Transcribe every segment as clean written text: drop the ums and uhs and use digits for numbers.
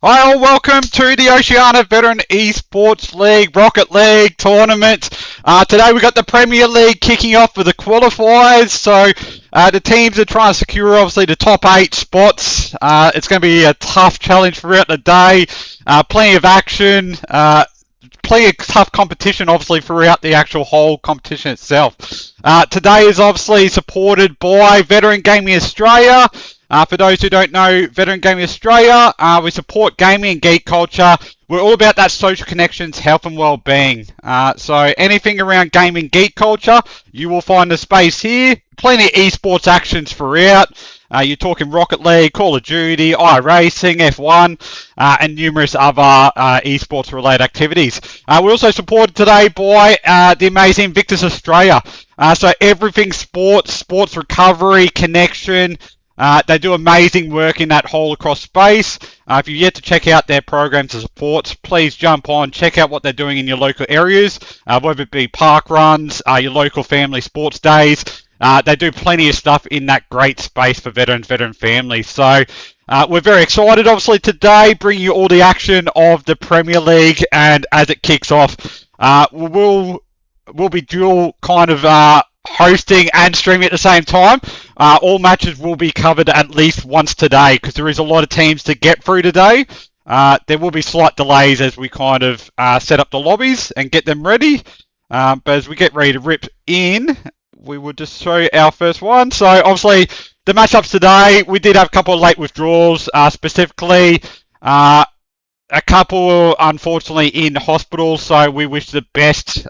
Hi all, welcome to the Oceania Veteran Esports League, Rocket League tournament. Today we got the Premier League kicking off for the qualifiers, so the teams are trying to secure obviously the top 8 spots. It's going to be a tough challenge throughout the day, plenty of action, plenty of tough competition obviously throughout the actual whole competition itself. Today is obviously supported by Veteran Gaming Australia. For those who don't know, Veteran Gaming Australia, we support gaming and geek culture. We're all about that social connections, health and well-being. So anything around gaming geek culture, you will find the space here. Plenty of esports actions throughout. You're talking Rocket League, Call of Duty, iRacing, F1, and numerous other esports related activities. We're also supported today by the amazing Victus Australia. So everything sports recovery, connection. They do amazing work in that whole across space. If you've yet to check out their programs and supports, please jump on, check out what they're doing in your local areas, whether it be park runs, your local family sports days. They do plenty of stuff in that great space for veteran families. So we're very excited, obviously, today, bringing you all the action of the Premier League. And as it kicks off, we'll be dual kind of hosting and streaming at the same time. All matches will be covered at least once today because there is a lot of teams to get through today. There will be slight delays as we kind of set up the lobbies and get them ready. But as we get ready to rip in, we will just show you our first one. So obviously the matchups today, we did have a couple of late withdrawals, specifically a couple unfortunately in hospital. So we wish the best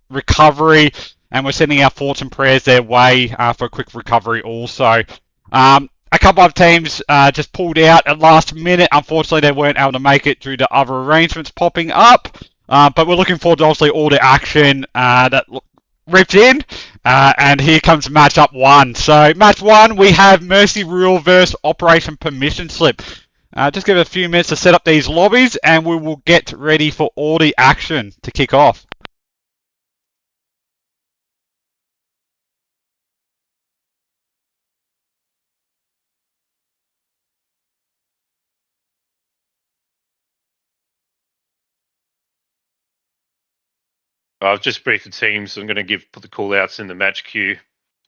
recovery. And we're sending our thoughts and prayers their way for a quick recovery also. A couple of teams just pulled out at last minute. Unfortunately, they weren't able to make it due to other arrangements popping up. But we're looking forward to obviously all the action that ripped in. And here comes matchup 1. So match 1, we have Mercy Rule versus Operation Permission Slip. Just give it a few minutes to set up these lobbies and we will get ready for all the action to kick off. I've just briefed the teams. I'm going to put the call outs in the match queue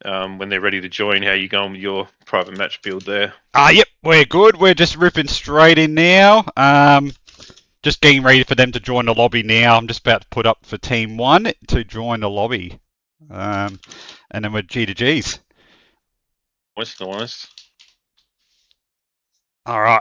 when they're ready to join. How you going with your private match build there? Yep, we're good. We're just ripping straight in now. Just getting ready for them to join the lobby now. I'm just about to put up for team 1 to join the lobby. And then we're G to G's. Nice. All right.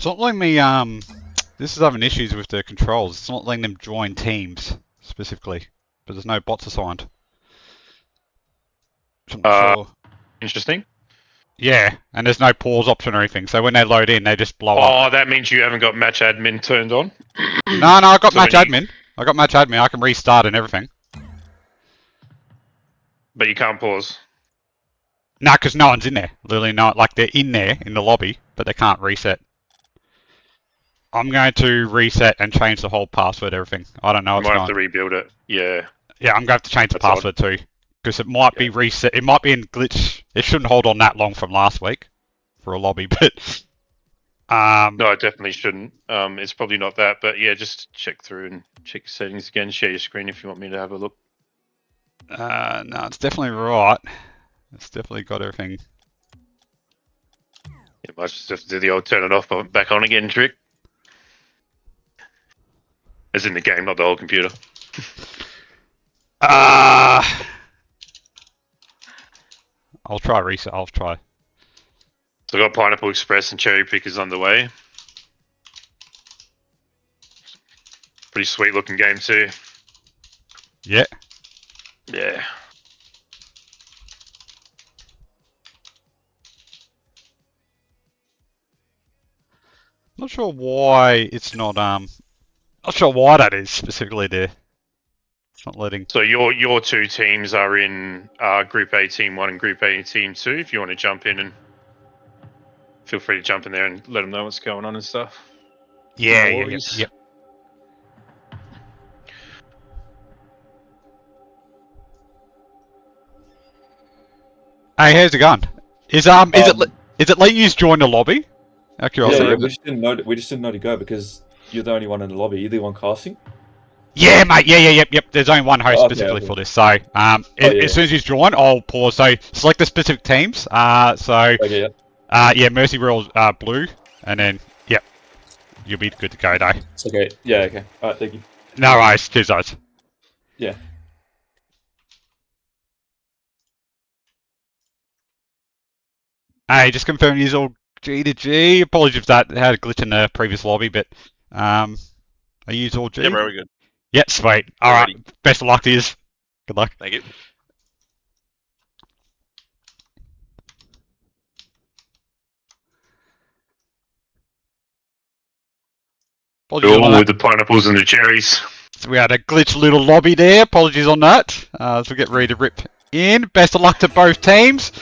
It's not letting me, this is having issues with the controls. It's not letting them join teams, specifically. But there's no bots assigned. So I'm not sure. Interesting. Yeah, and there's no pause option or anything, so when they load in, they just blow up. Oh, that means you haven't got match admin turned on? No, I got match admin. I got match admin, I can restart and everything. But you can't pause? No, because no one's in there. Literally not. Like, they're in there, in the lobby, but they can't reset. I'm going to reset and change the whole password, everything. I don't know You what's might going have to rebuild it. Yeah. Yeah, I'm going to have to change the That's password too. Because it might be reset. It might be in glitch. It shouldn't hold on that long from last week for a lobby, but... No, it definitely shouldn't. It's probably not that, but yeah, just check through and check your settings again. Share your screen if you want me to have a look. No, it's definitely right. It's definitely got everything. You might just have to do the old turn it off, but back on again trick. As in the game, not the whole computer. I'll try reset. I'll try. So I've got Pineapple Express and Cherry Pickers underway. Pretty sweet looking game too. Yeah. Yeah. Not sure why it's not not sure why that is specifically there. It's not letting. So your two teams are in Group A Team 1 and Group A Team 2. If you want to jump in, and feel free to jump in there and let them know what's going on and stuff. Yeah, No yeah, yep. Hey, how's it going? Is it let you join the lobby? Out of curiosity. Yeah, we just didn't know to go because you're the only one in the lobby. You're the one casting. Yeah, mate. Yeah, yep. There's only one host specifically for this. So, as soon as you join, I'll pause. So, select the specific teams. Okay, yeah, Mercy Royals blue, and then you'll be good to go, though. It's okay. Yeah, okay. Alright, thank you. No worries. Cheers, guys. Yeah. Hey, just confirm you're all G to G. Apologies if that had a glitch in the previous lobby, but are you all G? Yeah, bro, we're good. Yeah, sweet. All right. Best of luck to you. Good luck. Thank you. All with the pineapples and the cherries. So we had a glitch little lobby there. Apologies on that. So we'll get ready to rip in. Best of luck to both teams.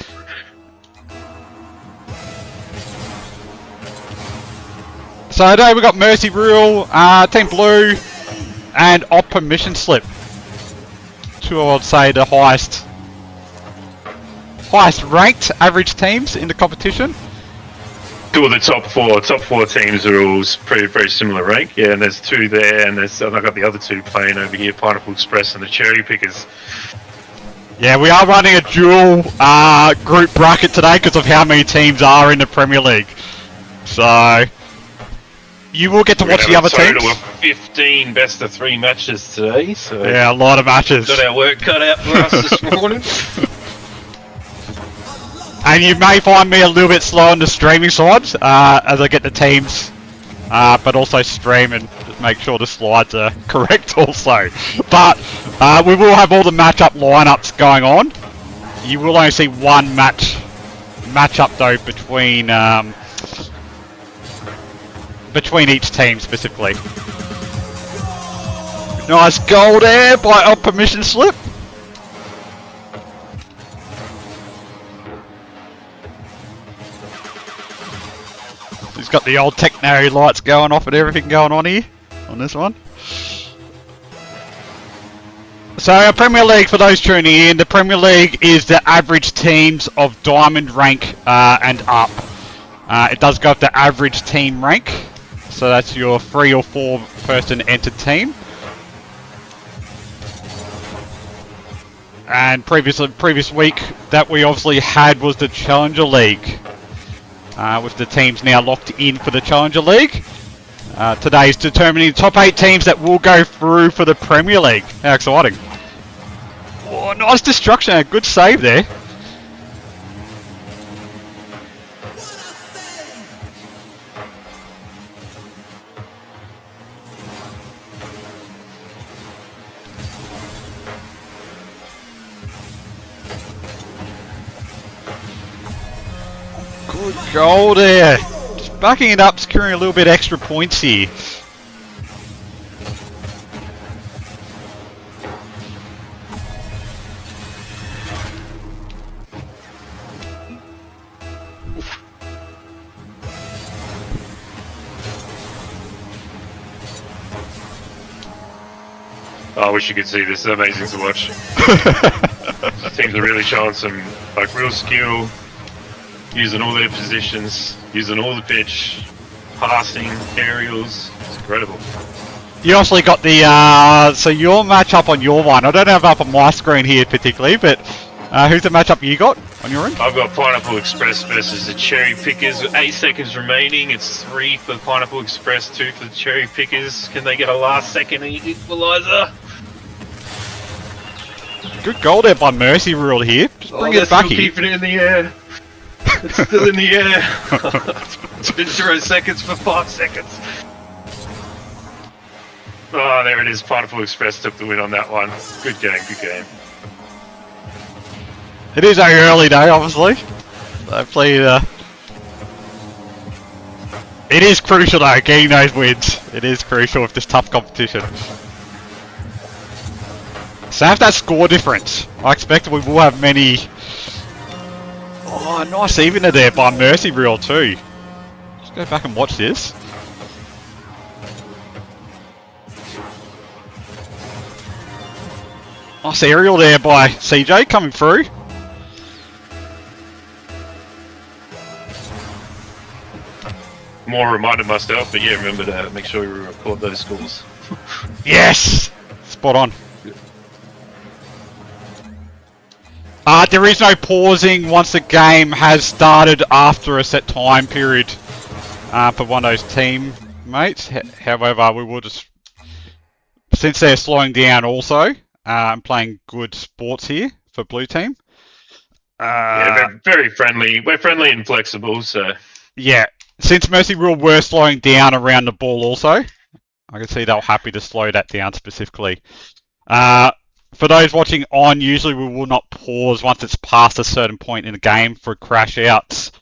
So today we've got Mercy Rule, Team Blue, and Op Permission Slip. Two, I would say, the highest ranked average teams in the competition. Two of the top four teams are all very similar rank. Yeah, and there's two there, and I've got the other two playing over here, Pineapple Express and the Cherry Pickers. Yeah, we are running a dual group bracket today because of how many teams are in the Premier League. So you will get to watch the other teams. A total of 15 best of 3 matches today. So yeah, a lot of matches. Got our work cut out for us this morning. And you may find me a little bit slow on the streaming side as I get the teams, but also stream and just make sure the slides are correct also. But we will have all the matchup lineups going on. You will only see one matchup though between each team specifically. Nice goal there by Op Permission Slip. He's got the old techno lights going off and everything going on here, on this one. So our Premier League, for those tuning in, the Premier League is the average teams of Diamond rank and up. It does go up to average team rank, so that's your 3 or 4 person entered team. And previous week that we obviously had was the Challenger League. With the teams now locked in for the Challenger League. Today's determining the top 8 teams that will go through for the Premier League. How exciting. Oh, nice destruction. A good save there. Good goal there. Just backing it up, securing a little bit extra points here. I wish you could see this. It's amazing to watch. Teams are really showing some like real skill, using all their positions, using all the pitch, passing, aerials. It's incredible. You also got the, so your matchup on your one, I don't have up on my screen here particularly, but who's the matchup you got on your end? I've got Pineapple Express versus the Cherry Pickers with 8 seconds remaining. It's 3 for Pineapple Express, 2 for the Cherry Pickers. Can they get a last second equaliser? Good goal there by Mercy Rule here. Just bring it back here. Keeping it in the air. It's still in the air. 0 seconds for 5 seconds. Oh, there it is. Pineapple Express took the win on that one. Good game, good game. It is a early day, obviously. Hopefully, it is crucial though, getting those wins. It is crucial with this tough competition. So have that score difference. I expect we will have many. Oh, nice evener there by Mercy Reel too. Let's go back and watch this. Nice aerial there by CJ coming through. More reminded myself, but yeah, remember to make sure we record those scores. Yes! Spot on. There is no pausing once the game has started after a set time period for one of those teammates. However, we will just, since they're slowing down also, and playing good sports here for blue team. Yeah, they're very friendly. We're friendly and flexible, so... Yeah, since Mercy Rule were slowing down around the ball also, I can see they were happy to slow that down specifically. For those watching on, usually we will not pause once it's past a certain point in the game for crash outs,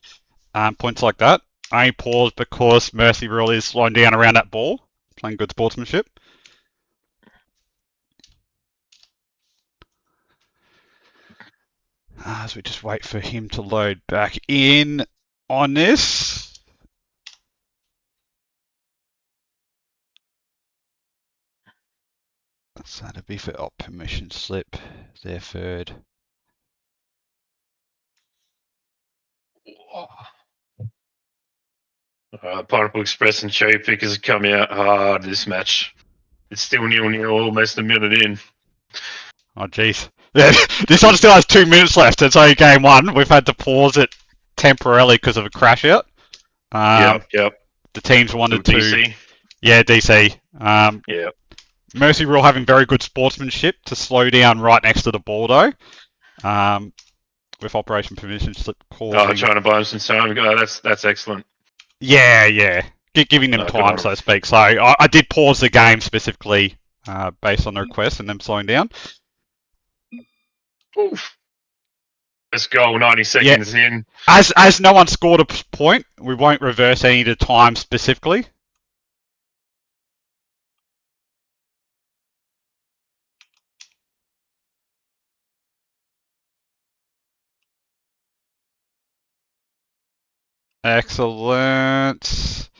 points like that. I only pause because Mercy Rule is slowing down around that ball, playing good sportsmanship. As we just wait for him to load back in on this. So that'd be for permission slip, their third. Pineapple Express and Cherry Pickers are coming out hard this match. It's still 0-0, almost a minute in. Oh jeez. This one still has 2 minutes left. It's only game one. We've had to pause it temporarily because of a crash out. Yep. The teams wanted to... DC. Yeah, DC. Yeah. Mercy Rule having very good sportsmanship to slow down right next to the ball though. With Operation Permission Slip causing... Oh, trying to buy them some time. Oh, that's excellent. Yeah. Giving them time, so to speak. So I did pause the game specifically based on the request and them slowing down. Oof. Let's go, 90 seconds in. As no one scored a point, we won't reverse any of the time specifically. Excellent.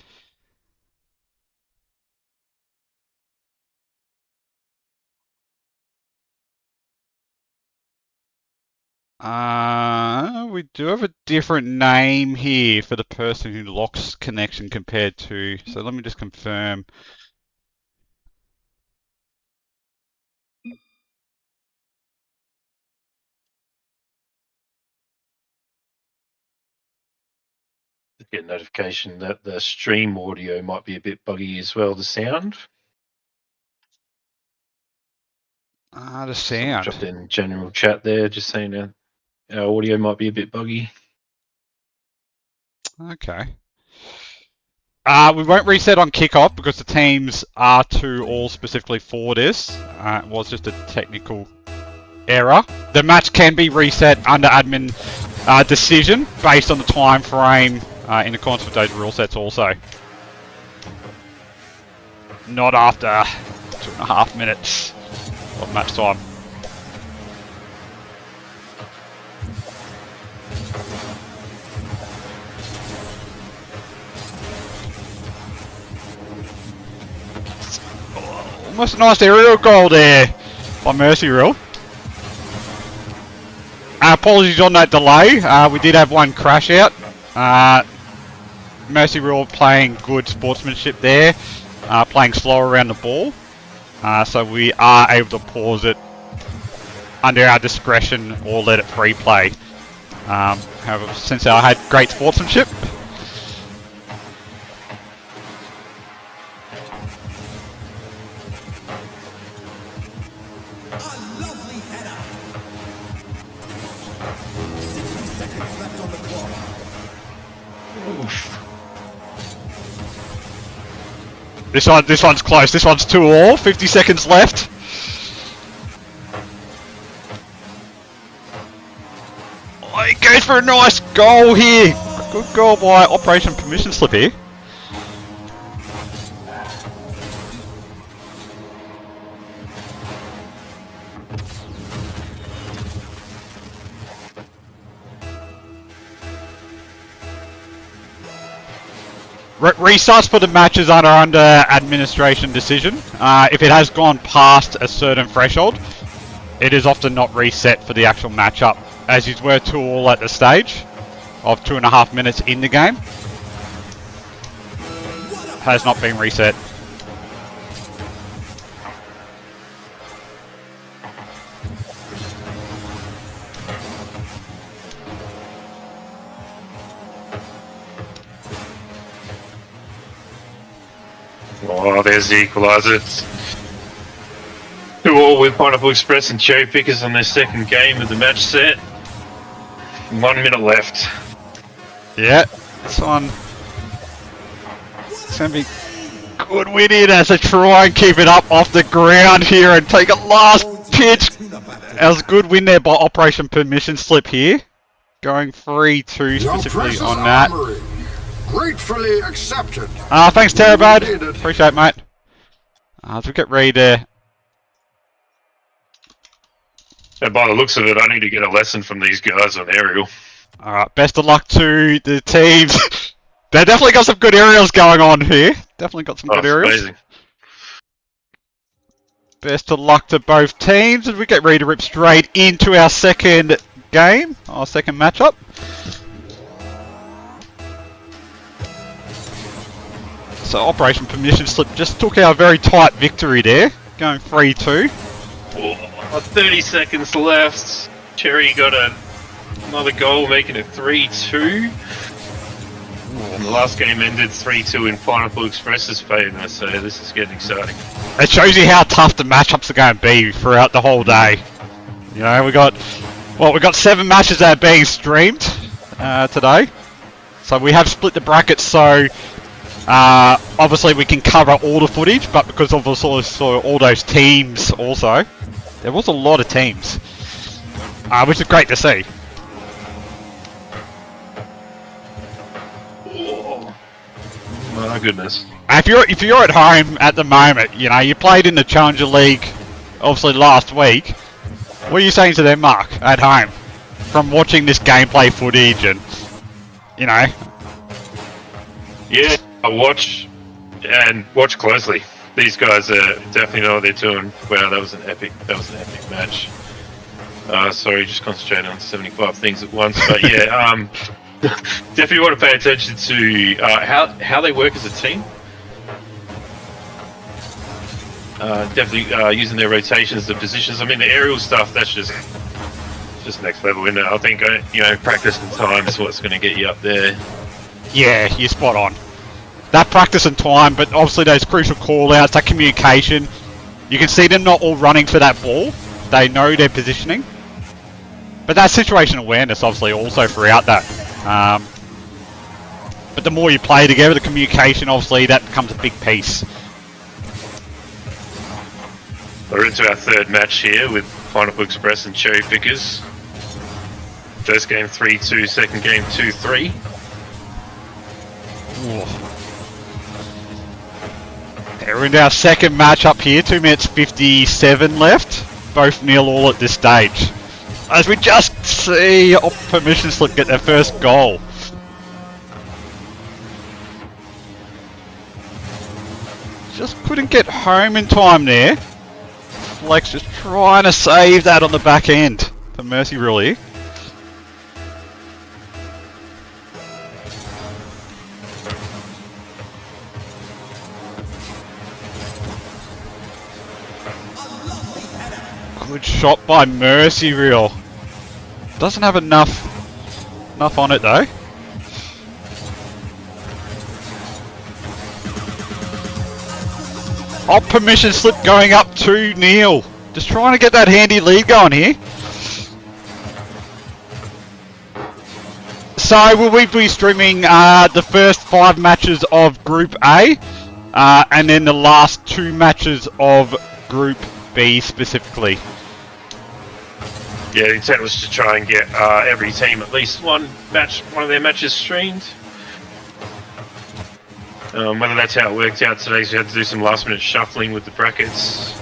We do have a different name here for the person who locks connection compared to, so let me just confirm. Get a notification that the stream audio might be a bit buggy as well, the sound. The sound. Dropped in general chat there, just saying our audio might be a bit buggy. Okay. We won't reset on kickoff because the teams are to all specifically for this. It was just a technical error. The match can be reset under admin decision based on the time frame in accordance with those rule sets also. Not after 2.5 minutes of match time. Almost a nice aerial goal there by Mercy Rule. Apologies on that delay. We did have one crash out. Mercy Rule playing good sportsmanship there, playing slow around the ball. So we are able to pause it under our discretion or let it free play. However, since I had great sportsmanship, this one's close. This one's 2-all. 50 seconds left. Oh, he goes for a nice goal here. Good goal by Operation Permission Slip here. Restarts for the matches are under administration decision. If it has gone past a certain threshold, it is often not reset for the actual matchup, as is were 2-all at the stage of 2.5 minutes in the game. Has not been reset. Oh, there's the equaliser. 2-all with Pineapple Express and Cherry Pickers on their second game of the match set. 1 minute left. Yeah, this one. It's going to be good win in as they try and keep it up off the ground here and take a last pitch. That was a good win there by Operation Permission Slip here. Going 3-2 specifically on that. Gratefully accepted. Thanks, Terabad. Appreciate it, mate. As we get ready to... And by the looks of it, I need to get a lesson from these guys on aerial. Alright, best of luck to the teams. They definitely got some good aerials going on here. Definitely got some good aerials. Amazing. Best of luck to both teams as we get ready to rip straight into our second game, our second matchup. So Operation Permission Slip just took our very tight victory there, going 3-2. 30 seconds left. Cherry got another goal, making it 3-2. And the last game ended 3-2 in Pineapple Express's favour, so this is getting exciting. It shows you how tough the matchups are going to be throughout the whole day. You know, we got 7 matches that are being streamed today. So we have split the brackets, so obviously we can cover all the footage, but because of all those teams also, there was a lot of teams, which is great to see. Oh, my goodness. If you're at home at the moment, you know, you played in the Challenger League, obviously last week. What are you saying to them, Mark, at home, from watching this gameplay footage and, you know? Yeah, I watch closely. These guys definitely know what they're doing. Wow, that was an epic match. Sorry, just concentrating on 75 things at once. But yeah, definitely want to pay attention to how they work as a team. Definitely using their rotations, the positions. I mean, the aerial stuff, that's just next level, isn't it? I think, you know, practice and time is what's going to get you up there. Yeah, you're spot on. That practice and time, but obviously those crucial call-outs, that communication. You can see them not all running for that ball. They know their positioning. But that situation awareness, obviously, also throughout that. But the more you play together, the communication, obviously, that becomes a big piece. We're into our third match here with Pineapple Express and Cherry Pickers. First game 3-2, second game 2-3. We're in our second match up here, 2 minutes 57 left. Both 0-all at this stage. As we just see Permission Slip get their first goal. Just couldn't get home in time there. Flex just trying to save that on the back end. For Mercy really. Good shot by Mercy Real. Doesn't have enough on it though. Oh, Permission Slip going up 2-0. Just trying to get that handy lead going here. So will we be streaming the first 5 matches of Group A and then the last 2 matches of Group B specifically? Yeah, the intent was to try and get every team at least one of their matches streamed. Whether that's how it worked out today, so we had to do some last minute shuffling with the brackets.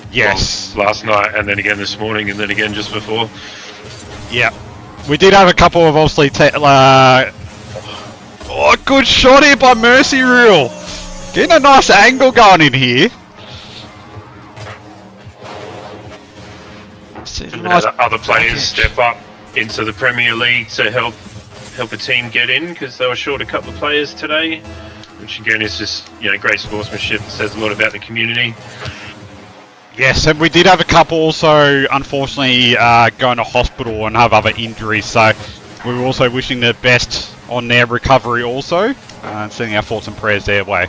Yes. Well, last night, and then again this morning, and then again just before. Yeah. We did have a couple of obviously oh, good shot here by Mercy Real. Getting a nice angle going in here. And nice other players step up into the Premier League to help a team get in, because they were short a couple of players today, which again is just, you know, great sportsmanship. It says a lot about the community. Yes, and we did have a couple also unfortunately going to hospital and have other injuries, so we were also wishing the best on their recovery also, and sending our thoughts and prayers their way.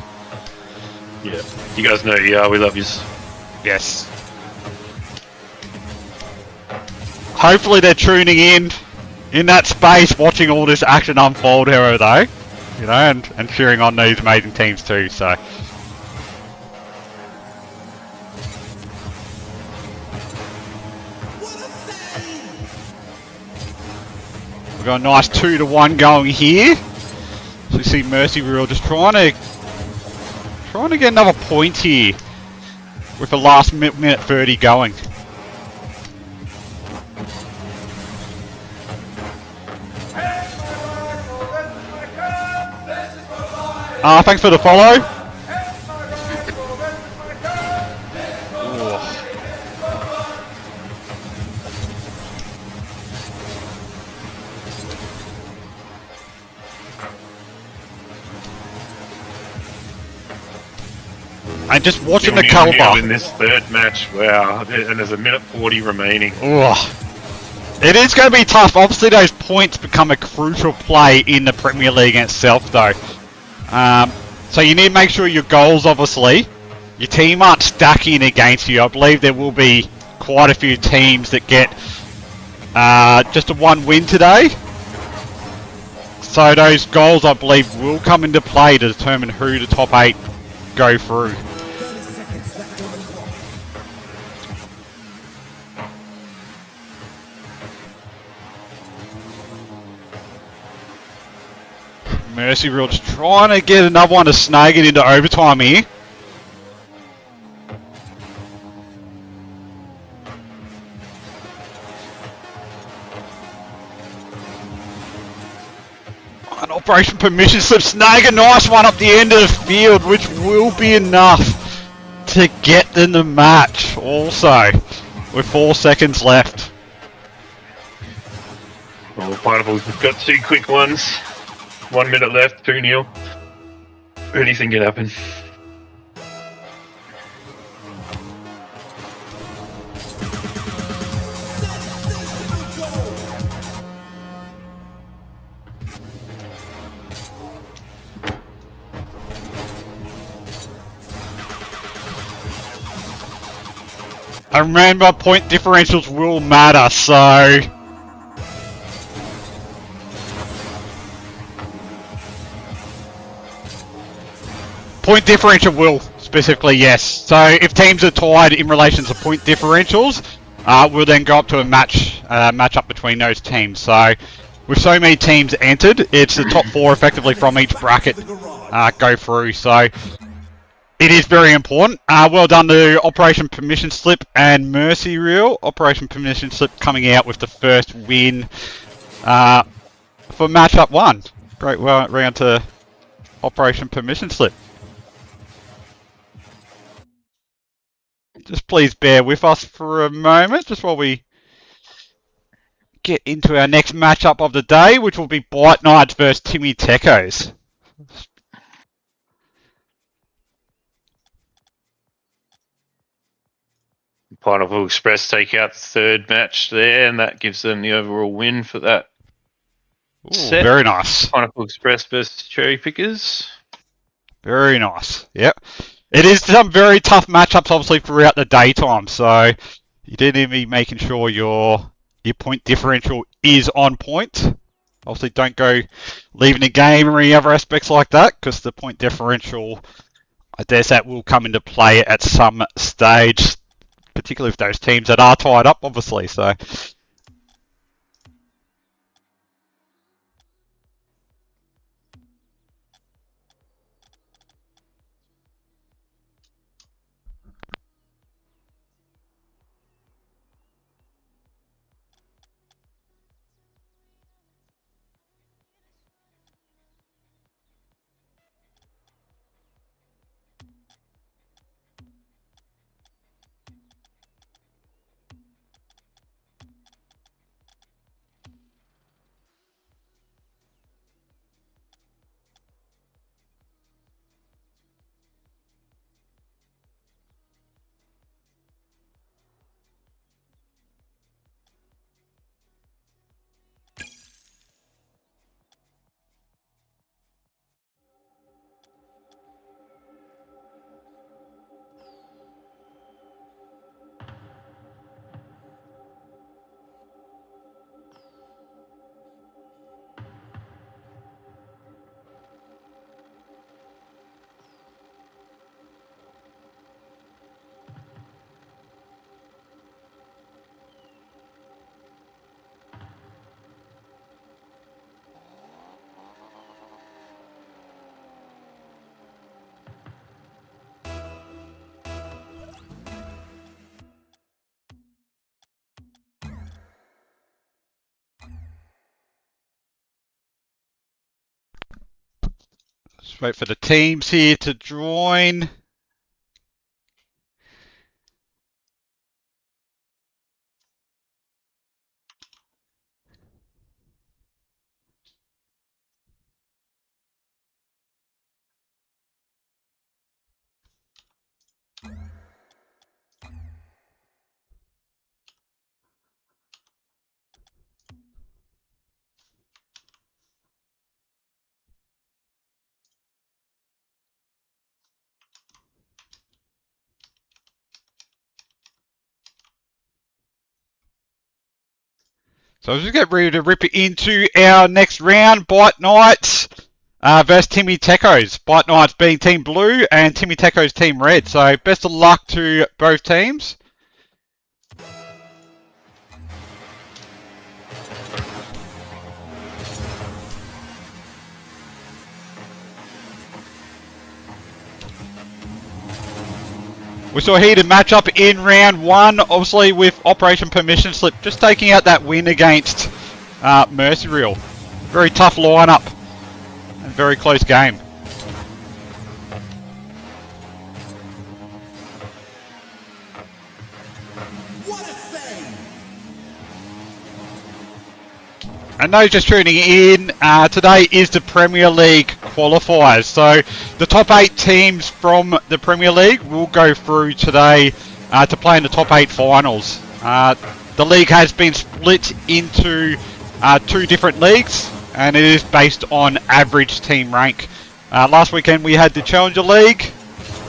Yeah, you guys know who you are, we love you. Yes. Hopefully they're tuning in that space, watching all this action unfold here though, you know, and cheering on these amazing teams too, so. We've got a nice 2-1 going here. So you see Mercy Real just trying to get another point here with the last minute 30 going. Thanks for the follow. And just watching the caliber in this third match, wow, and there's a minute 40 remaining. It is going to be tough. Obviously, those points become a crucial play in the Premier League itself, though. So you need to make sure your goals, obviously, your team aren't stacking against you. I believe there will be quite a few teams that get just a 1 win today. So those goals, I believe, will come into play to determine who the top 8 go through. Mercy Real just trying to get another one to snag it into overtime here. An Operation Permission Slip snag a nice one up the end of the field, which will be enough to get in the match also, with 4 seconds left. Well, Pineapples, we've got 2 quick ones. 1 minute left, 2-0. Anything can happen. I remember point differentials will matter, so point differential will, specifically, yes. So if teams are tied in relation to point differentials, we'll then go up to a match matchup between those teams. So with so many teams entered, it's the top 4 effectively from each bracket go through. So it is very important. Well done to Operation Permission Slip and Mercy Reel. Operation Permission Slip coming out with the first win for matchup 1. Great round to Operation Permission Slip. Just please bear with us for a moment, just while we get into our next matchup of the day, which will be Bite Knights versus Timmy Tecos. Pineapple Express take out the third match there, and that gives them the overall win for that. Ooh, set. Very nice. Pineapple Express versus Cherry Pickers. Very nice. Yep. It is some very tough matchups, obviously, throughout the daytime. So you do need to be making sure your point differential is on point. Obviously, don't go leaving the game or any other aspects like that, because the point differential, I dare say, will come into play at some stage, particularly with those teams that are tied up, obviously. So. Just wait for the teams here to join. So let's just get ready to rip it into our next round. Bite Knights versus Timmy Tecos. Bite Knights being Team Blue and Timmy Tecos Team Red. So best of luck to both teams. We saw a heated matchup in round 1, obviously with Operation Permission Slip just taking out that win against Mercy Reel. Very tough lineup and very close game. And those just tuning in, today is the Premier League Qualifiers. So the top 8 teams from the Premier League will go through today to play in the top 8 finals. The league has been split into 2 different leagues, and it is based on average team rank. Last weekend we had the Challenger League,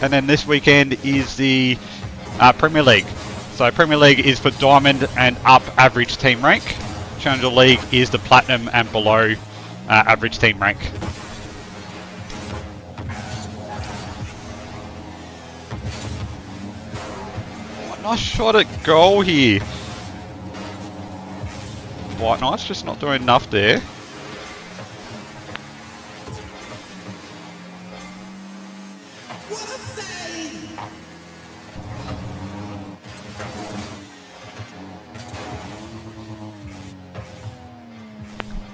and then this weekend is the Premier League. So Premier League is for Diamond and up average team rank. Challenger League is the Platinum and below average team rank. Oh, nice shot at goal here. Quite nice, just not doing enough there.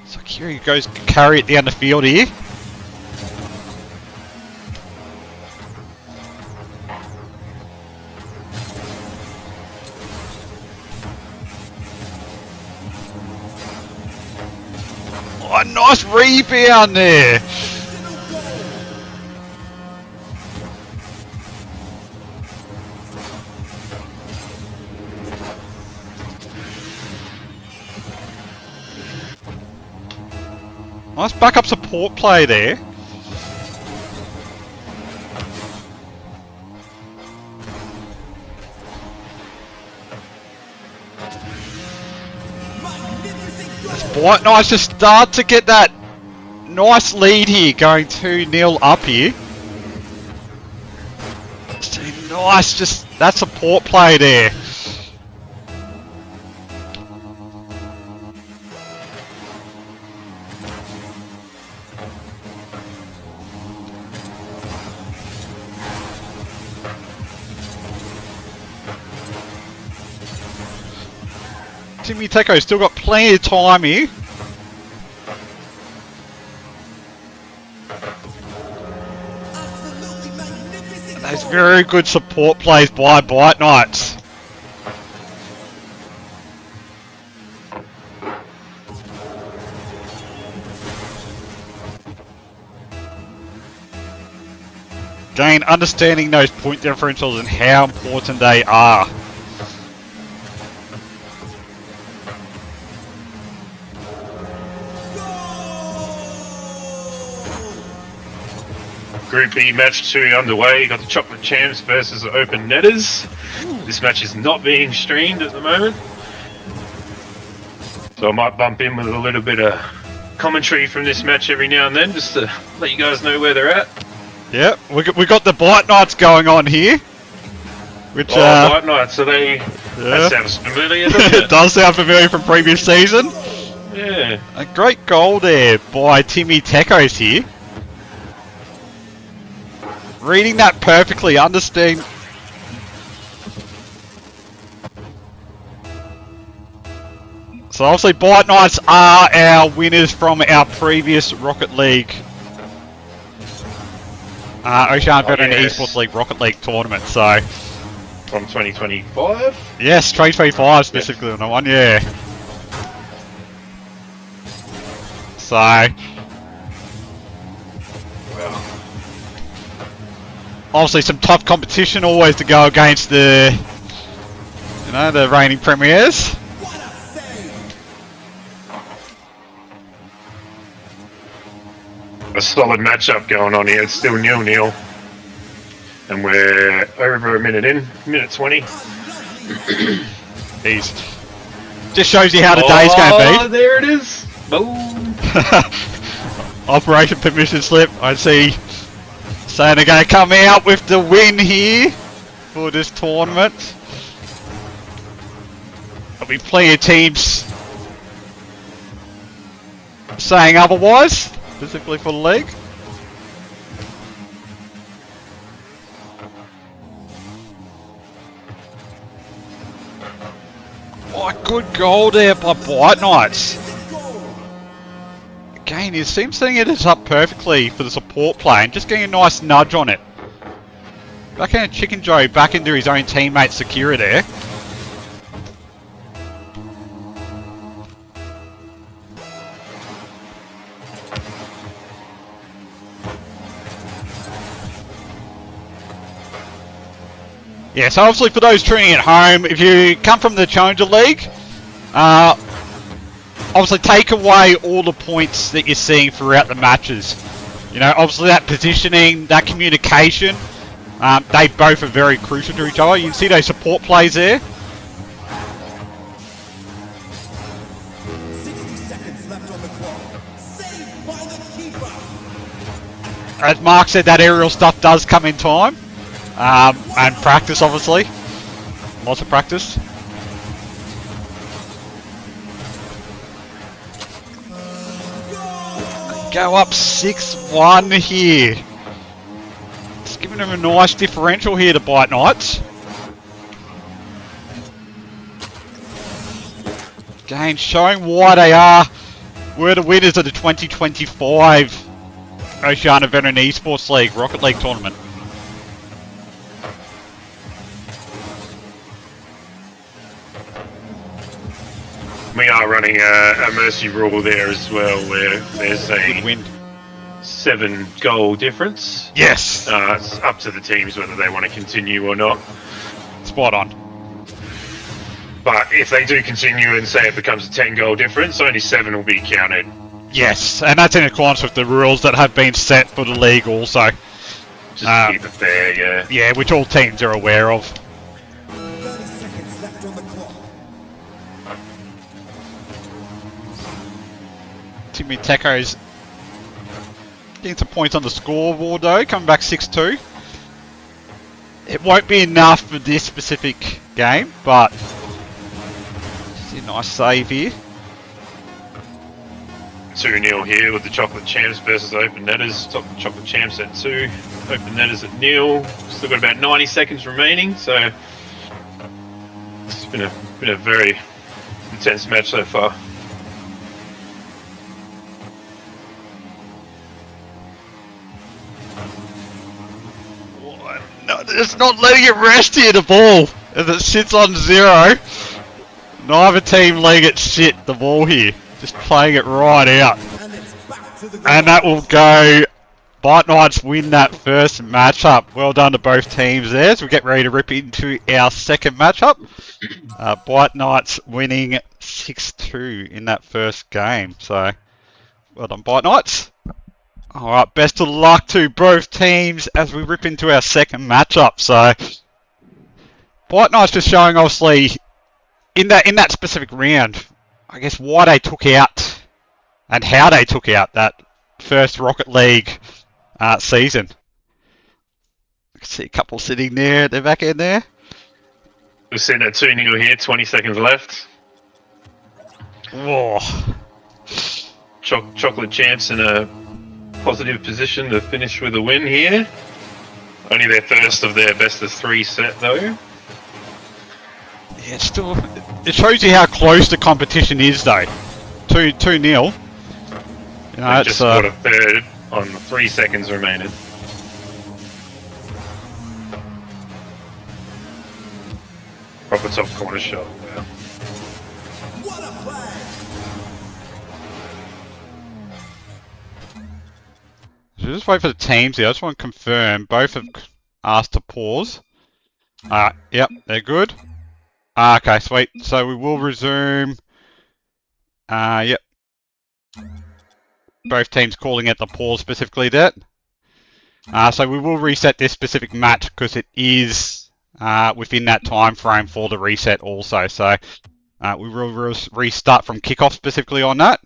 So Kiri goes carry at the end of the field here. Oh, nice rebound there. Nice backup support play there. Quite nice to start to get that nice lead here, going 2-0 up here. So nice, just that support play there. Timmy Teko's still got plenty of time here. And those very good support plays by Bite Knights. Again, understanding those point differentials and how important they are. Group B match 2 underway. You got the Chocolate Champs versus the Open Netters. This match is not being streamed at the moment, so I might bump in with a little bit of commentary from this match every now and then, just to let you guys know where they're at. Yeah, we got the Bite Knights going on here. Which, Bite Knights, so they... Yeah. That sounds familiar, doesn't it? It does sound familiar from previous season. Yeah. A great goal there by Timmy Tekos here. Reading that perfectly, understand. So obviously Bite Knights are our winners from our previous Rocket League, Oceania Veteran Esports League Rocket League tournament, so. From 2025? Yes, 2025 specifically on that one, yeah. So. Obviously some tough competition always to go against the, you know, the reigning premiers. A solid matchup going on here. It's still 0-0. And we're over a minute in, minute 20. Jeez. Just shows you how the day's going to be. Oh, there it is. Boom. Operation permission slip. I see saying they're going to come out with the win here for this tournament. There'll be plenty of teams saying otherwise, specifically for the league. Oh, good goal there by Bite Knights. Again, he seems setting it up perfectly for the support play and just getting a nice nudge on it. Backhand Chicken Joe back into his own teammate Sakura there. Yeah, so obviously for those tuning at home, if you come from the Challenger League, obviously take away all the points that you're seeing throughout the matches. You know, obviously that positioning, that communication, they both are very crucial to each other. You can see those support plays there. 60 seconds left on the clock. Saved by the keeper. As Mark said, that aerial stuff does come in time. And practice, obviously. Lots of practice. go up 6-1 here. It's giving them a nice differential here to Bite Knights. Again, showing why they were the winners of the 2025 Oceania Veteran Esports League, Rocket League tournament. We are running a mercy rule there as well, where there's Good a win. 7-goal difference. Yes! It's up to the teams whether they want to continue or not. Spot on. But if they do continue and say it becomes a 10-goal difference, only 7 will be counted. Yes, and that's in accordance with the rules that have been set for the league also. Just to keep it fair, yeah. Yeah, which all teams are aware of. 30 seconds left on the clock. Timmy Teko's getting some points on the scoreboard though, coming back 6-2. It won't be enough for this specific game, but it's a nice save here. 2-0 here with the Chocolate Champs versus Open Netters. Chocolate Champs at 2, Open Netters at 0. Still got about 90 seconds remaining, so it's been a very intense match so far. No, it's not letting it rest here, the ball, as it sits on 0. Neither team letting it sit, the ball here. Just playing it right out. And it's back to the And that will go. Bite Knights win that first matchup. Well done to both teams there. As we get ready to rip into our second matchup. Bite Knights winning 6-2 in that first game. So, well done, Bite Knights. Alright, best of luck to both teams as we rip into our second matchup. So, Bite Knights just showing obviously in that specific round, I guess why they took out and how they took out that first Rocket League season. I can see a couple sitting there at the back end there. We're sitting at 2-0 here, 20 seconds left. Whoa. Chocolate Champs in a positive position to finish with a win here. Only their first of their best of 3 set though. Yeah, it's still. It shows you how close the competition is though. 2-0. You know, They it's just got a third on 3 seconds remaining. Proper top corner shot. Wow. What a play! So just wait for the teams here. I just want to confirm both have asked to pause. Yep, they're good. Okay, sweet. So we will resume. Yep. Both teams calling it the pause specifically there. So we will reset this specific match because it is within that time frame for the reset also. So we will restart from kickoff specifically on that.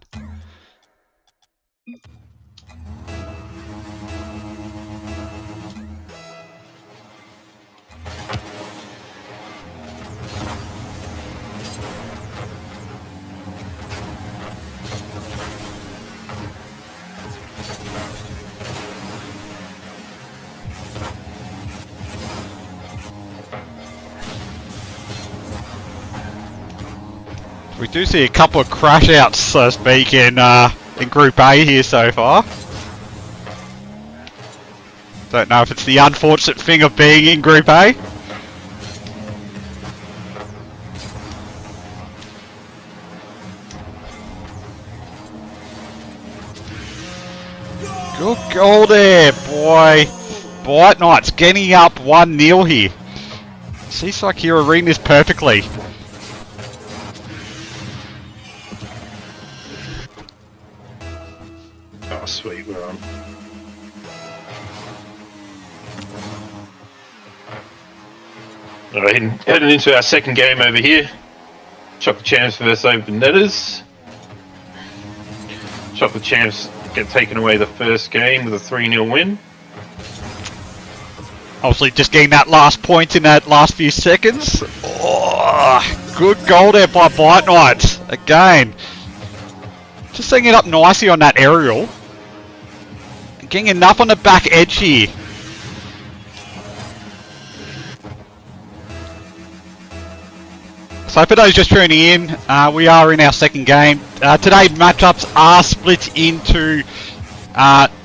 We do see a couple of crash outs, so to speak, in Group A here so far. Don't know if it's the unfortunate thing of being in Group A. Good goal there, boy. Bite Knights getting up 1-0 here. Seems like you're reading this perfectly. Oh, sweet, we're on. Alright, heading into our second game over here. Chocolate Champs versus Open Netters. Chocolate Champs get taken away the first game with a 3-0 win. Obviously just getting that last point in that last few seconds. Oh, good goal there by Bite Knights. Again. Just setting it up nicely on that aerial. getting enough on the back edge here. So for those just tuning in, we are in our second game. Today matchups are split into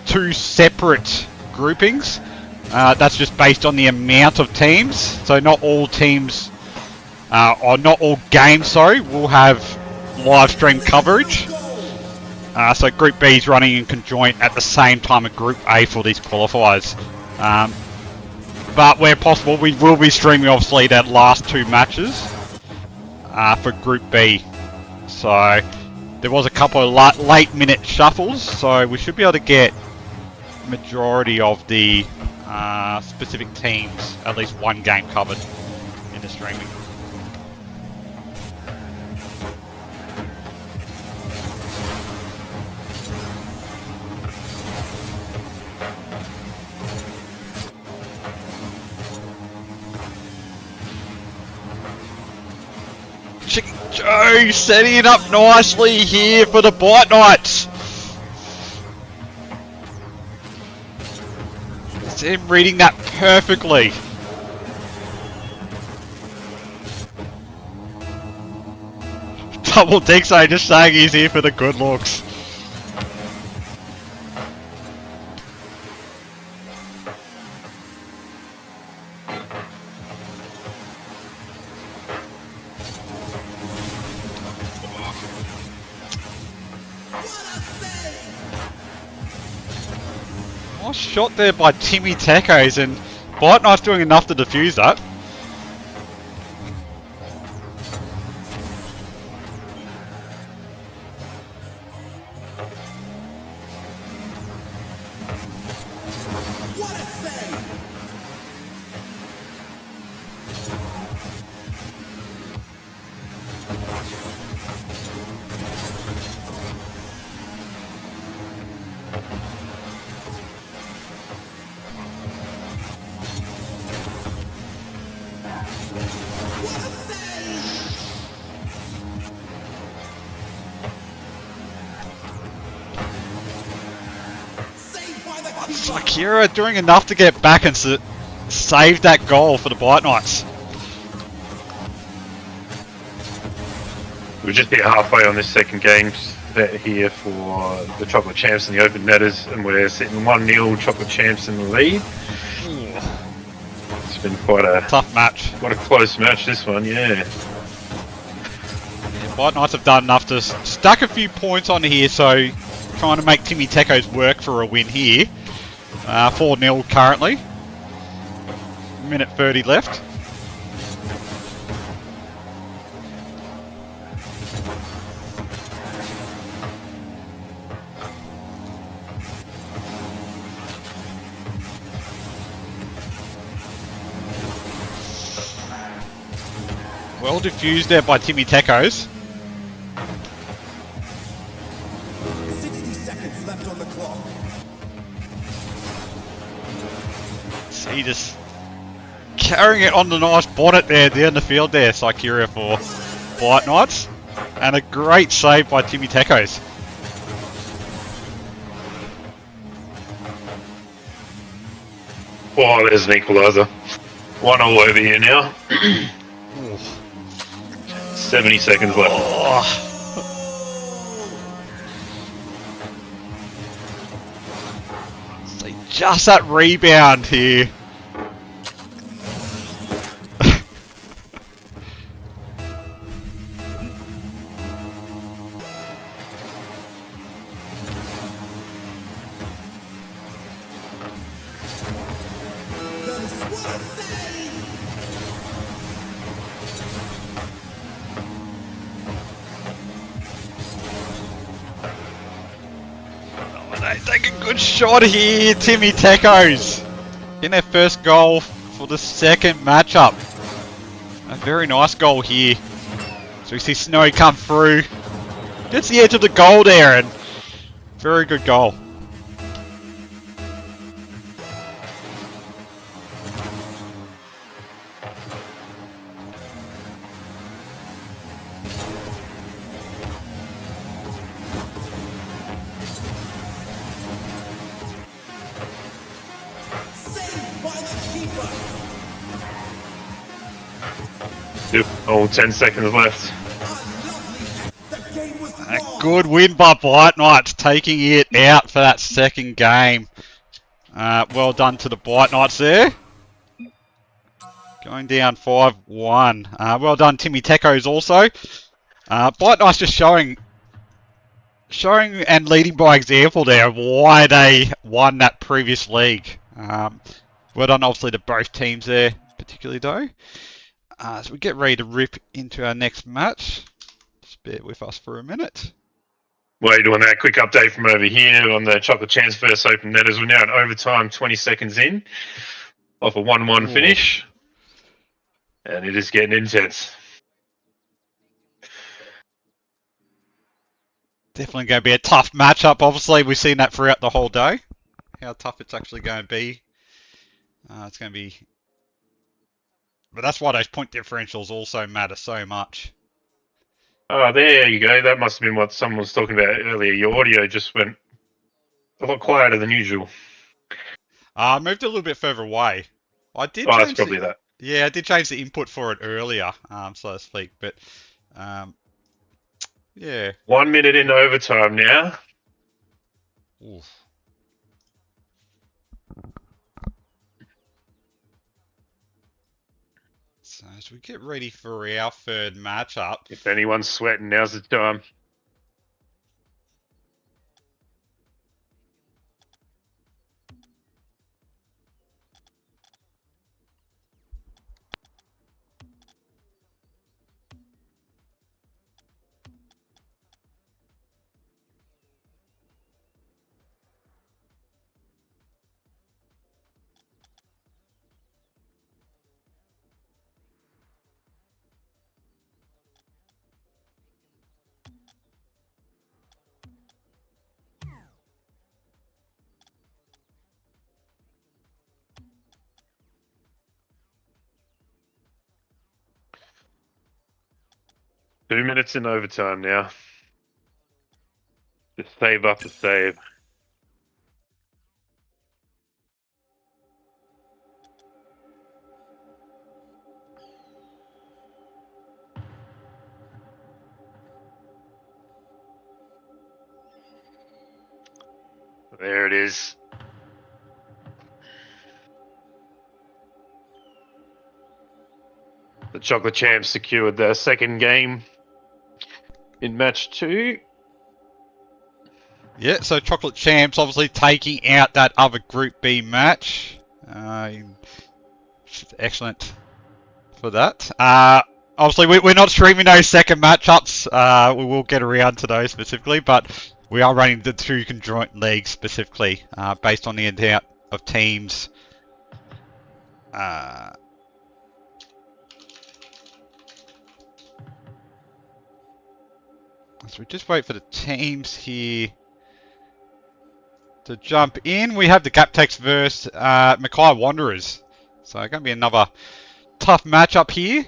2 separate groupings. That's just based on the amount of teams. So not all teams, or not all games, sorry, will have live stream coverage. So Group B is running in conjoint at the same time as Group A for these qualifiers. But where possible, we will be streaming obviously that last 2 matches for Group B. So there was a couple of late minute shuffles, so we should be able to get majority of the specific teams, at least one game covered in the streaming. Chicken Joe setting it up nicely here for the Bite Knights. It's him reading that perfectly. Double Dixo just saying he's here for the good looks. Nice shot there by Timmy Tecos, and Bite Knife's doing enough to defuse that. What a save! Akira doing enough to get back and save that goal for the Bite Knights. We're just here halfway on this second game here for the Chocolate Champs and the Open Netters, and we're sitting 1-0 Chocolate Champs in the lead. It's been quite a tough match. Quite a close match, this one, yeah. Bite Knights have done enough to stack a few points on here, so trying to make Timmy Tecos work for a win here. 4-0 currently. Minute 30 left. Well diffused there by Timmy Tecos. 60 seconds left on the clock. See, just carrying it on the nice bonnet there at the end of the field there, Sykeria for Bite Knights. And a great save by Timmy Tecos. Oh, there's an equaliser. 1-0 over here now. 70 seconds left. Oh. So just that rebound here. They take a good shot here, Timmy Tecos. In their first goal for the second matchup. A very nice goal here. So we see Snowy come through. Gets the edge of the goal there, and very good goal. Yep. Oh, 10 seconds left. A good win by Blight Knights, taking it out for that second game. Well done to the Blight Knights there. Going down 5-1. Well done, Timmy Tecos also. Blight Knights just showing and leading by example there of why they won that previous league. Well done, obviously, to both teams there, particularly though. As we get ready to rip into our next match, just bear with us for a minute. While you're doing that, quick update from over here on the Chocolate Champs first open netters. We're now at overtime, 20 seconds in, off a 1-1 finish. And it is getting intense. Definitely going to be a tough matchup. Obviously, we've seen that throughout the whole day. How tough it's actually going to be. It's going to be... But that's why those point differentials also matter so much. Oh, there you go. That must have been what someone was talking about earlier. Your audio just went a lot quieter than usual. I moved a little bit further away. I did. Oh, that's probably that. Yeah, I did change the input for it earlier, so to speak. But yeah. 1 minute into overtime now. Oof. So as we get ready for our third matchup. If anyone's sweating, now's the time. Two minutes in overtime now. Just save up the save. There it is. The Chocolate Champs secured their second game in match 2. Yeah, so Chocolate Champs obviously taking out that other Group B match. Excellent for that. Obviously, we're not streaming those second matchups. We will get around to those specifically, but we are running the two conjoint leagues specifically based on the amount of teams. So we just wait for the teams here to jump in. We have the Gaptex versus Mackay Wanderers. So going to be another tough matchup here.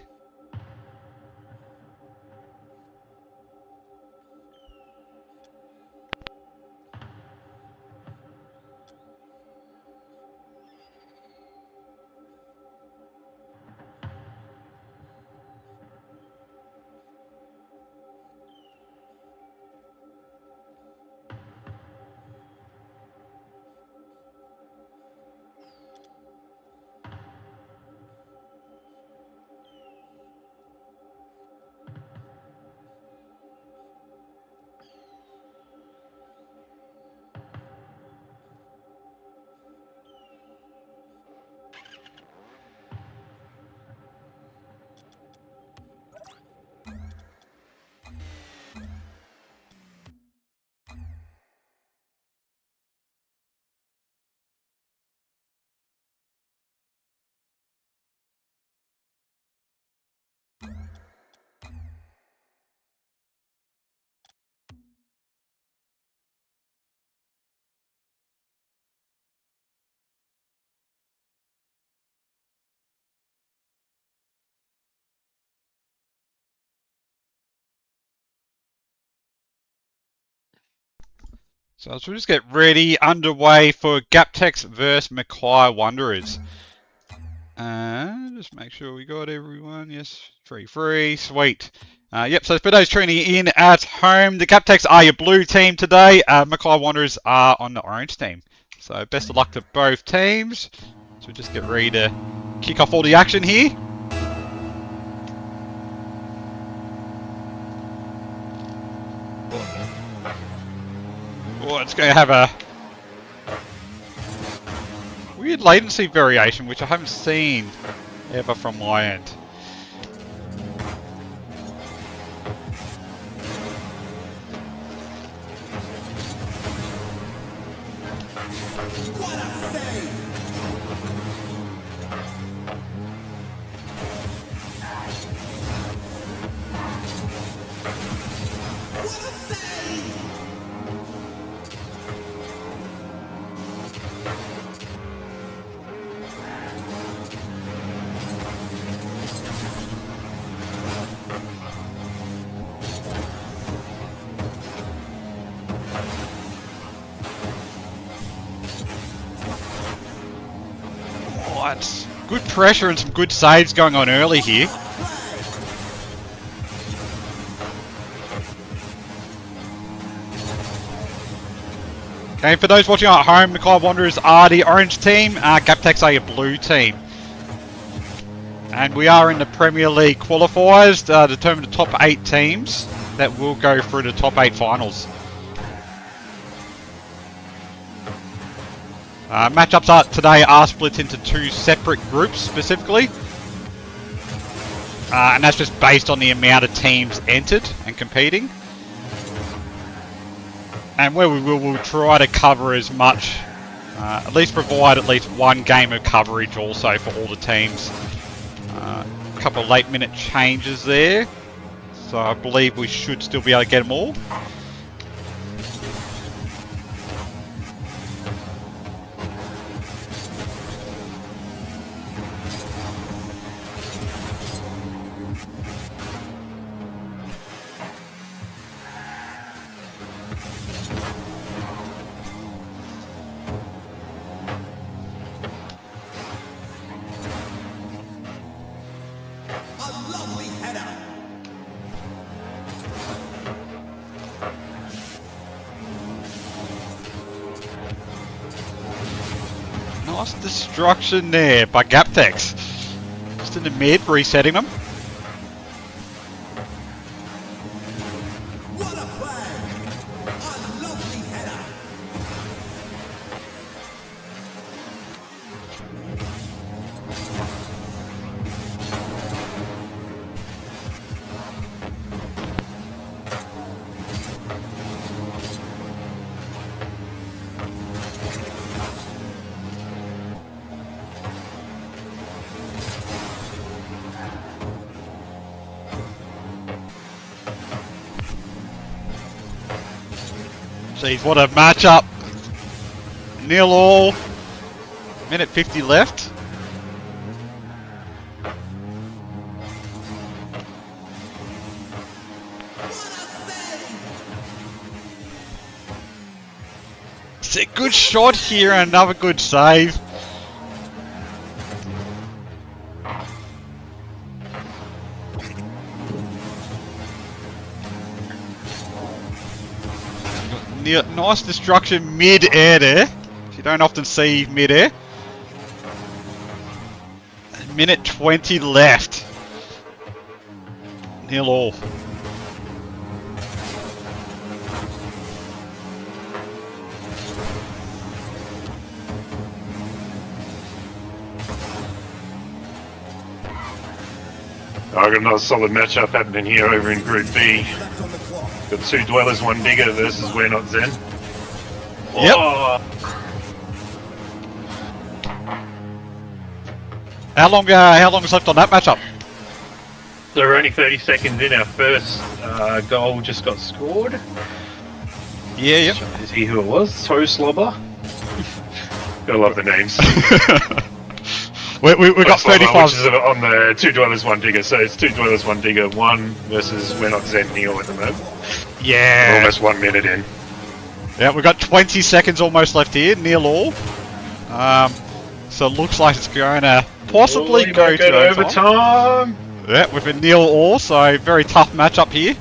So let's just get ready, underway for Gaptex versus Mackay Wanderers. And just make sure we got everyone. Yes, 3-3. Sweet. Yep, so for those tuning in at home, the Captex are your blue team today. Mackay Wanderers are on the orange team. So best of luck to both teams. So just get ready to kick off all the action here. Oh, it's going to have a weird latency variation, which I haven't seen ever from my end. What? Good pressure and some good saves going on early here. Okay, for those watching at home, Mackay Wanderers are the orange team, Captex are your blue team. And we are in the Premier League Qualifiers to determine the top 8 teams that will go through the top 8 finals. Matchups today are split into 2 separate groups specifically. And that's just based on the amount of teams entered and competing. And where we'll try to cover as much, at least provide at least one game of coverage also for all the teams. A couple of late minute changes there. So I believe we should still be able to get them all. Nice destruction there by Captex. Just in the mid, resetting them. What a play! A lovely header! Jeez, what a matchup. 0-0. Minute 50 left. It's a good shot here and another good save. Nice destruction mid-air there. You don't often see mid-air. Minute 20 left. 0-0. I've got another solid matchup happening here over in Group B. Left on the clock. Got 2 Dwellers, 1 Digger versus We're Not Zen. Yep. Oh, How long is left on that matchup? so we're only 30 seconds in. Our first goal just got scored. Yeah, yep. Is he who it was? Toe Slobber. Gotta love the names. We got Slobber, 35. which is on the 2 Dwellers, 1 Digger. So it's 2 Dwellers, 1 Digger, 1 versus We're Not Zen Neil at the moment. We're Yeah. almost 1 minute in. Yeah, we've got 20 seconds almost left here, 0-0. So it looks like it's going to possibly go might to overtime. overtime. Yeah, with a 0-all, so very tough matchup here.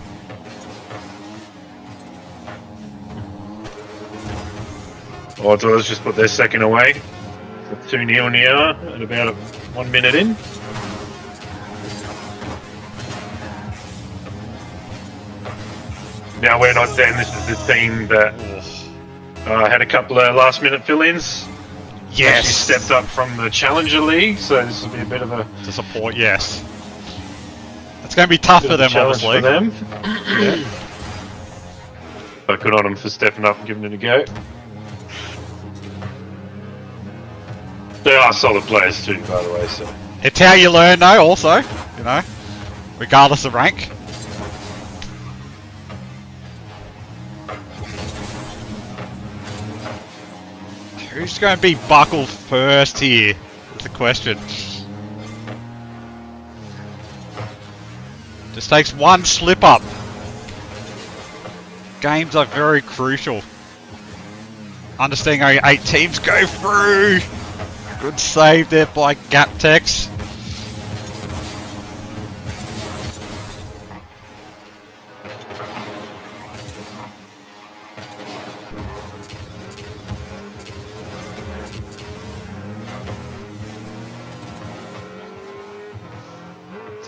Oh, Doyle's just put their second away. 2-0 now, at about 1 minute in. Now we're not saying this is the team that had a couple of last-minute fill-ins. Yes. Actually stepped up from the Challenger League, so this will be a bit of a To support, yes. It's going to be tough bit for of a them, challenge obviously. for them. Yeah. But good on them for stepping up and giving it a go. They are solid players too, by the way. So It's how you learn, though, also, you know, regardless of rank. Who's going to be buckled first here? Is the question. Just takes one slip up. Games are very crucial. Understanding only 8 teams go through. Good save there by Gaptex.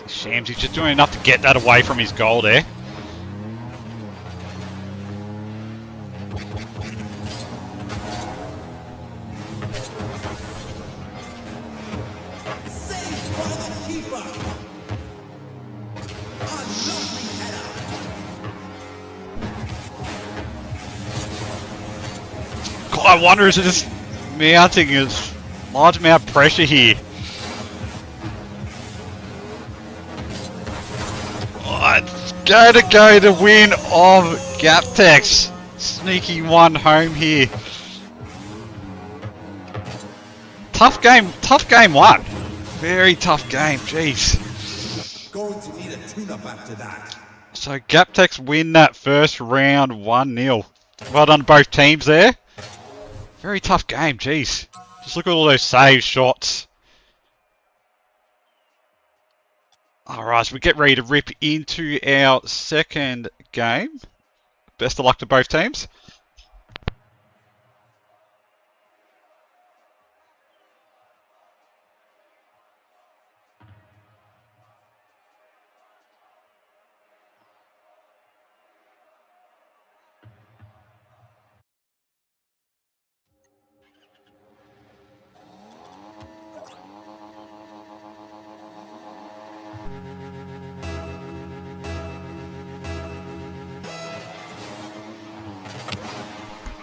Shams, he's just doing enough to get that away from his goal there. Saved by the keeper. A lovely header. God, I wonder, is it just mounting a large amount of pressure here? It's going to go the win of Gaptex. Sneaking one home here. Tough game one. Very tough game, jeez. Going to need a tune-up after that. So Gaptex win that first round 1-0. Well done both teams there. Very tough game, jeez. Just look at all those save shots. Alright, so we get ready to rip into our second game. Best of luck to both teams.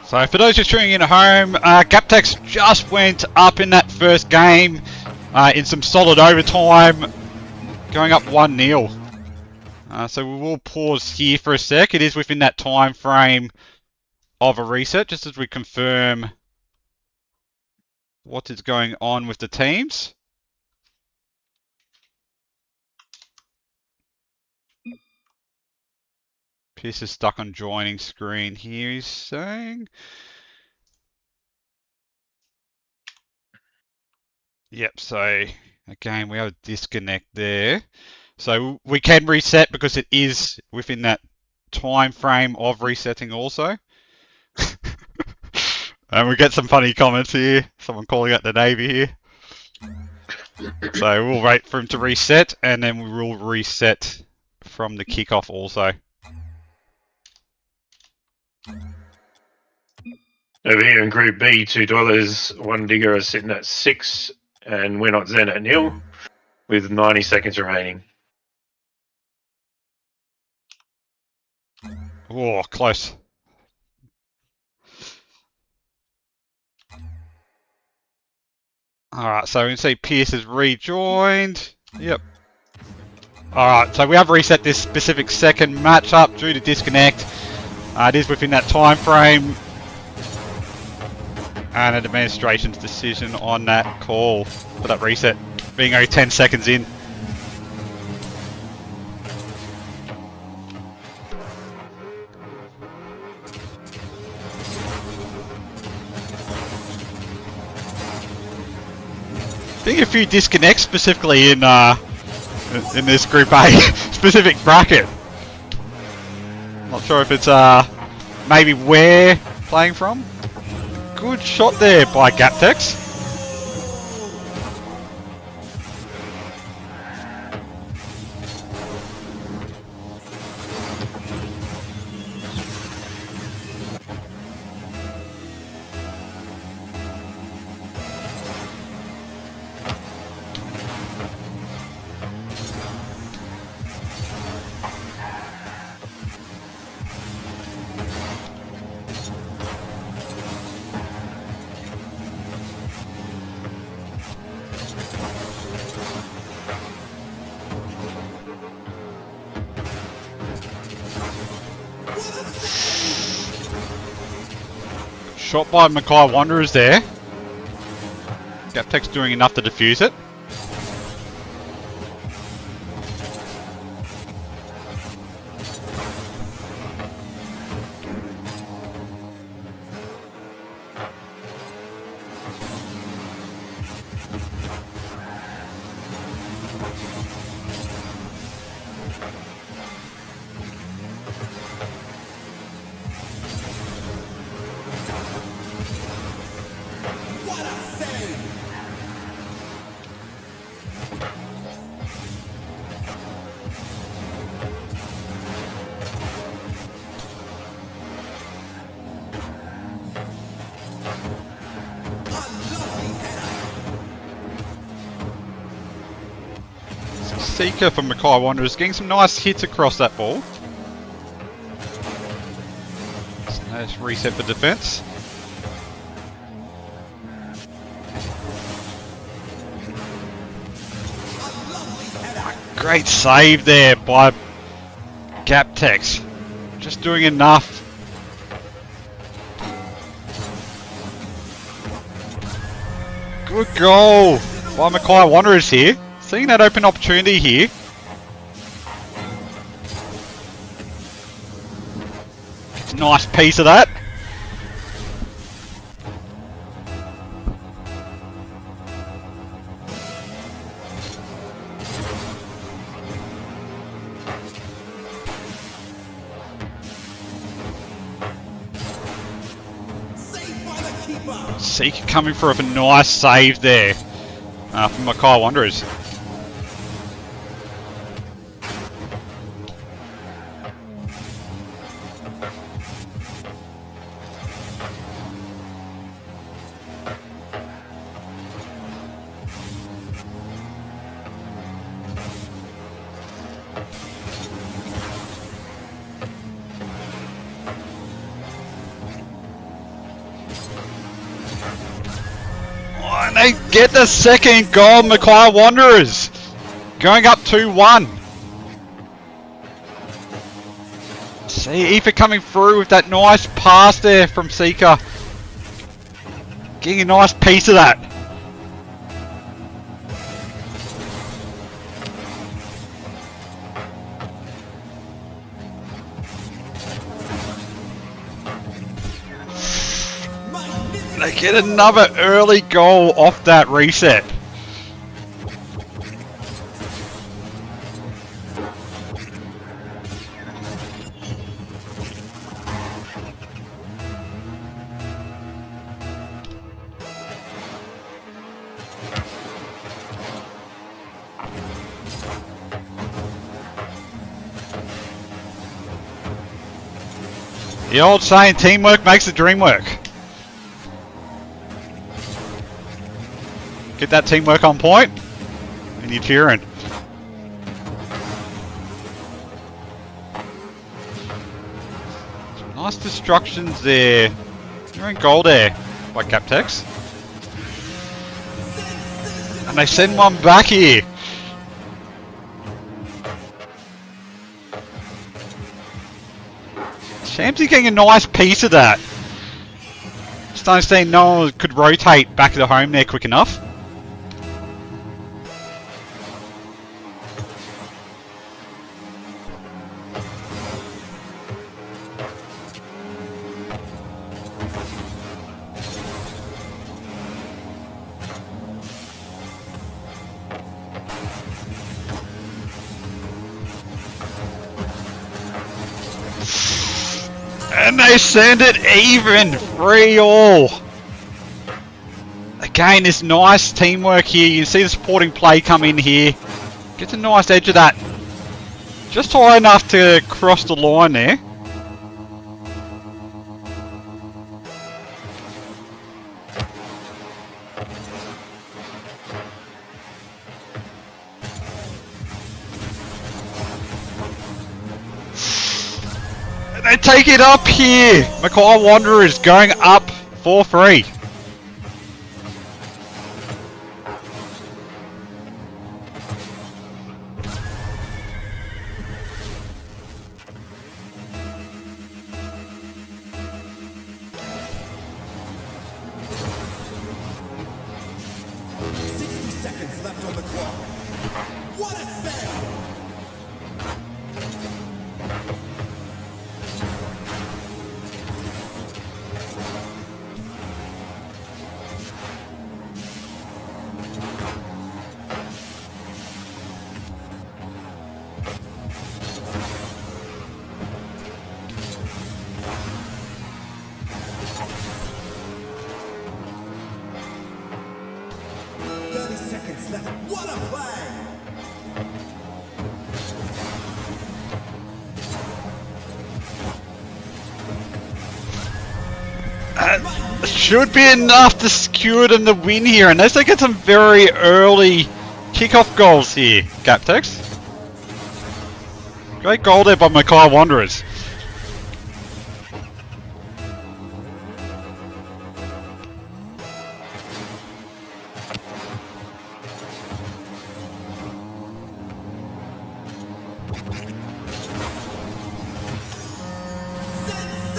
So for those just tuning in at home, Gaptex just went up in that first game in some solid overtime, going up 1-0. So we will pause here for a sec. It is within that time frame of a reset, just as we confirm what is going on with the teams. Pierce is stuck on joining screen here, he's saying. Yep, so again we have a disconnect there. So we can reset because it is within that time frame of resetting also. And we get some funny comments here. Someone calling out the Navy here. So we'll wait for him to reset and then we will reset from the kickoff also. over here in Group B, $2, one digger is sitting at 6, and we're not Zen at 0 with 90 seconds remaining. Oh, close. Alright, so we can see Pierce has rejoined. Yep. Alright, so we have reset this specific second matchup due to disconnect. It is within that time frame. And an administration's decision on that call for that reset, being only 10 seconds in. seeing a few disconnects specifically in this Group A specific bracket. Not sure if it's maybe where playing from. Good shot there by Gaptex. Shot by Mackay Wanderers there. Gaptex doing enough to defuse it. Seeker from Mackay Wanderers getting some nice hits across that ball. Nice reset for defence. Great save there by Gaptex. Just doing enough. Good goal by Mackay Wanderers here. Seeing that open opportunity here. It's a nice piece of that. Seeker coming for a nice save there from Mackay Wanderers. And they get the second goal, Mackay Wanderers. Going up 2-1. See Aoife coming through with that nice pass there from Seeker. Getting a nice piece of that. They get another early goal off that reset. The old saying, teamwork makes the dream work. Get that teamwork on point, and you're cheering. Some nice destructions there. You're in goal there by Gaptex. And they send one back here. Shamsy getting a nice piece of that. Just don't see no one could rotate back to the home there quick enough. And they send it even. 3-all. Again, this nice teamwork here. You can see the supporting play come in here. Gets a nice edge of that. Just high enough to cross the line there. They take it up here. Mackay Wanderers going up 4-3. Seconds left on the clock. What a fail! Seconds left. What a play! Should be enough to secure them the win here, unless they get some very early kickoff goals here, Gaptex. Great goal there by Mackay Wanderers.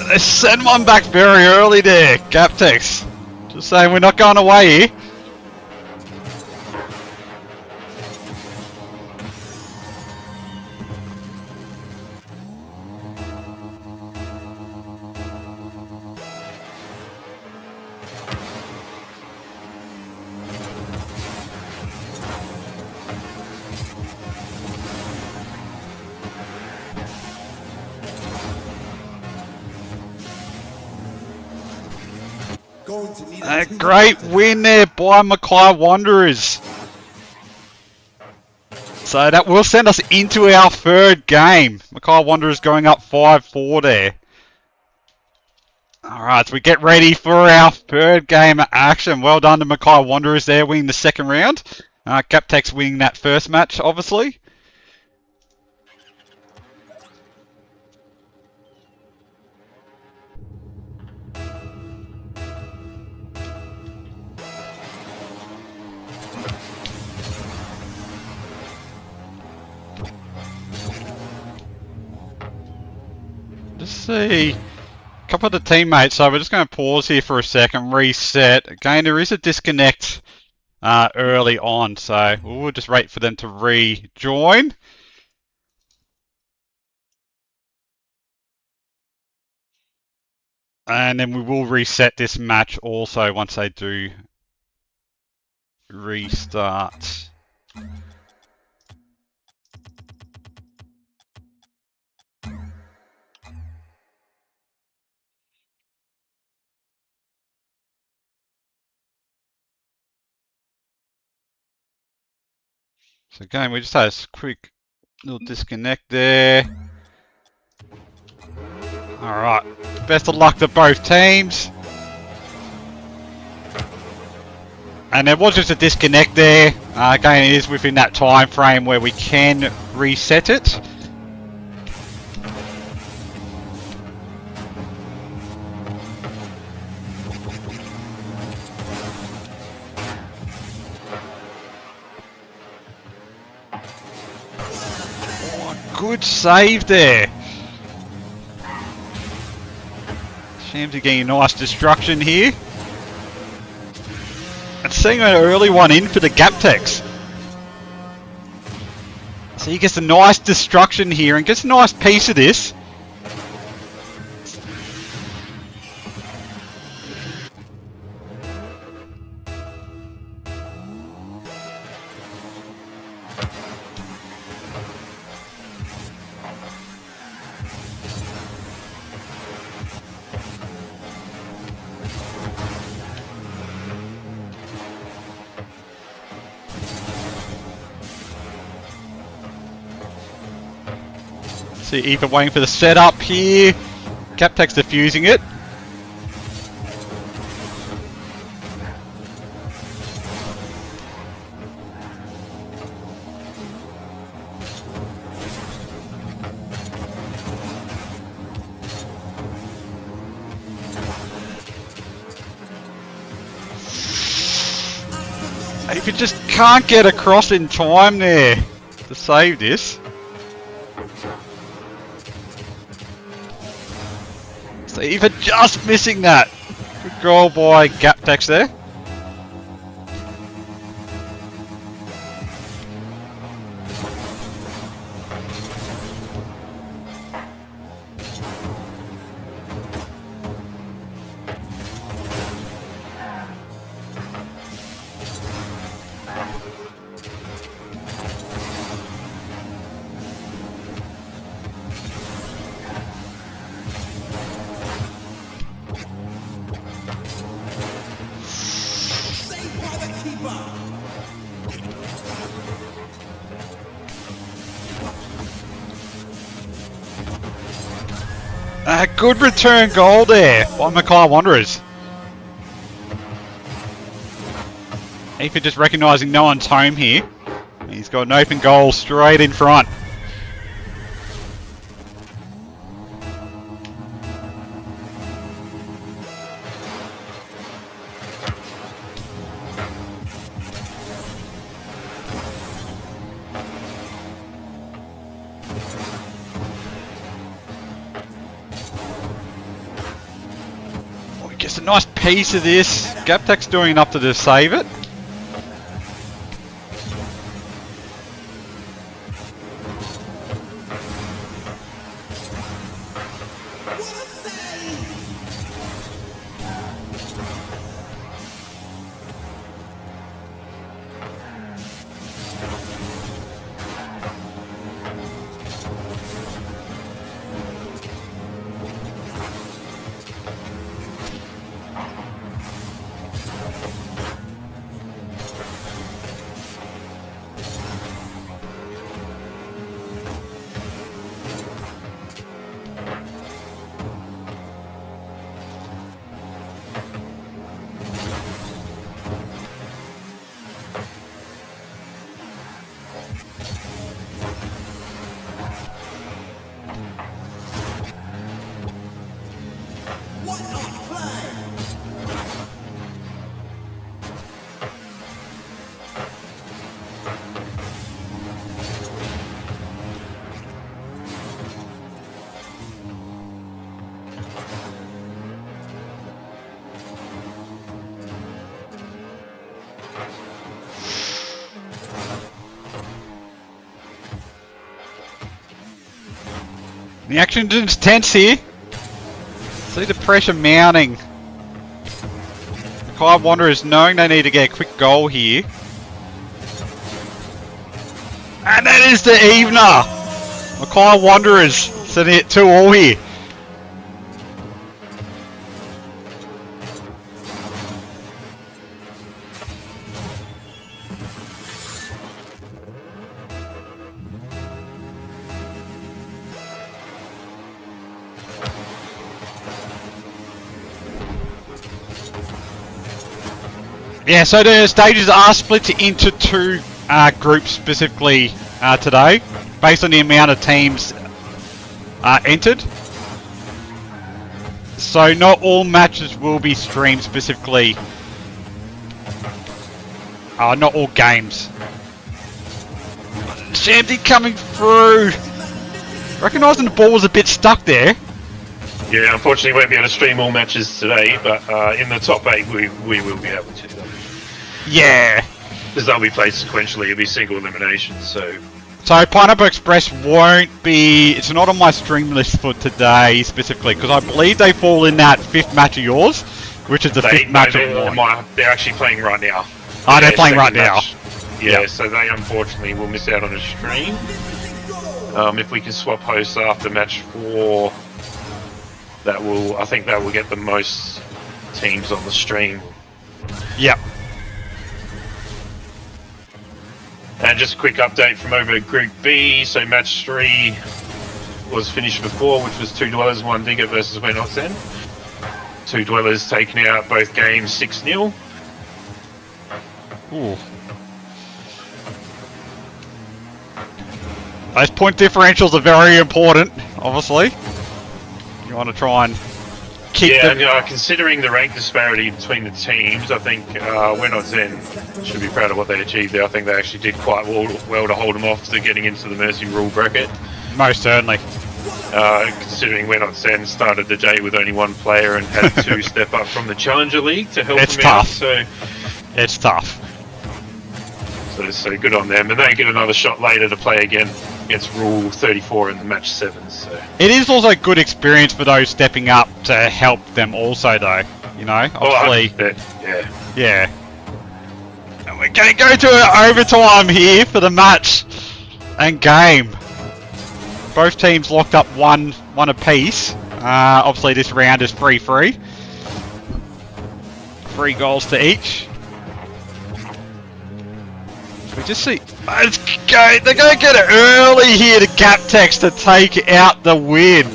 They send one back very early there, Gaptex. Just saying we're not going away here. Going to need A great win there by Mackay Wanderers. So that will send us into our third game. Mackay Wanderers going up 5-4 there. Alright, so we get ready for our third game of action. Well done to Mackay Wanderers there, winning the second round. Gaptex winning that first match, obviously. Just see a couple of the teammates, so we're just going to pause here for a second, reset. Again, there is a disconnect early on, so we'll just wait for them to rejoin. And then we will reset this match also once they do restart. So again, we just had a quick little disconnect there. Alright, best of luck to both teams. And there was just a disconnect there. Again, it is within that time frame where we can reset it. Good save there. Shamsy getting a nice destruction here. And seeing an early one in for the Gaptex. So he gets a nice destruction here and gets a nice piece of this. See Ethan waiting for the setup here. Captech's defusing it. If you just can't get across in time there to save this. So even just missing that. Good goal by Gaptex there. Saved by the keeper. A good return goal there by Mackay Wanderers. Ethan just recognising no one's home here. He's got an open goal straight in front. Oh, he gets a nice piece of this. Gaptek's doing enough to just save it. What a save! What a play! The action is tense here. See the pressure mounting. Mackay Wanderers knowing they need to get a quick goal here. And that is the evener! Mackay Wanderers sending it 2-2 here. Yeah, so the stages are split into two groups specifically today, based on the amount of teams entered. So not all matches will be streamed specifically. Not all games. Shamsy coming through. Recognising the ball was a bit stuck there. Yeah, unfortunately, we won't be able to stream all matches today, but in the top 8, we will be able to. Yeah. Because they'll be played sequentially, it'll be single elimination, so... So Pineapple Express won't be... It's not on my stream list for today specifically, because I believe they fall in that 5th match of yours, which is the 5th match of mine. They're actually playing right now. Oh, they're playing right now. Yeah, Yep. so they unfortunately will miss out on a stream. If we can swap hosts after match 4, that will... I think that will get the most teams on the stream. Yep. And just a quick update from over Group B. So match 3 was finished before, which was 2 Dwellers, 1 Digger versus We're Not Zen. 2 Dwellers taking out both games 6-0. Ooh. Those point differentials are very important, obviously. You want to try and keep them. Considering the rank disparity between the teams, I think We're Not Zen should be proud of what they achieved there. I think they actually did quite well to hold them off to getting into the Mercy rule bracket. Most certainly. Considering We're Not Zen started the day with only 1 player and had to step up from the Challenger League to help It's them tough. out. So It's tough. So good on them, and they get another shot later to play again against Rule 34 in the match 7. So It is also a good experience for those stepping up to help them also, though. You know, obviously. Yeah. And we're going to go to an overtime here for the match and game. Both teams locked up one apiece. Obviously, this round is 3-3. 3 goals to each. We just see. They're going to get it early here to Gaptex to take out the win.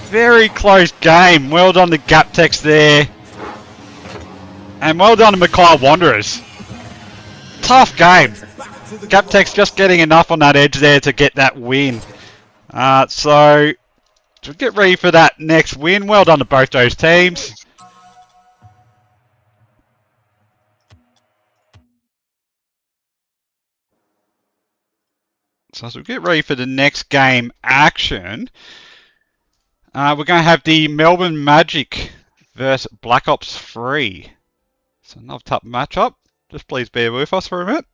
Very close game. Well done to Gaptex there. And well done to Mackay Wanderers. Tough game. Gaptex just getting enough on that edge there to get that win. So get ready for that next win. Well done to both those teams. So as we get ready for the next game action, we're going to have the Melbourne Magic versus Black Ops 3. So another tough matchup. Just please bear with us for a minute.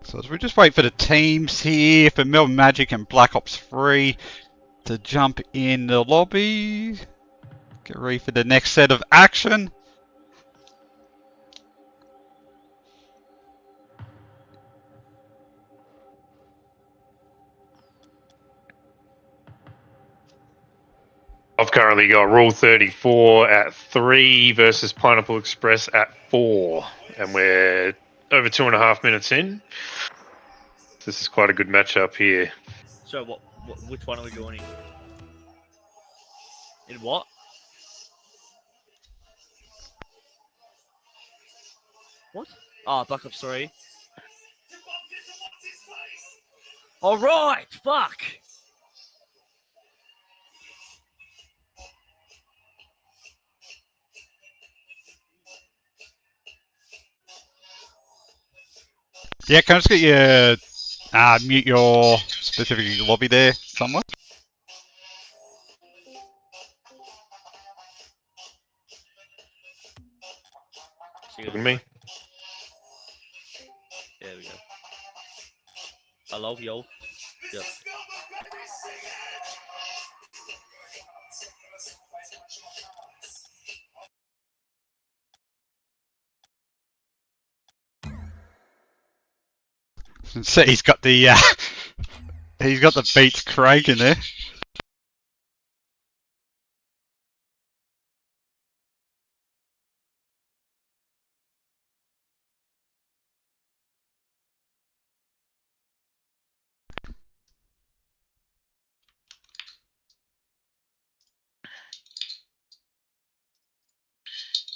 So as we just wait for the teams here for Melbourne Magic and Black Ops 3 to jump in the lobby. Get ready for the next set of action. I've currently got Rule 34 at 3 versus Pineapple Express at 4, and we're over 2.5 minutes in. This is quite a good matchup here. So which one are we going in? In what? What? Ah, Black Ops 3. Alright, fuck! Yeah, can I just get you mute your specific lobby there somewhere? Look at me. There we go. Hello, yo. Yep. So he's got the beats cranking there.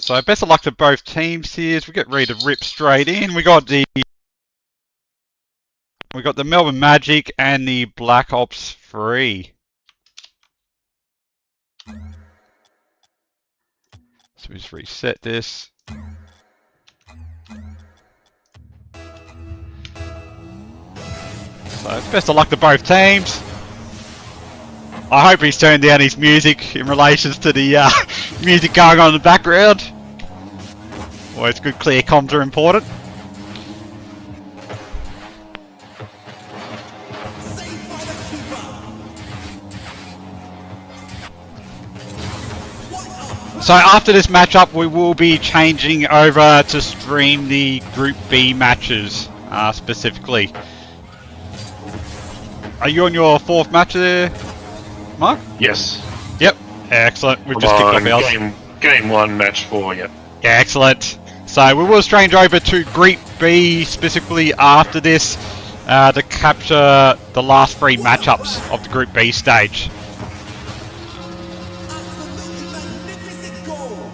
So best of luck to both teams here as we get ready to rip straight in. We got the Melbourne Magic and the Black Ops 3. So we just reset this. So best of luck to both teams. I hope he's turned down his music in relation to the music going on in the background. Always good clear comms are important. Saved by the keeper. What a So after this matchup, we will be changing over to stream the Group B matches specifically. Are you on your 4th match there, Mark? Yes. Yep. Excellent. We've just I'm kicked off on ours. game 1, match 4, yep. Yeah, excellent. So we will change over to Group B specifically after this to capture the last 3 matchups of the Group B stage. absolutely magnificent goal.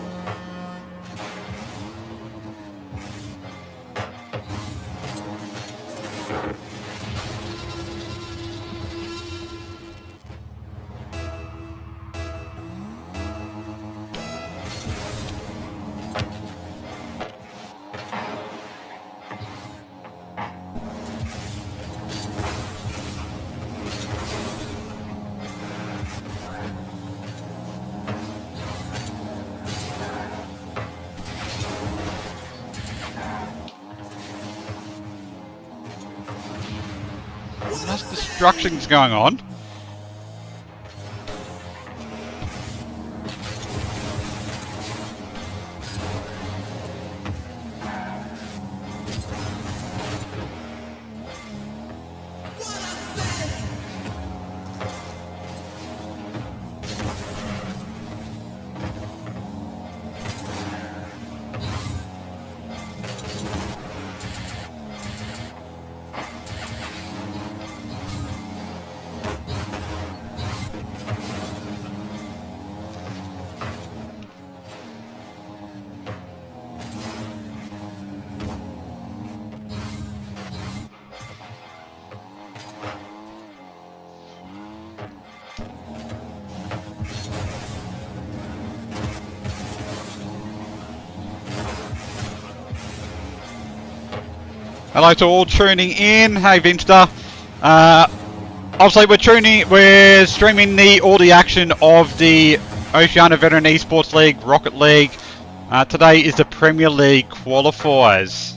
Nice destruction's going on. Hello to all tuning in. Hey Vinster. Obviously we're streaming all the action of the Oceania Veteran Esports League, Rocket League. Today is the Premier League Qualifiers.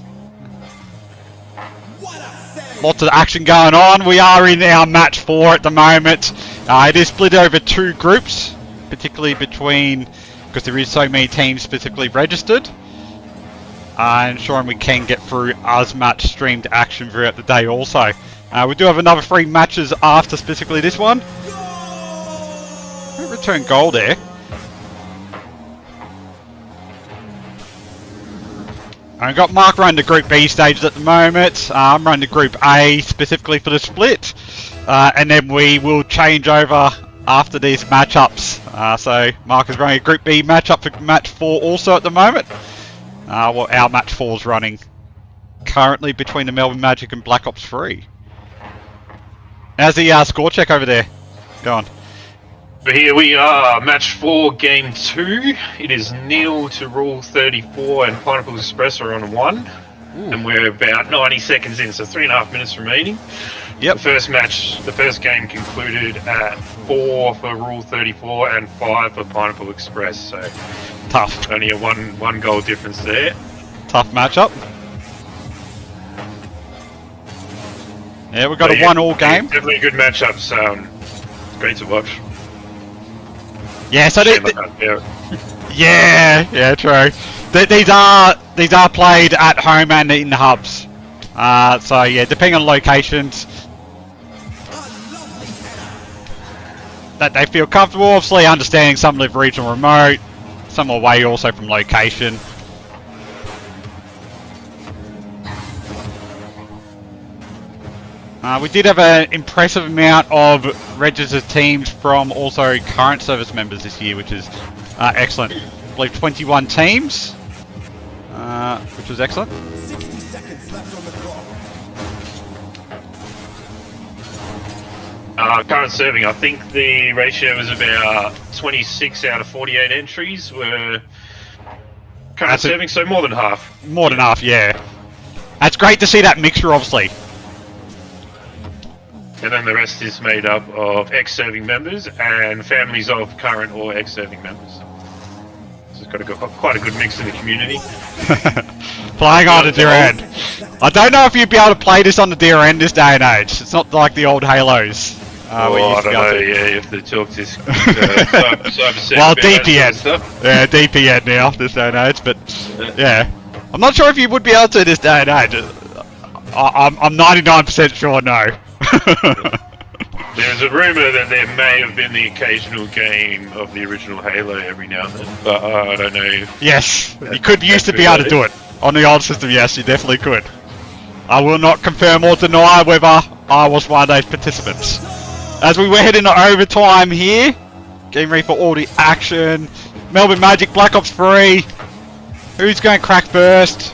What a save. Lots of action going on. We are in our match 4 at the moment. It is split over 2 groups, particularly because there is so many teams specifically registered. Ensuring we can get through as much streamed action throughout the day also. We do have another 3 matches after specifically this one. Return goal there. I've got Mark running the Group B stages at the moment. I'm running the Group A specifically for the split. And then we will change over after these matchups. So Mark is running a Group B matchup for match 4 also at the moment. Well, our match 4 is running currently between the Melbourne Magic and Black Ops 3. How's the score check over there? Go on. But here we are, match 4, game 2. It is 0 to Rule 34 and Pineapple Express are on 1. And we're about 90 seconds in, so 3.5 minutes remaining. Yep. The first game concluded at 4 for Rule 34 and 5 for Pineapple Express, so Tough. only a one goal difference there. Tough matchup. Yeah, we've got But a yeah, 1-all game. Definitely a good matchup, so it's great to watch. Yeah, so Yeah. yeah, true. These are played at home and in hubs. So yeah, depending on locations that they feel comfortable. Obviously, understanding some live regional remote, some away also from location. We did have an impressive amount of registered teams from also current service members this year, which is excellent. believe 21 teams, which was excellent. 60 seconds left on the clock. Current serving, I think the ratio was about 26 out of 48 entries were current serving, so more than half. More than half, yeah. It's great to see that mixture, obviously. And then the rest is made up of ex-serving members and families of current or ex-serving members. So it's got quite a good mix in the community. Playing on the dear end. I don't know if you'd be able to play this on the dear end this day and age. It's not like the old Halos. I don't know, yeah, if the talk to cyber well, DPN. Yeah, DPN now, this day and age, but yeah. I'm not sure if you would be able to this day and age. I'm 99% sure no. There's a rumour that there may have been the occasional game of the original Halo every now and then, but I don't know. Yes, you could used to be able to do it. On the old system, yes, you definitely could. I will not confirm or deny whether I was one of those participants. As we head into overtime here, getting ready for all the action. Melbourne Magic, Black Ops 3. Who's going to crack first?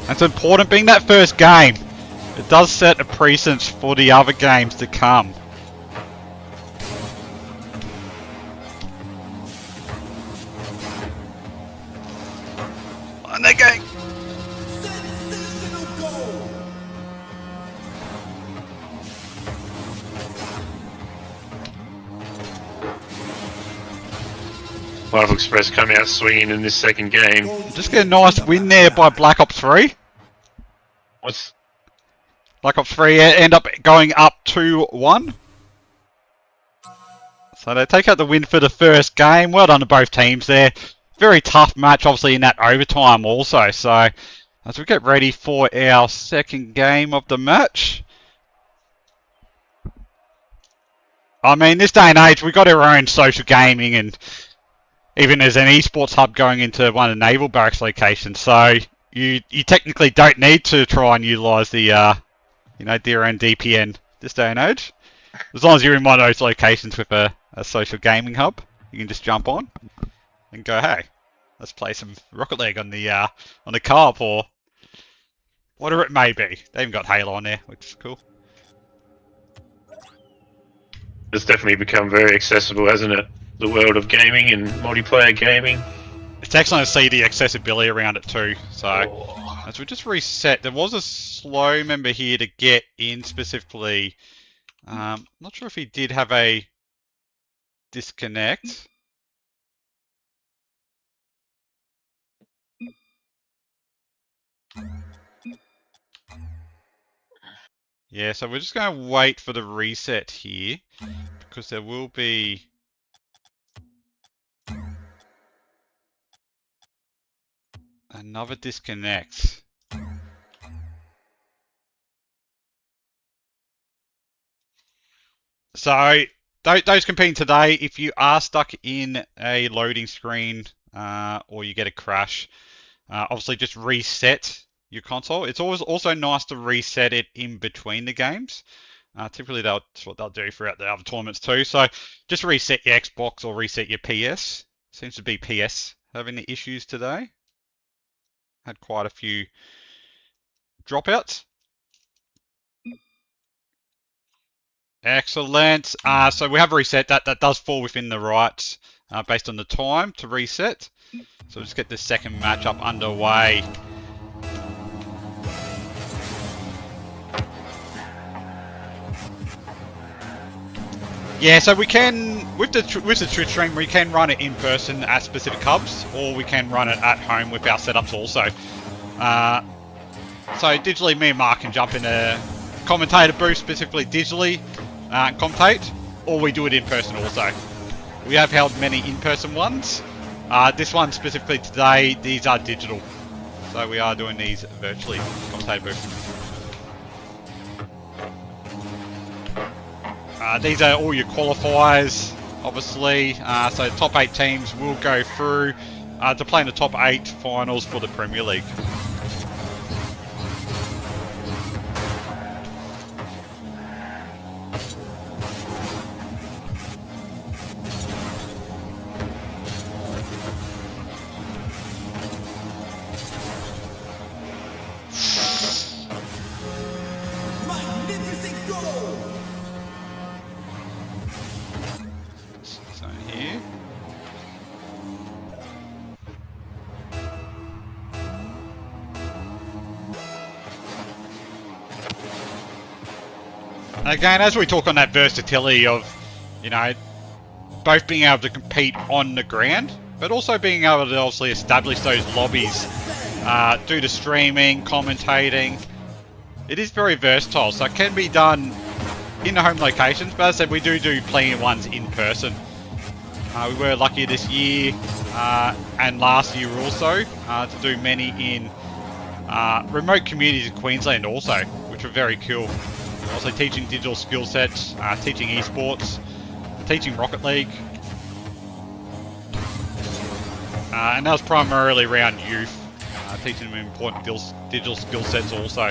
It's important being that first game. It does set a precedence for the other games to come. And they're going. Sensational goal. Marvel Express come out swinging in this second game. Just get a nice win there by Black Ops 3. Black Ops 3 end up going up 2-1. So they take out the win for the first game. Well done to both teams there. Very tough match, obviously, in that overtime also. So as we get ready for our second game of the match. I mean, this day and age, we've got our own social gaming, and even there's an esports hub going into one of the naval barracks locations. So you technically don't need to try and utilise the DRN DPN this day and age. As long as you're in one of those locations with a social gaming hub, you can just jump on and go, hey, let's play some Rocket League on the co-op or whatever it may be. They even got Halo on there, which is cool. It's definitely become very accessible, hasn't it? The world of gaming and multiplayer gaming. It's excellent to see the accessibility around it too. So as we just reset, there was a slow member here to get in specifically. Not sure if he did have a disconnect. Yeah, so we're just going to wait for the reset here because there will be another disconnect. So those competing today, if you are stuck in a loading screen or you get a crash, obviously just reset your console. It's always also nice to reset it in between the games. Typically that's what they'll do throughout the other tournaments too. So just reset your Xbox or reset your PS. Seems to be PS having the issues today. Had quite a few dropouts. Excellent. So we have reset that. That does fall within the rights based on the time to reset. So let's get the second matchup underway. Yeah, so we can, with the Twitch stream, we can run it in person at specific hubs, or we can run it at home with our setups also. So digitally, me and Mark can jump in a commentator booth, specifically digitally, and commentate, or we do it in person also. We have held many in-person ones. This one specifically today, these are digital. So we are doing these virtually, commentator booth. These are all your qualifiers, obviously. So top 8 teams will go through to play in the top 8 finals for the Premier League. Again, as we talk on that versatility of, you know, both being able to compete on the ground, but also being able to obviously establish those lobbies due to streaming, commentating. It is very versatile, so it can be done in the home locations, but as I said, we do plenty of ones in person. We were lucky this year and last year also to do many in remote communities in Queensland also, which were very cool. Also teaching digital skill sets, teaching esports, teaching Rocket League. And that was primarily around youth, teaching them important digital skill sets also.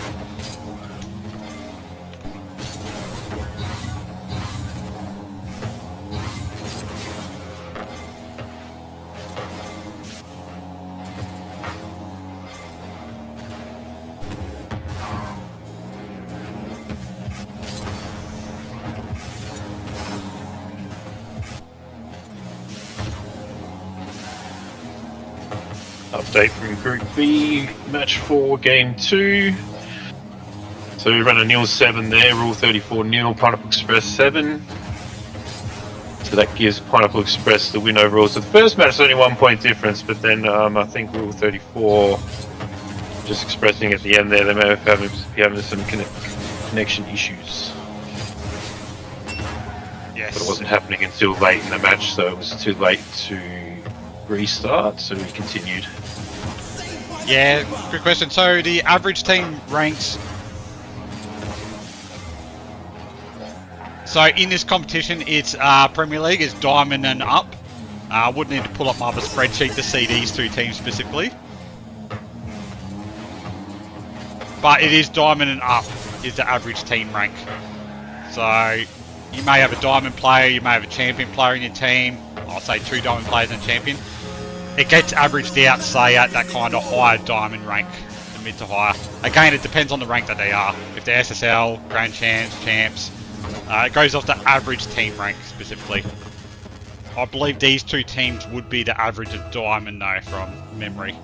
Update from Group B, Match 4, Game 2. So we run a nil 7 there, Rule 34 nil, Pineapple Express 7. So that gives Pineapple Express the win overall. So the first match is only 1 point difference, but then I think Rule 34, just expressing at the end there, they may have be having some connection issues. Yes. But it wasn't happening until late in the match, so it was too late to restart, so we continued. Yeah, good question. So the average team ranks. So in this competition, it's Premier League is Diamond and up. I would need to pull up my other spreadsheet to see these two teams specifically. But it is Diamond and up is the average team rank. So you may have a Diamond player, you may have a Champion player in your team. I'll say 2 Diamond players and Champion. It gets averaged out, say, at that kind of higher Diamond rank, the mid to higher. Again, it depends on the rank that they are. If they're SSL, Grand Champs, it goes off the average team rank specifically. I believe these two teams would be the average of Diamond though, from memory.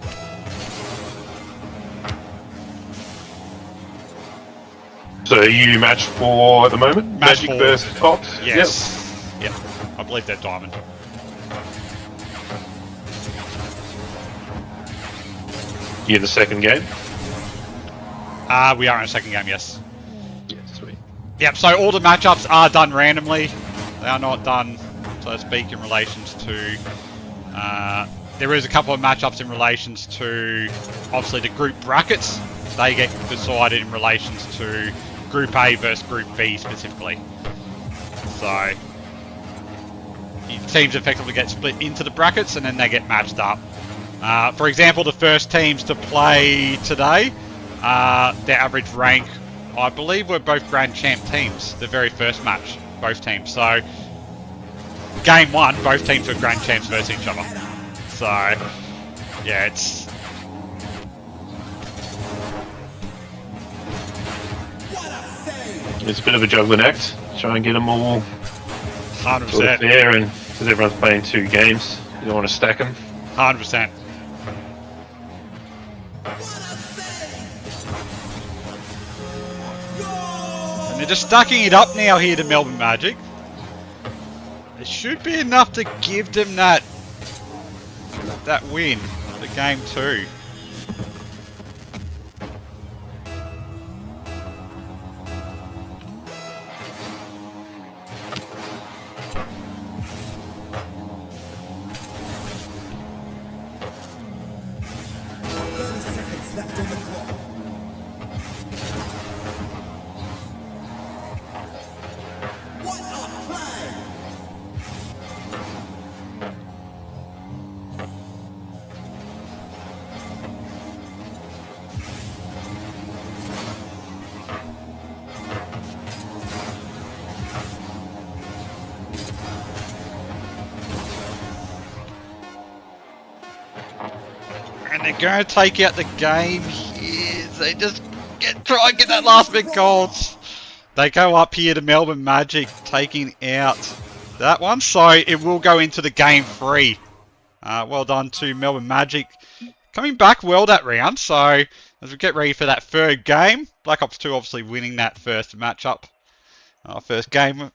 So you match 4 at the moment? Match Magic 4. versus Tops? Yes. Yep. I believe they're Diamond. You in the second game? We are in a second game, yes. Yeah, sweet. Yep, so all the matchups are done randomly. They are not done, so to speak, in relations to... there is a couple of matchups in relations to, obviously, the group brackets. They get decided in relations to Group A versus Group B specifically. So, teams effectively get split into the brackets and then they get matched up. For example, the first teams to play today, their average rank, I believe, were both Grand Champ teams. The very first match, both teams. So, game 1, both teams were Grand Champs versus each other. So, yeah, it's... It's a bit of a juggling act. Try and get them all 100%. sort of there, and because everyone's playing 2 games, you don't want to stack them. 100%. And they're just stacking it up now here to Melbourne Magic. It should be enough to give them that win, the game 2. And they're going to take out the game here. They just try and get that last bit gold. They go up here to Melbourne Magic, taking out that one. So it will go into the game 3. Well done to Melbourne Magic. Coming back well that round. So as we get ready for that third game, Black Ops 2 obviously winning that first matchup. Our first game.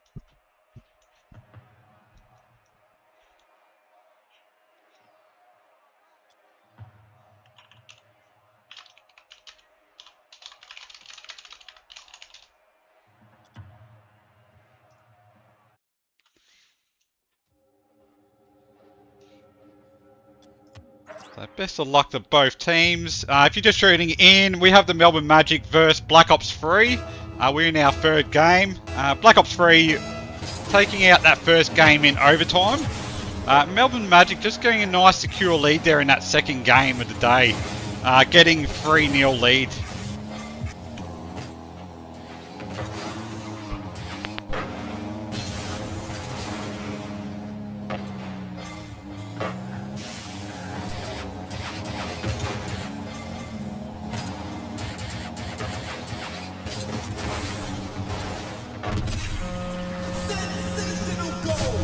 So best of luck to both teams. If you're just tuning in, we have the Melbourne Magic versus Black Ops 3. We're in our third game. Black Ops 3 taking out that first game in overtime. Melbourne Magic just getting a nice secure lead there in that second game of the day. Getting 3-0 lead. Sensational goal!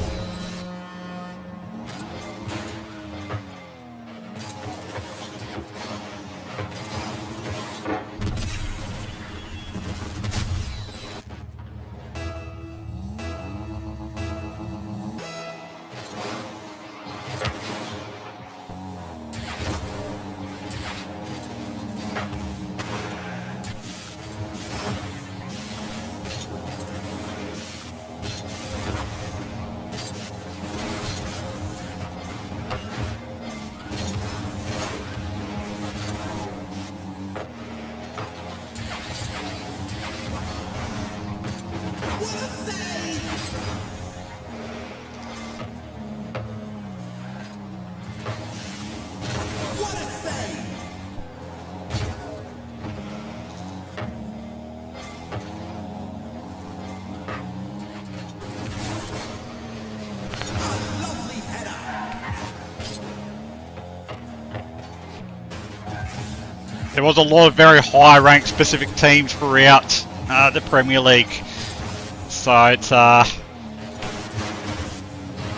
What a save! What a save! A lovely header! There was a lot of very high-ranked specific teams throughout the Premier League. So it's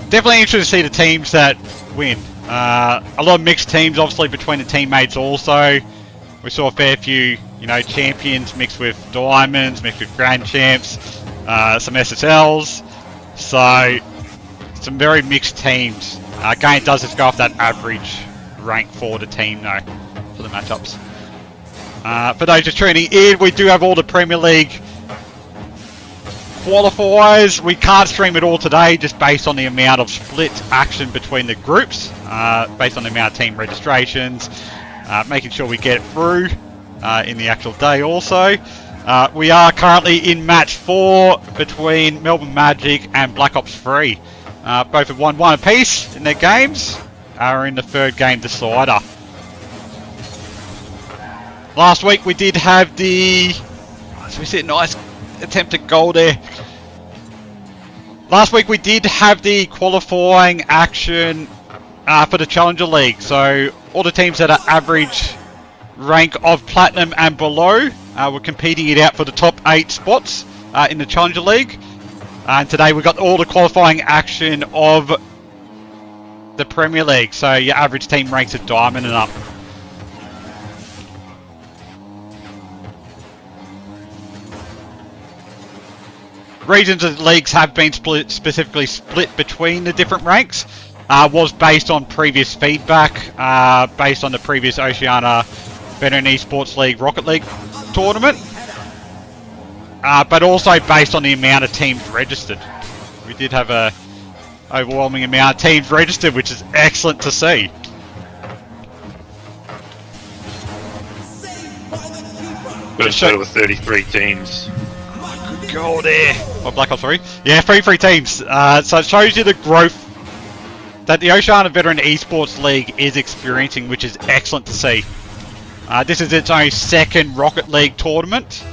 definitely interesting to see the teams that win. A lot of mixed teams, obviously, between the teammates also. We saw a fair few, you know, champions mixed with diamonds, mixed with grand champs, some SSLs. So, some very mixed teams. Again, it does just go off that average rank for the team, though, for the matchups. For those just tuning in, we do have all the Premier League Qualifiers. We can't stream it all today just based on the amount of split action between the groups, based on the amount of team registrations, making sure we get it through in the actual day also. We are currently in match 4 between Melbourne Magic and Black Ops 3. Both have won 1 apiece in their games, are in the third game decider. Last week we did have the... So we see a nice attempted goal there. Last week we did have the qualifying action for the Challenger League. So all the teams that are average rank of Platinum and below were competing it out for the top 8 spots in the Challenger League. And today we've got all the qualifying action of the Premier League. So your average team ranks at Diamond and up. Reasons that leagues have been specifically split between the different ranks was based on previous feedback, based on the previous Oceania Veteran Esports League Rocket League tournament, but also based on the amount of teams registered. We did have a overwhelming amount of teams registered, which is excellent to see. Got a total of 33 teams. Go there. Oh, Black Ops 3? Yeah, 33 teams. So it shows you the growth that the Oceania Veteran Esports League is experiencing, which is excellent to see. This is its own second Rocket League tournament.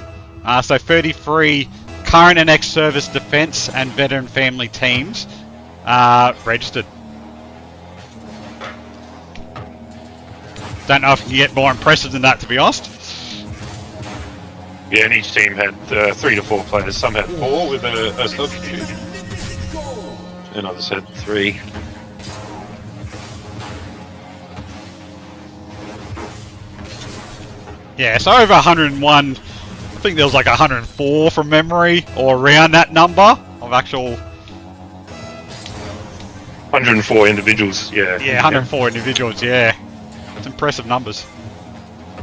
So 33 current and ex-service defense and veteran family teams registered. Don't know if you can get more impressive than that, to be honest. Yeah, and each team had 3 to 4 players. Some had 4 with a substitute, and others had 3. Yeah, so over 101 think there was like 104 from memory, or around that number of actual. 104 individuals, yeah. Yeah, 104 individuals. Yeah, it's impressive numbers.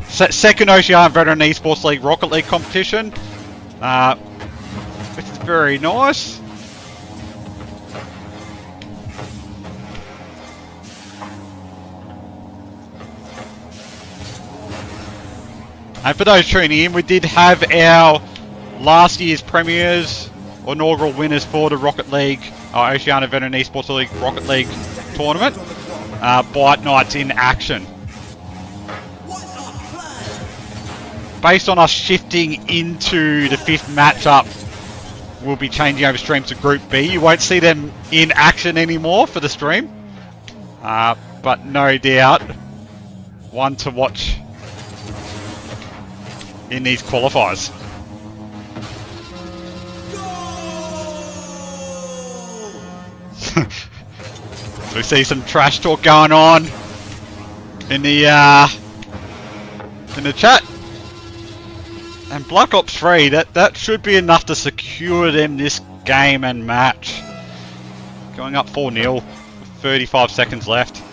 Second Oceania Veteran Esports League Rocket League competition, which is very nice. And for those tuning in, we did have our last year's premiers, or inaugural winners for the Rocket League, Oceania Veteran Esports League Rocket League tournament. Bite Nights in action. Based on us shifting into the 5th matchup, we'll be changing over streams to Group B. You won't see them in action anymore for the stream. But no doubt, one to watch in these qualifiers. So we see some trash talk going on in the chat. And Black Ops 3, that should be enough to secure them this game and match. Going up 4-0 with 35 seconds left. 30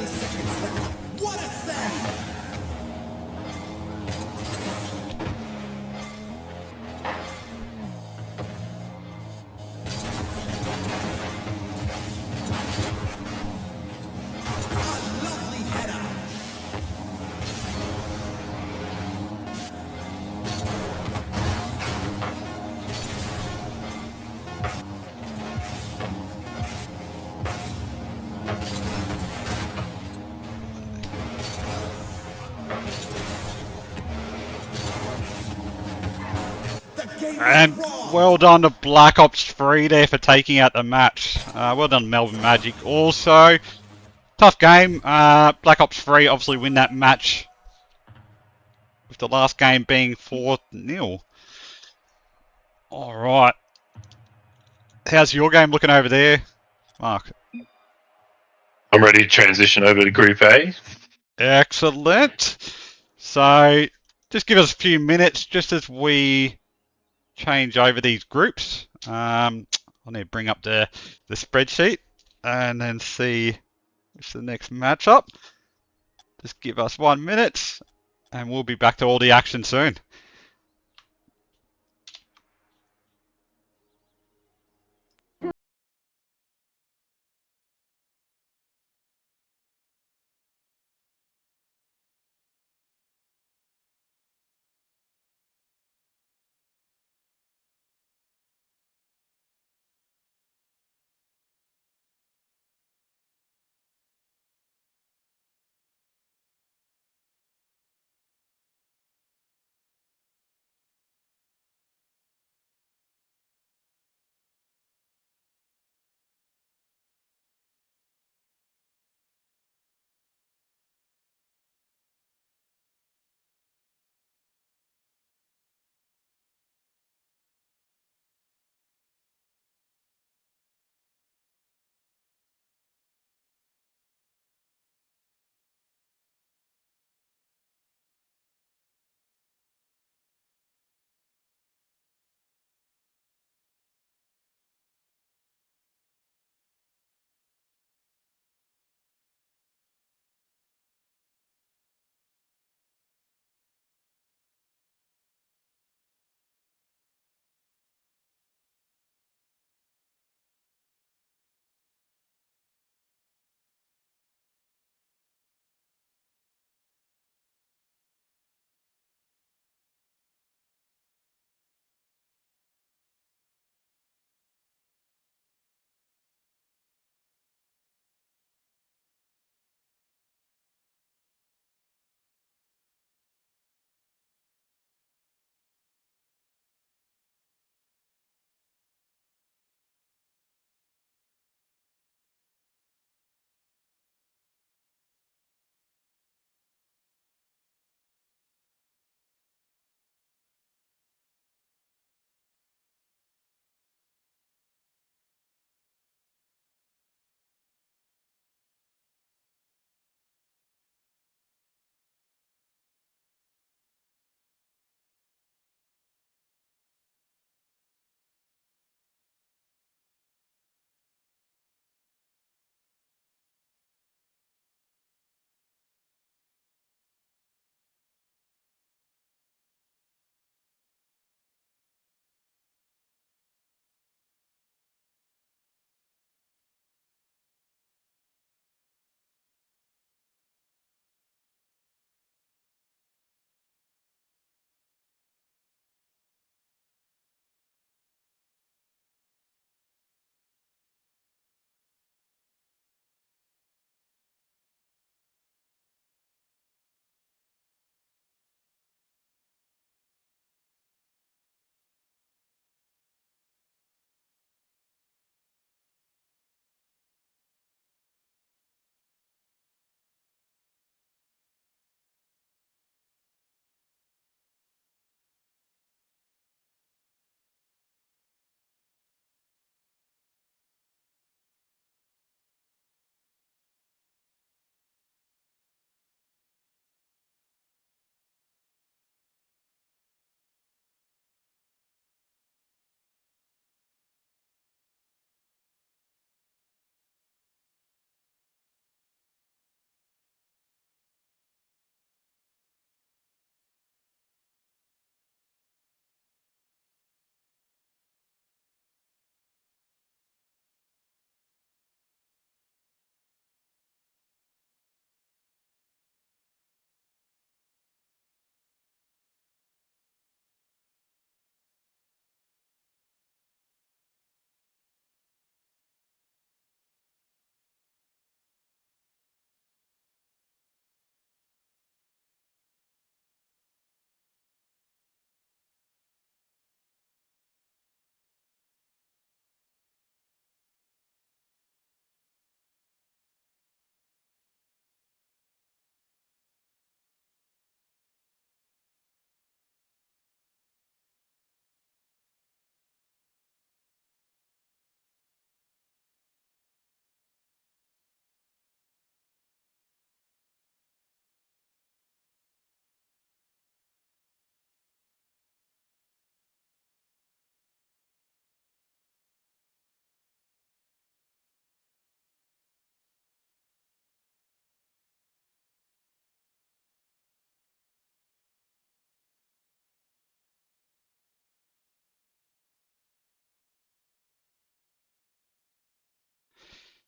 seconds left. What a save! A lovely header. The game is And wrong. well done to Black Ops 3 there for taking out the match. Well done Melbourne Magic also. Tough game. Black Ops 3 obviously win that match, with the last game being 4-0. Alright. How's your game looking over there, Mark? I'm ready to transition over to Group A. Excellent. So, just give us a few minutes just as we change over these groups. I need to bring up the spreadsheet and then see what's the next matchup. Just give us 1 minute and we'll be back to all the action soon.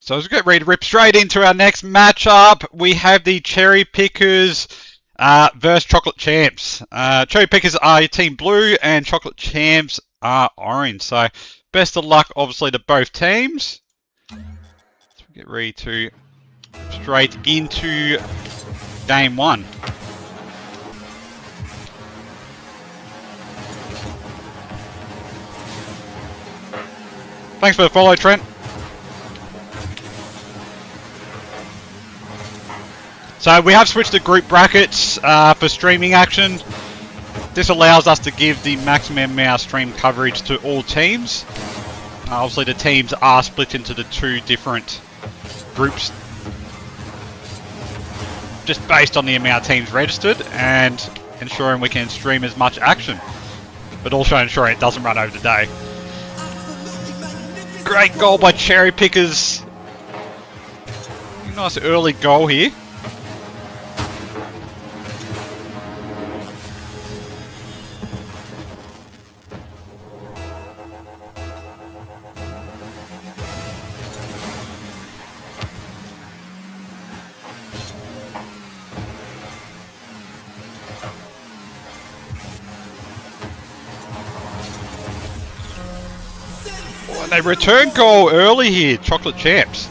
So let's get ready to rip straight into our next matchup. We have the Cherry Pickers versus Chocolate Champs. Cherry Pickers are team blue and Chocolate Champs are orange. So best of luck, obviously, to both teams. Let's get ready to straight into game one. Thanks for the follow, Trent. So we have switched to group brackets for streaming action. This allows us to give the maximum amount of stream coverage to all teams. Obviously the teams are split into the two different groups just based on the amount of teams registered and ensuring we can stream as much action, but also ensuring it doesn't run over the day. Great goal by Cherry Pickers. Nice early goal here. And they return goal early here, Chocolate Champs.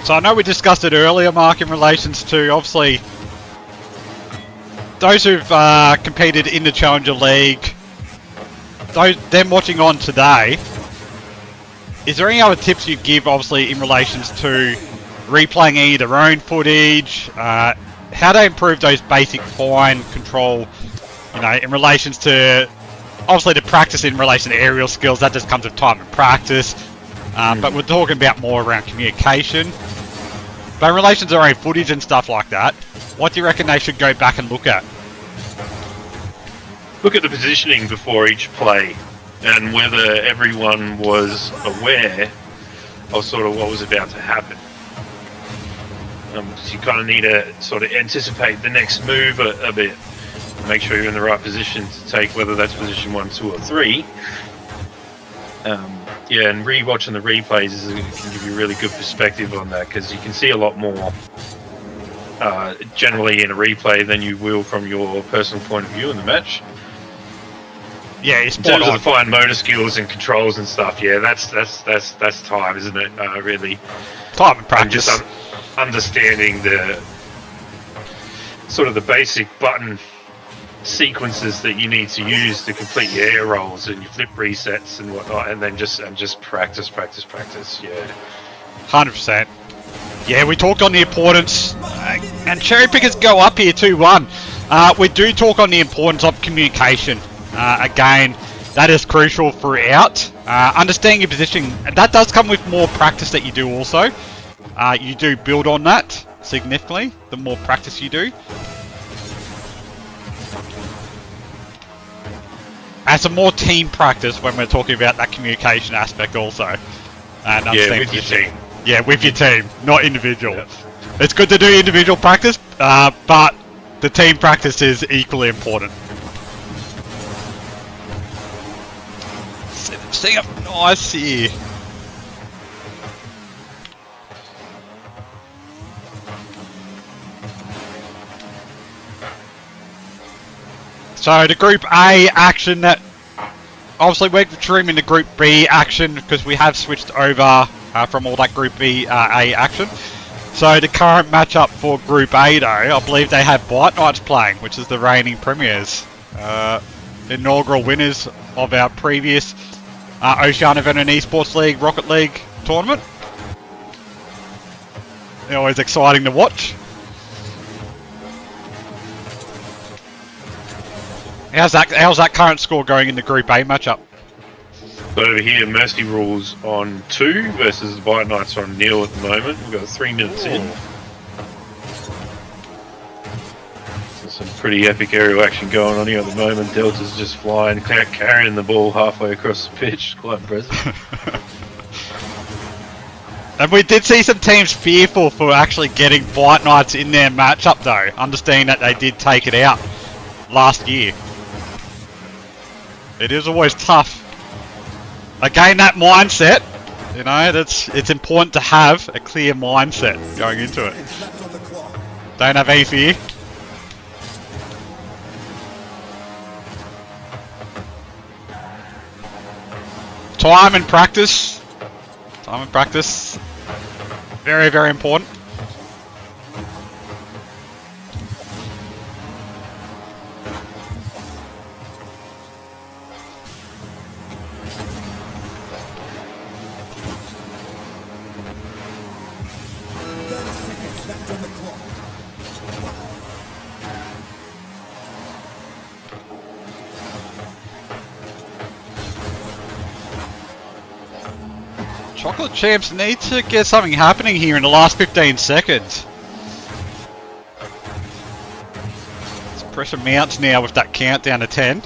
So I know we discussed it earlier, Mark, in relations to obviously those who've competed in the Challenger League, them watching on today, is there any other tips you give, obviously, in relations to replaying any of their own footage, how to improve those basic fine control, you know, in relations to, obviously, the practice in relation to aerial skills, that just comes with time and practice, but we're talking about more around communication. But in relation to their own footage and stuff like that, what do you reckon they should go back and look at? Look at the positioning before each play and whether everyone was aware of sort of what was about to happen. So you kind of need to sort of anticipate the next move a bit. Make sure you're in the right position to take, whether that's position 1, 2 or 3. Yeah, and re-watching the replays can give you really good perspective on that, because you can see a lot more generally in a replay than you will from your personal point of view in the match. Yeah, in terms of the fine motor skills and controls and stuff, yeah, that's time, isn't it? Really, time and practice. Just understanding the sort of the basic button sequences that you need to use to complete your air rolls and your flip resets and whatnot, and then just practice. Yeah, 100%. Yeah, we talked on the importance, and Cherry Pickers go up here 2-1. We do talk on the importance of communication. Again, that is crucial throughout. Understanding your position, and that does come with more practice that you do also. You do build on that significantly, the more practice you do. And some more team practice when we're talking about that communication aspect also. And yeah, with your team. Yeah, with your team, not individual. Yep. It's good to do individual practice, but the team practice is equally important. Setting up nice here. So the Group A action, that obviously we're streaming the Group B action because we have switched over from all that Group B A action. So the current matchup for Group A though, I believe they have Blight Knights playing, which is the reigning premiers. Inaugural winners of our previous Oceania Veteran Esports League, Rocket League tournament. They're always exciting to watch. How's that current score going in the Group A matchup? So over here, Mercy Rules on 2 versus the Blight Knights on 0 at the moment. We've got 3 minutes in. Some pretty epic aerial action going on here at the moment. Delta's just flying, carrying the ball halfway across the pitch. Quite impressive. And we did see some teams fearful for actually getting Fight Nights in their matchup though, understanding that they did take it out last year. It is always tough. Again, that mindset, you know, it's important to have a clear mindset going into it. Seconds left on the clock. Don't have any fear. Time and practice. Time and practice. Very, very important. Seconds left on the clock. Chocolate Champs need to get something happening here in the last 15 seconds. This pressure mounts now with that countdown to 10.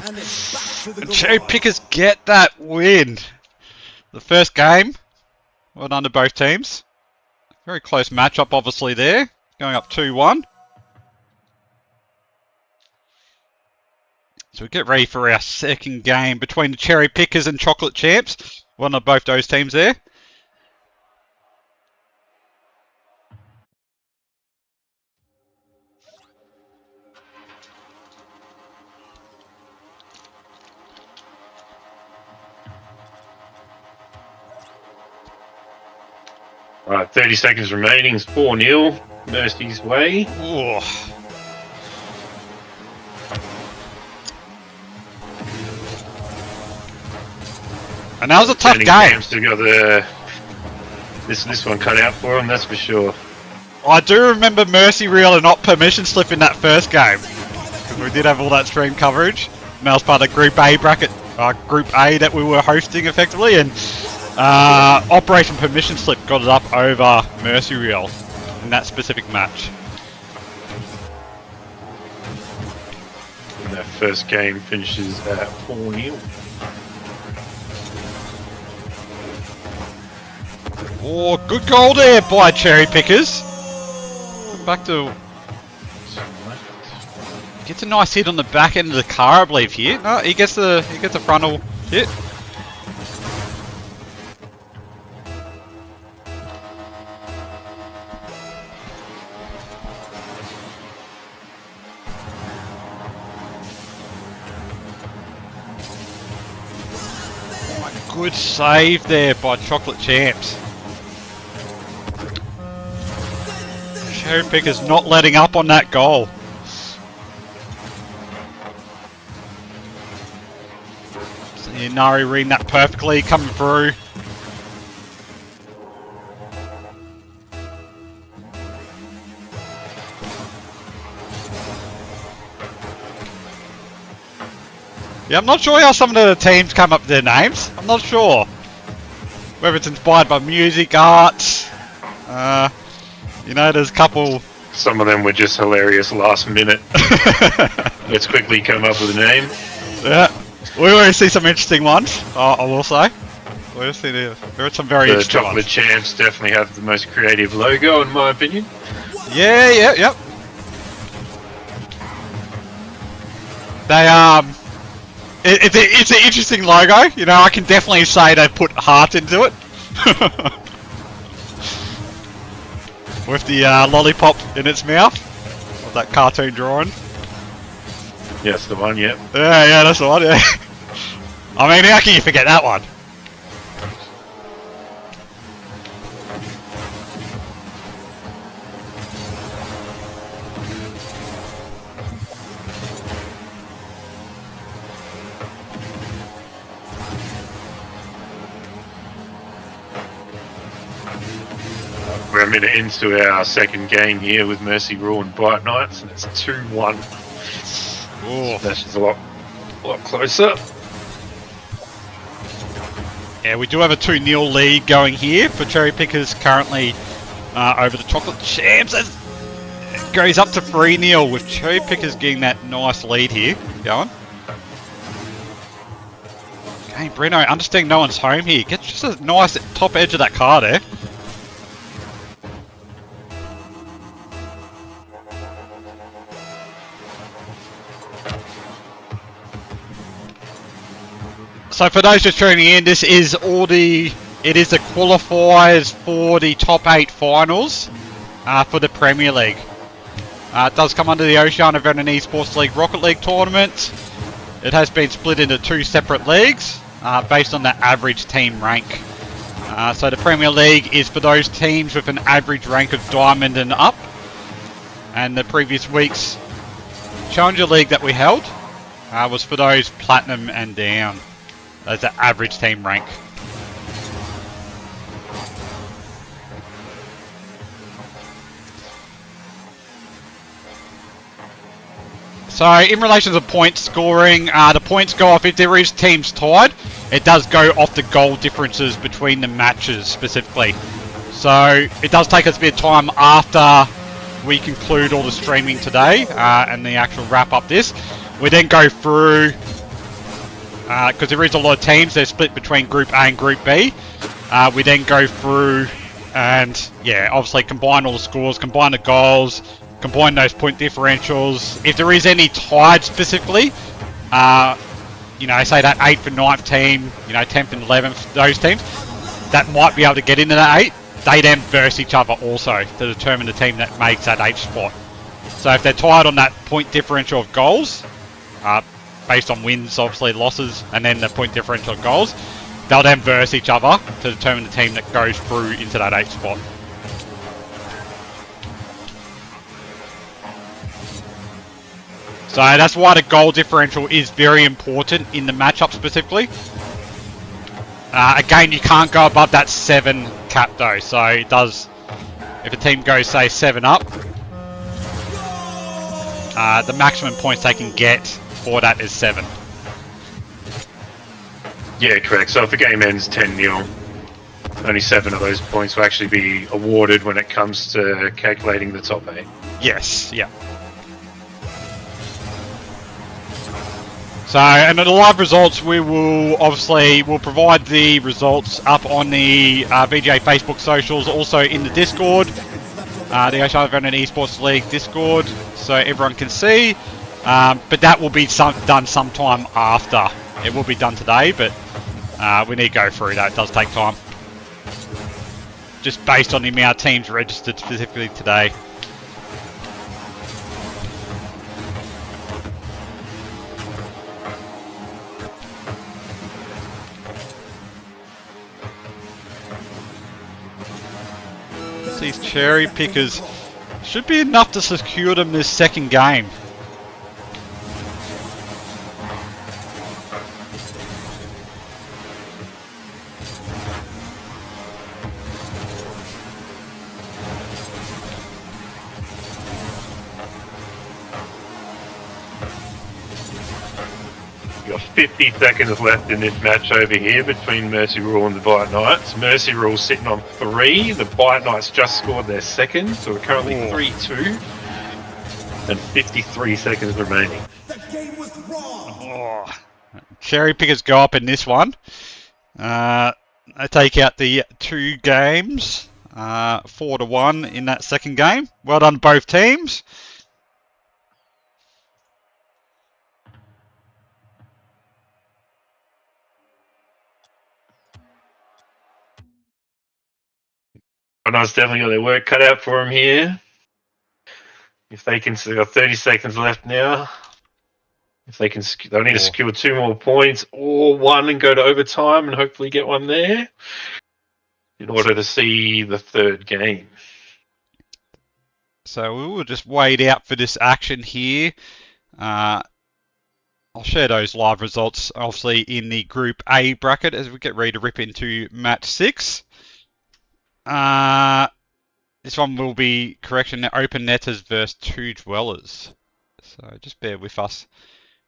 And it's back to the And Cherry garage. Pickers get that win. The first game. Well done to both teams. Very close matchup obviously there. Going up 2-1. So we get ready for our second game between the Cherry Pickers and Chocolate Champs. One of both those teams there. Alright, 30 seconds remaining. It's 4-0. Mercy's way. Ooh. And that was a tough Turning game. Camps to got this one cut out for him, that's for sure. I do remember Mercy Reel and not permission slip in that first game. Because we did have all that stream coverage. And that was part of the Group A bracket, Group A that we were hosting effectively. And Operation Permission Slip got it up over Mercy Reel in that specific match. And that first game finishes at 4-0. Oh, good goal there by Cherry Pickers. Back to... Gets a nice hit on the back end of the car, I believe here. No, he gets the frontal hit. Good save there by Chocolate Champs. Cherry Pickers not letting up on that goal. See Nari reading that perfectly, coming through. Yeah, I'm not sure how some of the teams come up with their names. I'm not sure. Whether it's inspired by music, arts. You know, there's a couple... Some of them were just hilarious last minute. Let's quickly come up with a name. Yeah. We always see some interesting ones, I will say. We see there are some very The interesting Chocolate ones. Champs definitely have the most creative logo in my opinion. Yeah, yep. They, it's an interesting logo. You know, I can definitely say they put heart into it. With the lollipop in its mouth. With that cartoon drawing. Yes, the one, yep. Yeah, that's the one, yeah. I mean, how can you forget that one? We're a minute into our second game here with Mercy Rule and Bright Knights, and it's 2-1. Ooh. That's just a lot closer. Yeah, we do have a 2-0 lead going here for Cherry Pickers currently over the Chocolate Champs. It goes up to 3-0 with Cherry Pickers getting that nice lead here going. Okay, Breno, understanding no one's home here. Gets just a nice top edge of that car there. So for those just tuning in, this is the qualifiers for the top 8 finals for the Premier League. It does come under the Oceania Veteran Esports League Rocket League tournament. It has been split into 2 separate leagues based on the average team rank. So the Premier League is for those teams with an average rank of Diamond and up. And the previous week's Challenger League that we held was for those Platinum and down. That's the average team rank. So in relation to point scoring, the points go off if there is teams tied. It does go off the goal differences between the matches specifically. So it does take us a bit of time after we conclude all the streaming today and the actual wrap up this. We then go through, because there is a lot of teams, they're split between Group A and Group B. We then go through and, yeah, obviously combine all the scores, combine the goals, combine those point differentials. If there is any tied specifically, you know, say that 8th and 9th team, you know, 10th and 11th, those teams, that might be able to get into that 8. They then verse each other also to determine the team that makes that 8th spot. So if they're tied on that point differential of goals, based on wins, obviously losses, and then the point differential of goals, they'll then verse each other to determine the team that goes through into that 8th spot. So that's why the goal differential is very important in the matchup specifically. Again, you can't go above that 7 cap though, so it does, if a team goes say 7 up, the maximum points they can get for that is 7. Yeah, correct. So if the game ends 10-0, only 7 of those points will actually be awarded when it comes to calculating the top 8. Yes, yeah. So, and the live results, we will obviously will provide the results up on the VGA Facebook socials, also in the Discord, the Oceania Veteran Esports League Discord, so everyone can see. But that will be done sometime after. It will be done today, but we need to go through that. It does take time, just based on the amount of teams registered specifically today. These Cherry Pickers should be enough to secure them this second game. You've got 50 seconds left in this match over here between Mercy Rule and the Bite Knights. Mercy Rule sitting on 3. The Bite Knights just scored their second, so we're currently 3-2. And 53 seconds remaining. The game was wrong. Oh, Cherry Pickers go up in this one. They take out the 2 games, 4-1 in that second game. Well done, both teams. And I've definitely got their work cut out for them here. If they can, they've got 30 seconds left now. If they can, they'll need to secure 2 more points or 1 and go to overtime and hopefully get 1 there in order to see the 3rd game. So we will just wait out for this action here. I'll share those live results, obviously, in the Group A bracket as we get ready to rip into Match 6. This one will be, correction, open netters versus 2 dwellers. So just bear with us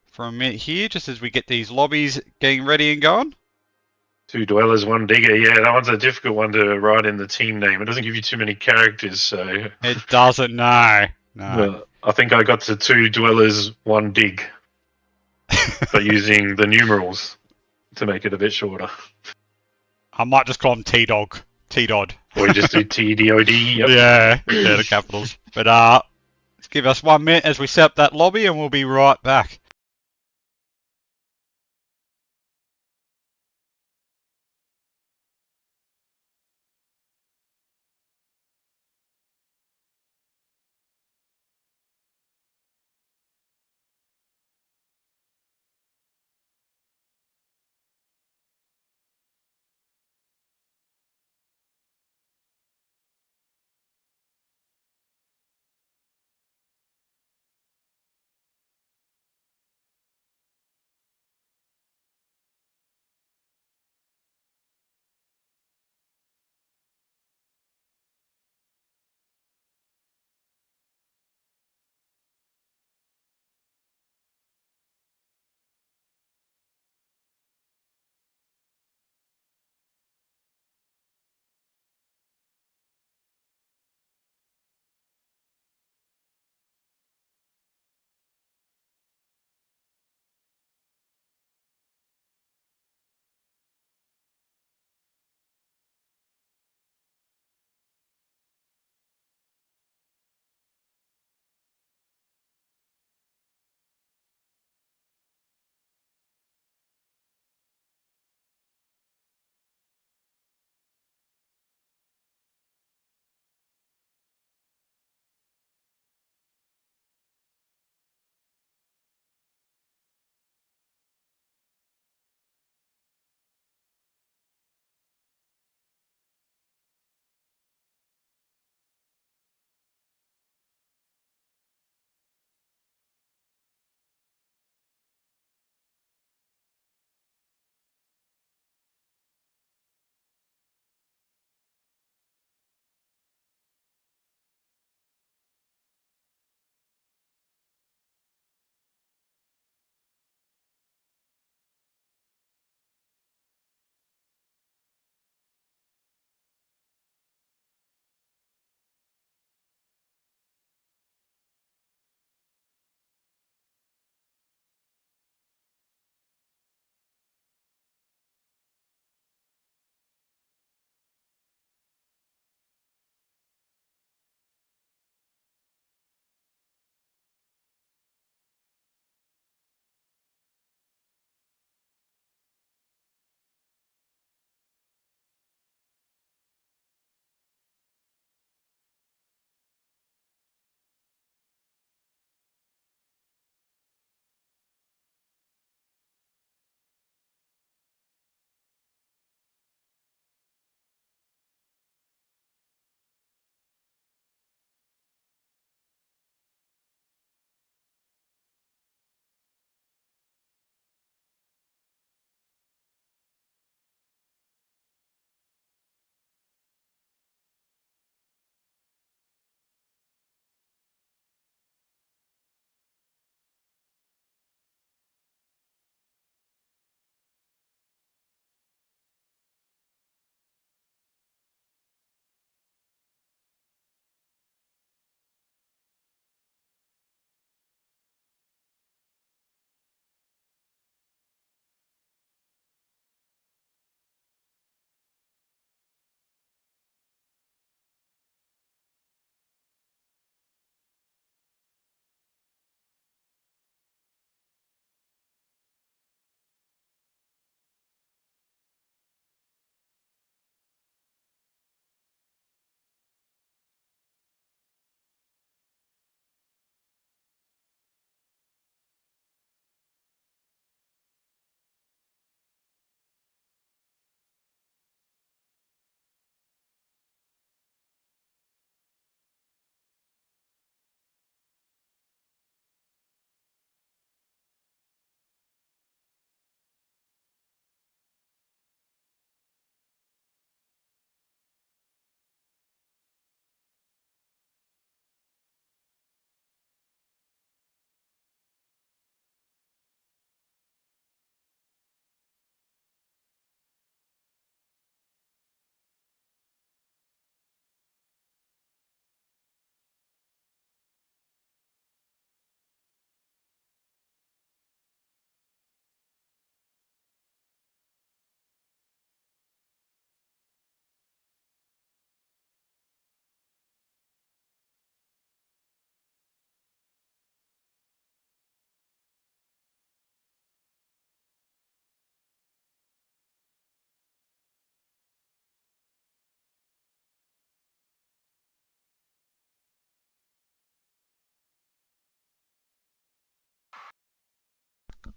for a minute here, just as we get these lobbies getting ready and going. 2 dwellers, 1 digger. Yeah, that one's a difficult one to write in the team name. It doesn't give you too many characters, so. It doesn't, no. I think I got to 2 dwellers, 1 dig, but using the numerals to make it a bit shorter. I might just call him T-Dog. T-Dod. Or you just do TDOD. Yep. Yeah, the capitals. But let's give us 1 minute as we set up that lobby and we'll be right back.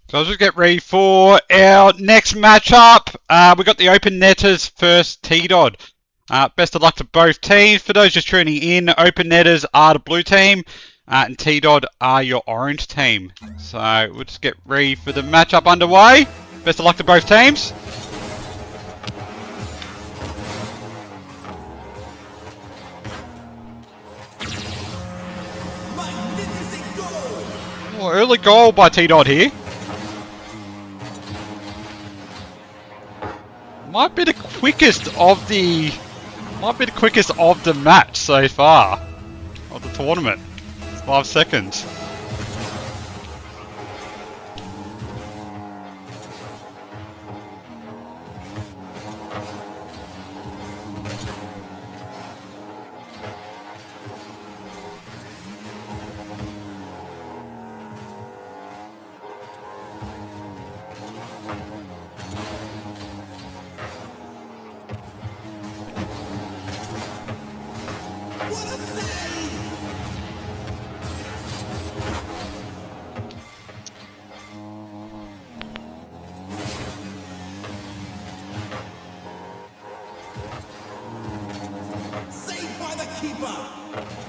So I'll just get ready for our next matchup. We got the Open Netters first T-Dod. Best of luck to both teams. For those just tuning in, Open Netters are the blue team, and T-Dod are your orange team. So we'll just get ready for the matchup underway. Best of luck to both teams. Magnificent goal! Oh, early goal by T-Dod here. Might be the quickest of the match so far of the tournament. 5 seconds. What a save! Saved by the keeper! What a save!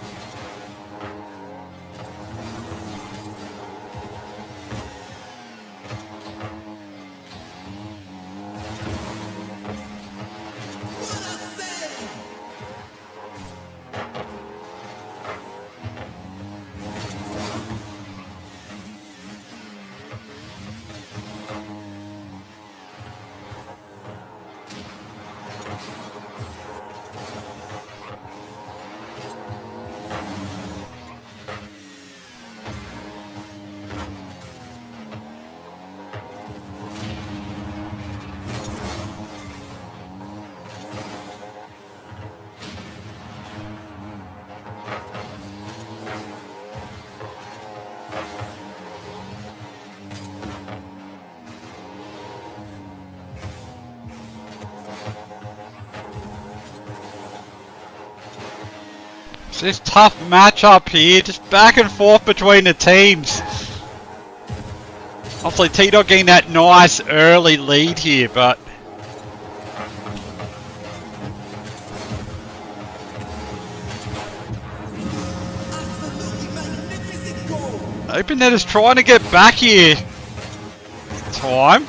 It's this tough matchup here, just back and forth between the teams. Obviously T-Dog getting that nice early lead here, but Absolutely magnificent goal! Open Net is trying to get back here. Time.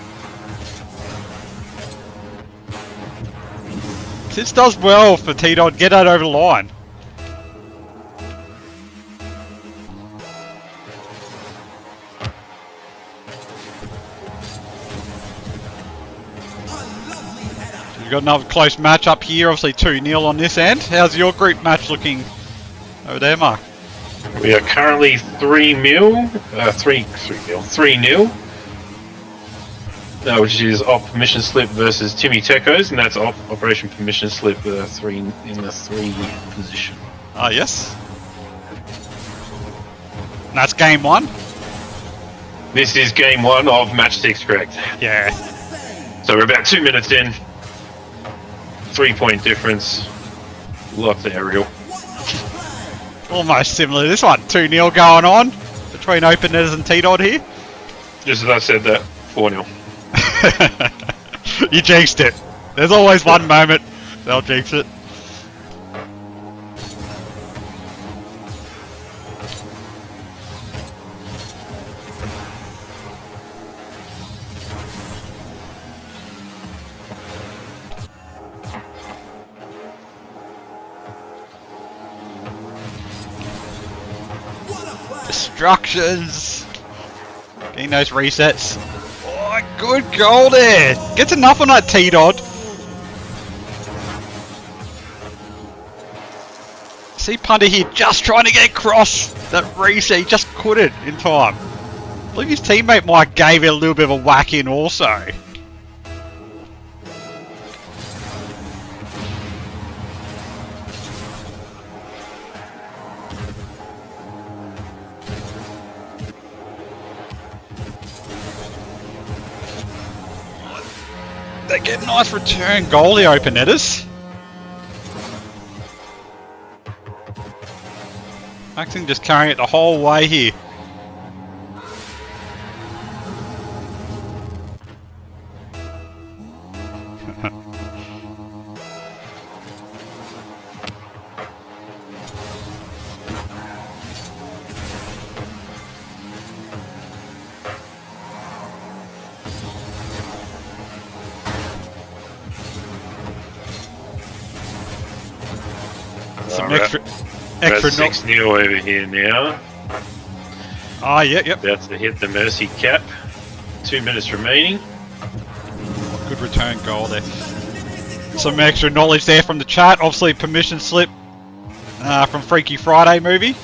This does well for T-Dog, get that over the line. A lovely header! We've got another close matchup here, obviously 2-0 on this end. How's your group match looking over there, Mark? We are currently 3-0, which is Op Permission Slip versus Timmy Tekos, and that's Operation Permission Slip 3 in the 3 position. Ah, yes. And that's game 1? This is game 1 of match 6, correct? Yeah. What a save! So we're about 2 minutes in. 3-point difference. Lots of aerial. What a play! Almost similar to this one. 2-0 going on between Open Netters and T-Dod here. Just as I said that, 4-0. You jinxed it. There's always one moment they'll jinx it. What a play! Destructions. Getting those resets. Oh, good goal there. Gets enough on that T-Dod. See Punter here just trying to get across that reset. He just couldn't in time. I believe his teammate might gave it a little bit of a whack in also. They get a nice return goalie Open Netters. Maxing just carrying it the whole way here. Some Alright. extra That's no- 6-0 over here now. Oh, yep. About to hit the mercy cap. 2 minutes remaining. Good return goal there. Some extra knowledge there from the chat. Obviously, permission slip from Freaky Friday movie.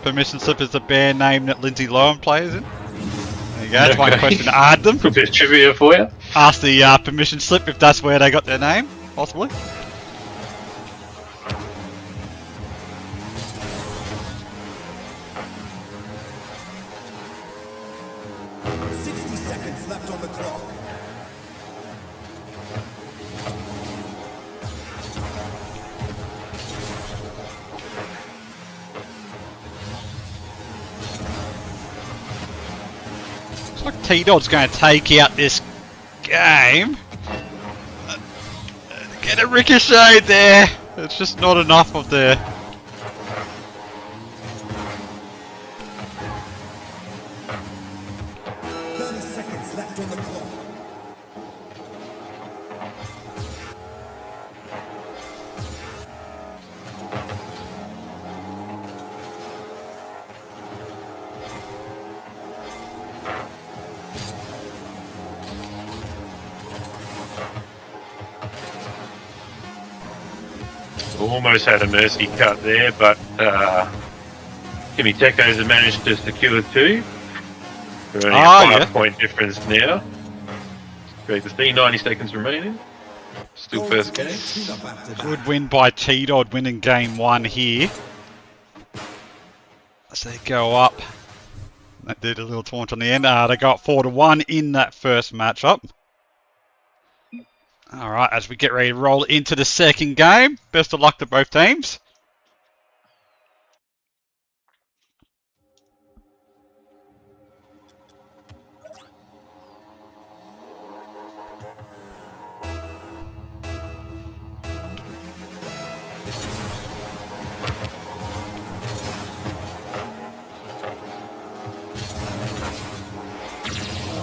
Permission slip is the band name that Lindsay Lohan plays in. There you go. That's one Okay. question to add them. A bit of trivia for you. Ask the permission slip if that's where they got their name, possibly. Left on the clock. Looks like T-Dot's going to take out this game. Get a ricochet there. It's just not enough of the... 30 seconds left on the clock. Almost had a mercy cut there, but Kimi Tekos have managed to secure 2. We're only a 5-point difference now. Great to see. 90 seconds remaining. Still first game. Good win by T-Dot, winning game 1 here. As they go up. That did a little taunt on the end. They got 4-1 in that first matchup. Alright, as we get ready to roll into the second game. Best of luck to both teams.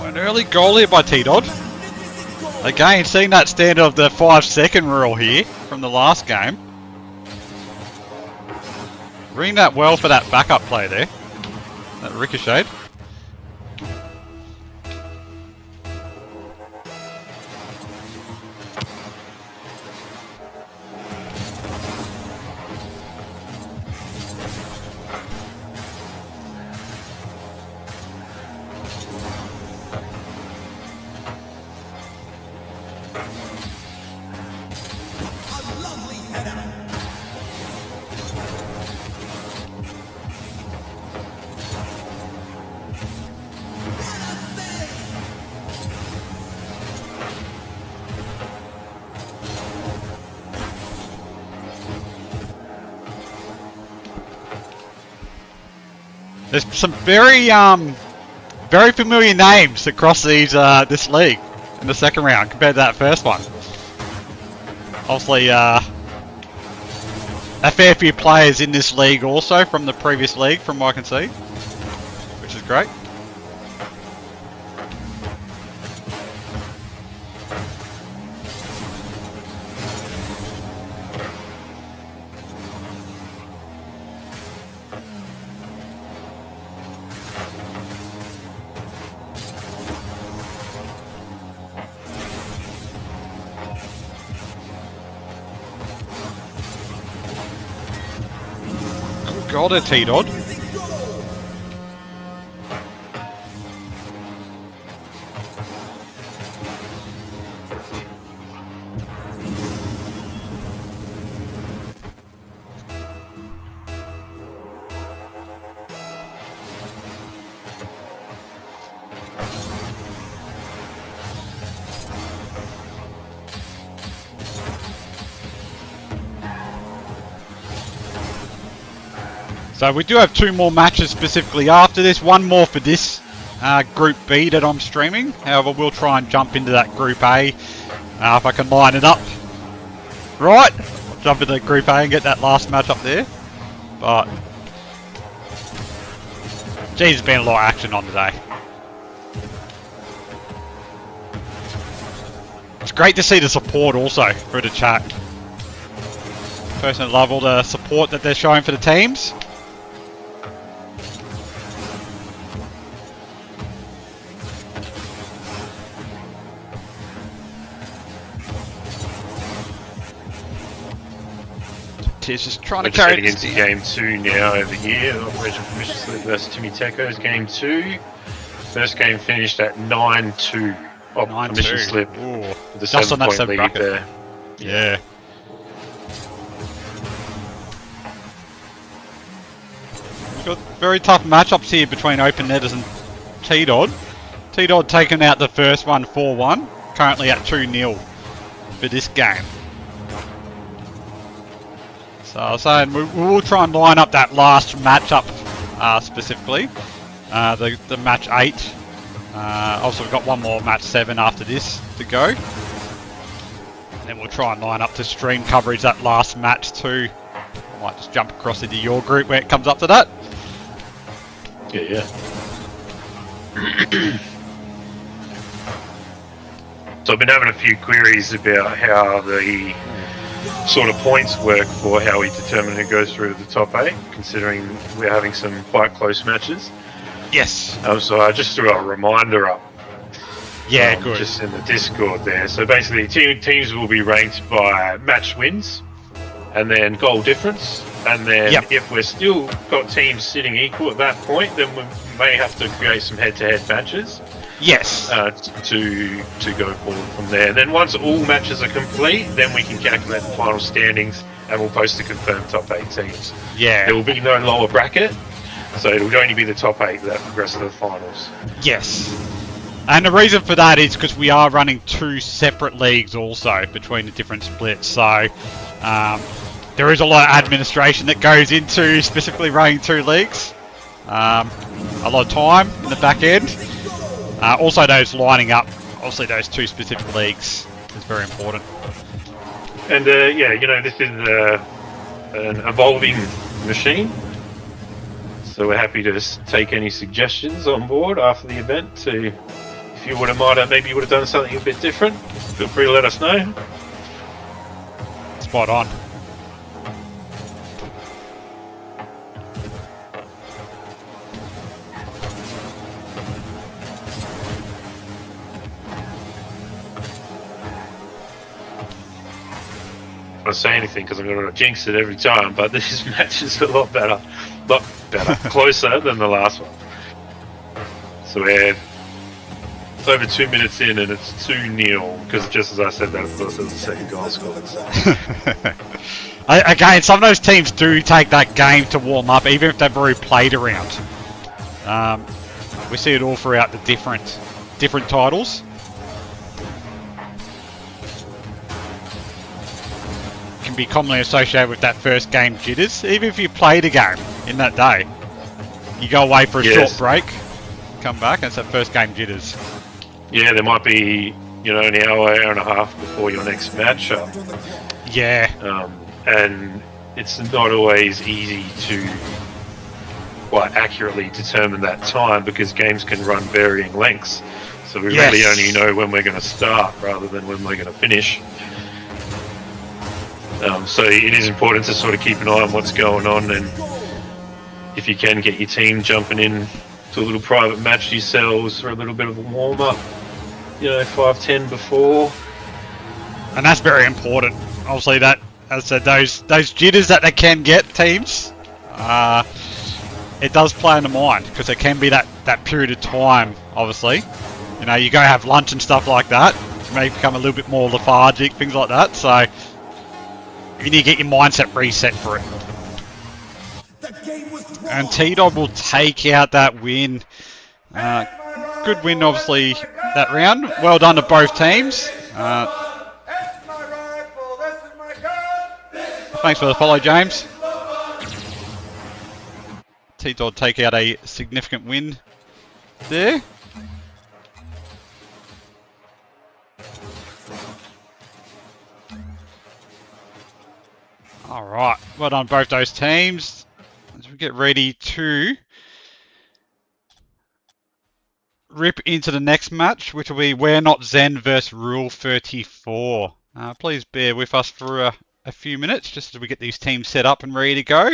An early goal here by T-Dot. Again, seeing that standard of the 5-second rule here from the last game. Reading that well for that backup play there. That ricochet. There's some very familiar names across these this league in the second round compared to that first one. Obviously, a fair few players in this league also from the previous league, from what I can see, which is great. Got it, T-Dot. So we do have 2 more matches specifically after this. 1 more for this Group B that I'm streaming. However, we'll try and jump into that Group A If I can line it up right, I'll jump into Group A and get that last match up there. But geez, there's been a lot of action on today. It's great to see the support also through the chat. Personally love all the support that they're showing for the teams. He's just trying to We're just carry heading this into down. game 2 now over here. Operation Permission Slip versus Timmy Teko's game 2. First game finished at 9-2. Oh, 9-2. Permission Slip. Ooh, With a just on that 7-point seven lead bracket. there. Yeah. We've got very tough matchups here between Open Netters and T-Dod. T-Dod taking out the first one 4-1. Currently at 2-0 for this game. So I was saying we will try and line up that last matchup specifically. The match 8. Also we've got one more match 7 after this to go. And then we'll try and line up to stream coverage that last match too. I might just jump across into your group where it comes up to that. Yeah. So I've been having a few queries about how the sort of points work for how we determine who goes through to the top 8, considering we're having some quite close matches. Yes. So I just threw a reminder up. Yeah, good. Just in the Discord there. So basically, teams will be ranked by match wins, and then goal difference, and then if we're still got teams sitting equal at that point, then we may have to create some head-to-head matches. Yes. To go forward from there. And then once all matches are complete, then we can calculate the final standings, and we'll post the confirmed top 8 teams. Yeah. There will be no lower bracket, so it will only be the top 8 that progress to the finals. Yes. And the reason for that is because we are running 2 separate leagues also between the different splits. So there is a lot of administration that goes into specifically running 2 leagues. A lot of time in the back end. Also those lining up, obviously those 2 specific leagues is very important. And this is an evolving machine. So we're happy to take any suggestions on board after the event to, if you would have maybe you would have done something a bit different, feel free to let us know. Spot on. I don't say anything because I'm going to jinx it every time, but this match is a lot better, closer than the last one. So we're over 2 minutes in and it's 2-0 because just as I said that, of course, there was the second goal scored. Again, some of those teams do take that game to warm up, even if they've already played a round. We see it all throughout the different titles. Can be commonly associated with that first game jitters, even if you played a game in that day. You go away for a short break, come back, and it's that first game jitters. Yeah, there might be, an hour and a half before your next matchup. Yeah. And it's not always easy to quite accurately determine that time because games can run varying lengths. So we really only know when we're going to start rather than when we're going to finish. So it is important to sort of keep an eye on what's going on, and if you can get your team jumping in to a little private match yourselves for a little bit of a warm-up, 5-10 before. And that's very important. Obviously, that, as I said, those jitters that they can get teams, it does play in the mind because there can be that period of time. Obviously, you go have lunch and stuff like that. You may become a little bit more lethargic, things like that. So you need to get your mindset reset for it. And T-Dog will take out that win. Good win, obviously, that round. Well done to both teams. Thanks for the follow, James. T-Dog take out a significant win there. All right, well done both those teams. As we get ready to rip into the next match, which will be We're Not Zen versus Rule 34. Please bear with us for a few minutes just as we get these teams set up and ready to go.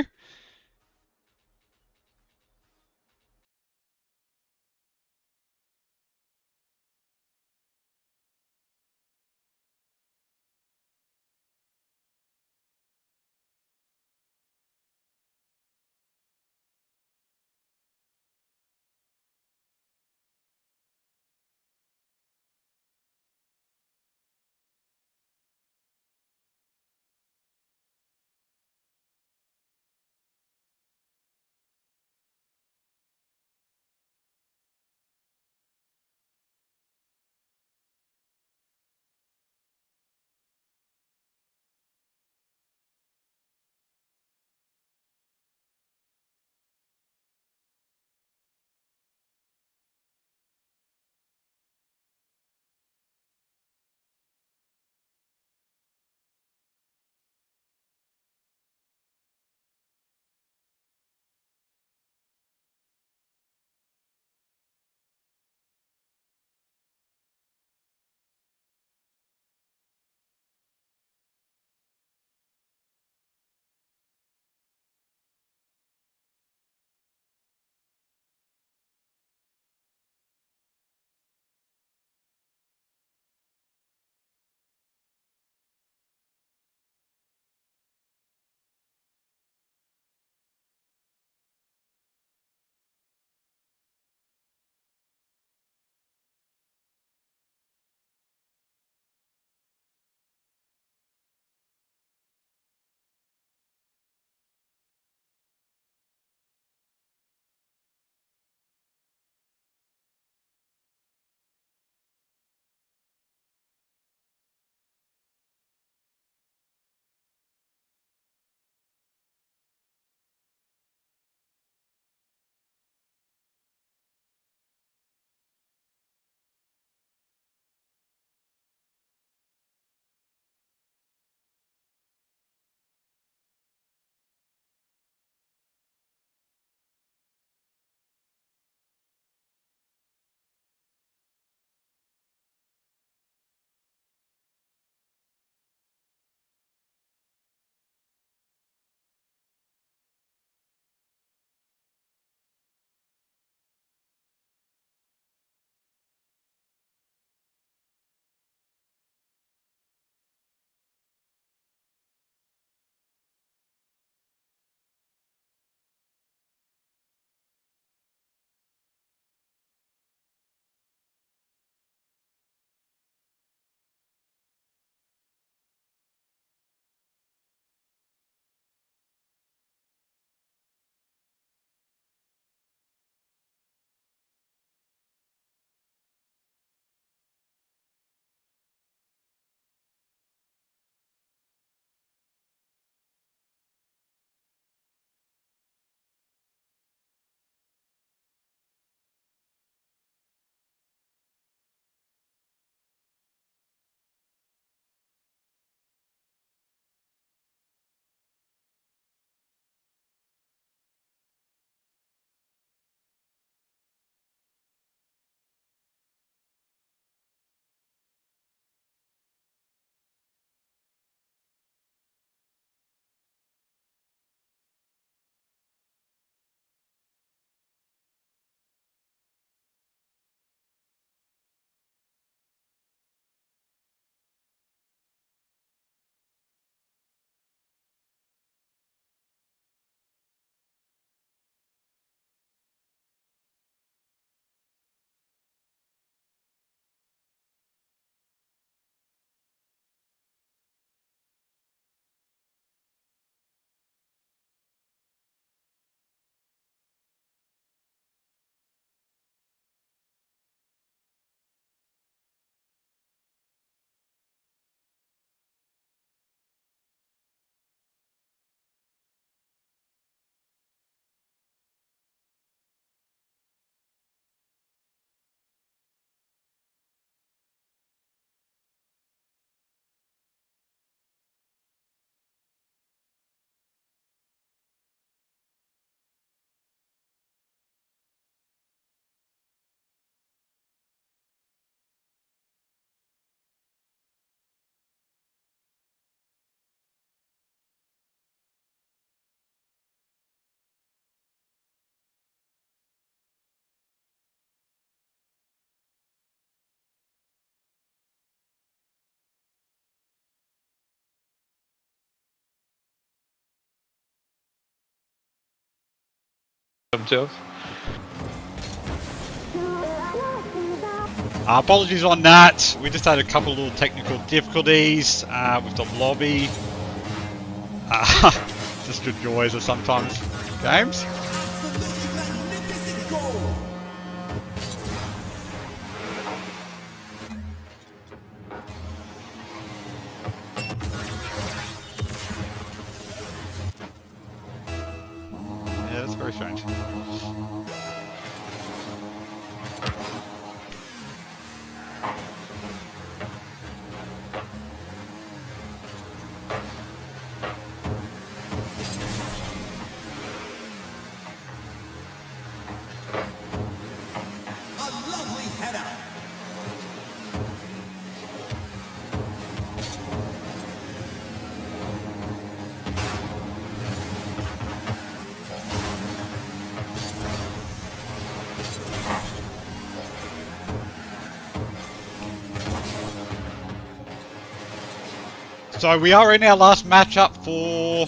themselves. Apologies on that. We just had a couple of little technical difficulties with the lobby. Just the joys of sometimes games. Absolutely magnificent goal. Yeah, that's very strange. A lovely header. So we are in our last matchup for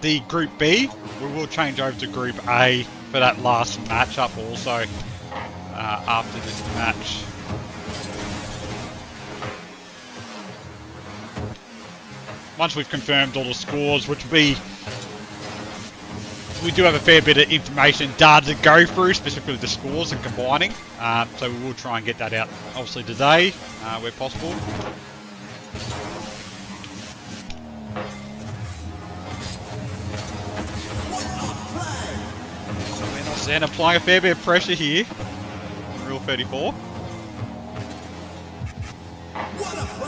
the Group B. We will change over to Group A for that last matchup also after this match. Once we've confirmed all the scores, which will be... We do have a fair bit of information, data to go through, specifically the scores and combining. So we will try and get that out, obviously, today, where possible. And applying a fair bit of pressure here. Real 34.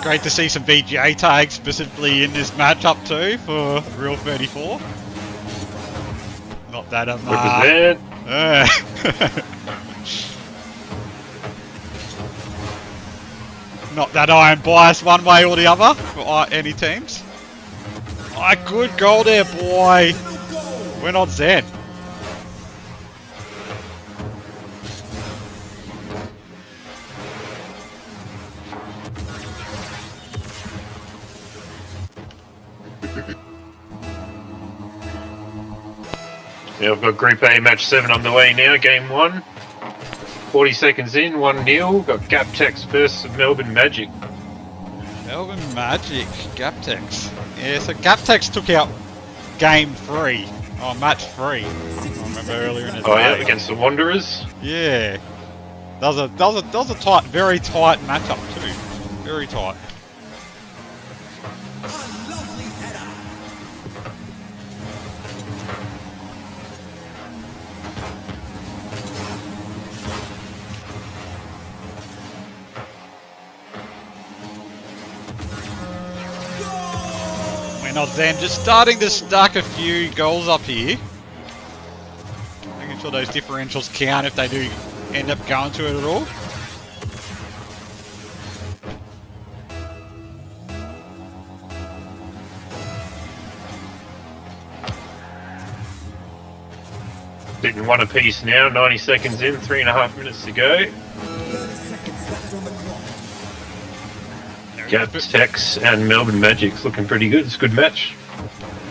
Great to see some VGA tags specifically in this matchup too for Real 34. Not that I'm Represent. not that I am biased one way or the other for any teams. Good goal there, boy. We're not Zen. Yeah, we've got Group A match 7 on the way now, game 1. 40 seconds in, 1-0. Got Gaptex versus Melbourne Magic. Melbourne Magic, Gaptex. Yeah, so Gaptex took out game 3, or match 3. I remember earlier in the day. Oh yeah, against the Wanderers. Yeah. That was a tight, very tight matchup too. Very tight. A lovely header. We're not then just starting to stack a few goals up here. Making sure those differentials count if they do end up going to it at all. Sitting 1 apiece now, 90 seconds in, 3.5 minutes to go. 30 seconds left on the clock. Gaptex and Melbourne Magic's looking pretty good. It's a good match.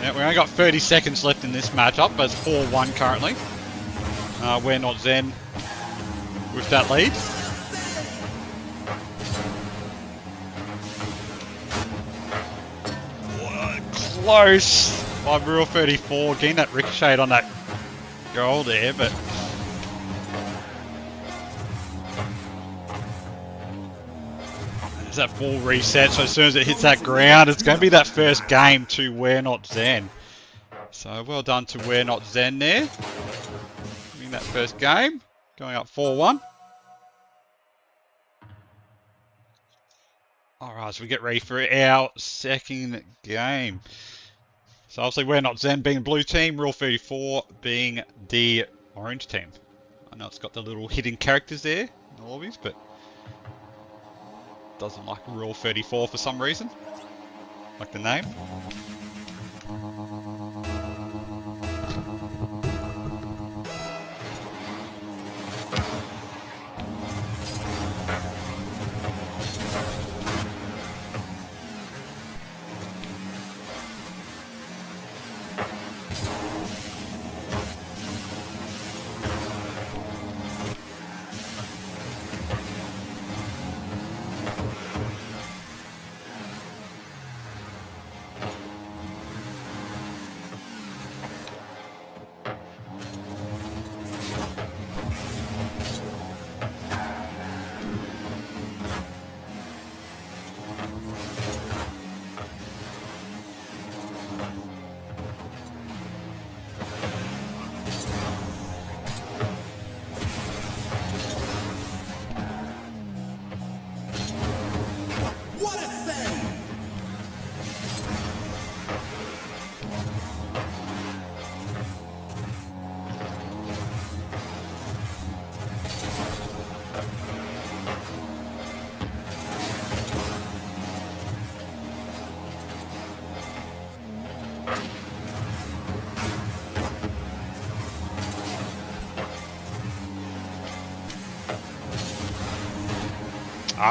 Yeah, we only got 30 seconds left in this matchup, but it's 4-1 currently. We're not Zen with that lead. Close by Real 34, getting that ricochet on that goal there, but there's that ball reset, so as soon as it hits that ground, it's going to be that first game to We're Not Zen. So well done to We're Not Zen there. Winning that first game, going up 4-1. Alright, so we get ready for our second game. So obviously We're Not Zen being the blue team, Real 34 being the orange team. I know it's got the little hidden characters there in the lobbies, but doesn't like Real 34 for some reason. Like the name.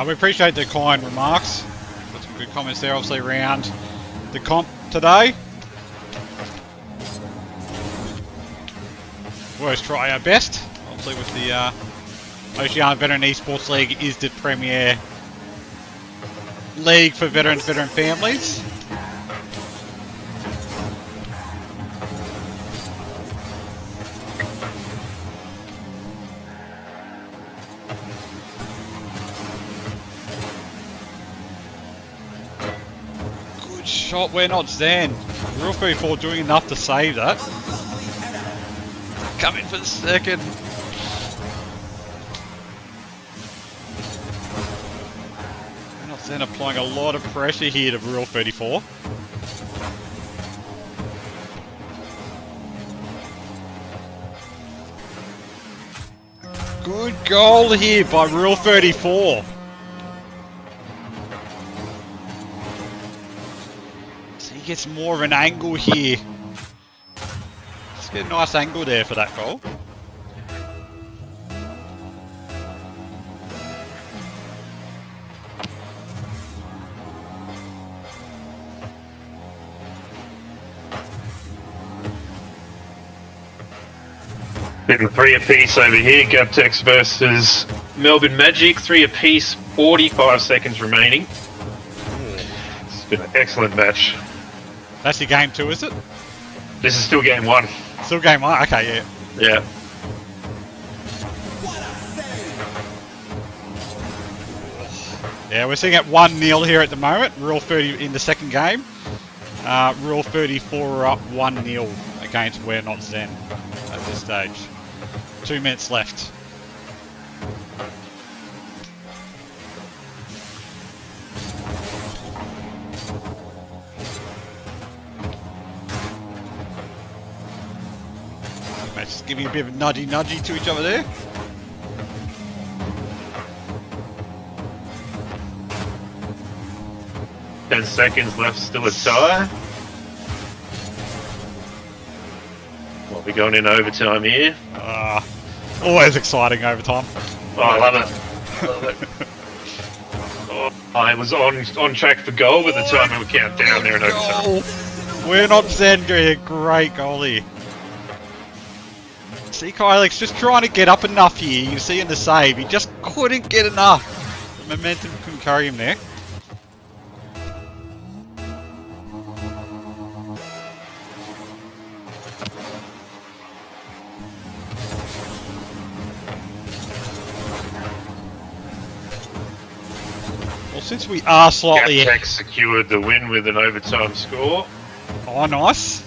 We appreciate the kind remarks. Got some good comments there, obviously, around the comp today. We always try our best. Obviously, with the Oceania Veteran Esports League is the Premier League for veteran families. Good shot, we're not Zen. Real 34 doing enough to save that. Coming for the second. Then applying a lot of pressure here to Real 34. Good goal here by Real 34. So he gets more of an angle here. Let's get a nice angle there for that goal. Getting 3 apiece over here. Gaptex versus Melbourne Magic. 3 apiece, 45 seconds remaining. It's been an excellent match. That's your game 2, is it? This is still game 1. Still game 1? Okay, yeah. Yeah. Yeah, we're sitting at 1-0 here at the moment. Real 30 in the second game. Real 34 are up 1-0 against We're Not Zen at this stage. 2 minutes left. Just giving a bit of nudgy to each other there. Ten seconds left, still a tie. We'll be going in overtime here. Always exciting overtime. Oh, I love it. Love it. Oh, I was on track for goal, but the timer would count down there in overtime. We're Not Zen doing a great goal here. See Kylix just trying to get up enough here. You can see in the save, he just couldn't get enough. The momentum couldn't carry him there. Well, since we are slightly... Gaptex secured the win with an overtime score. Oh, nice.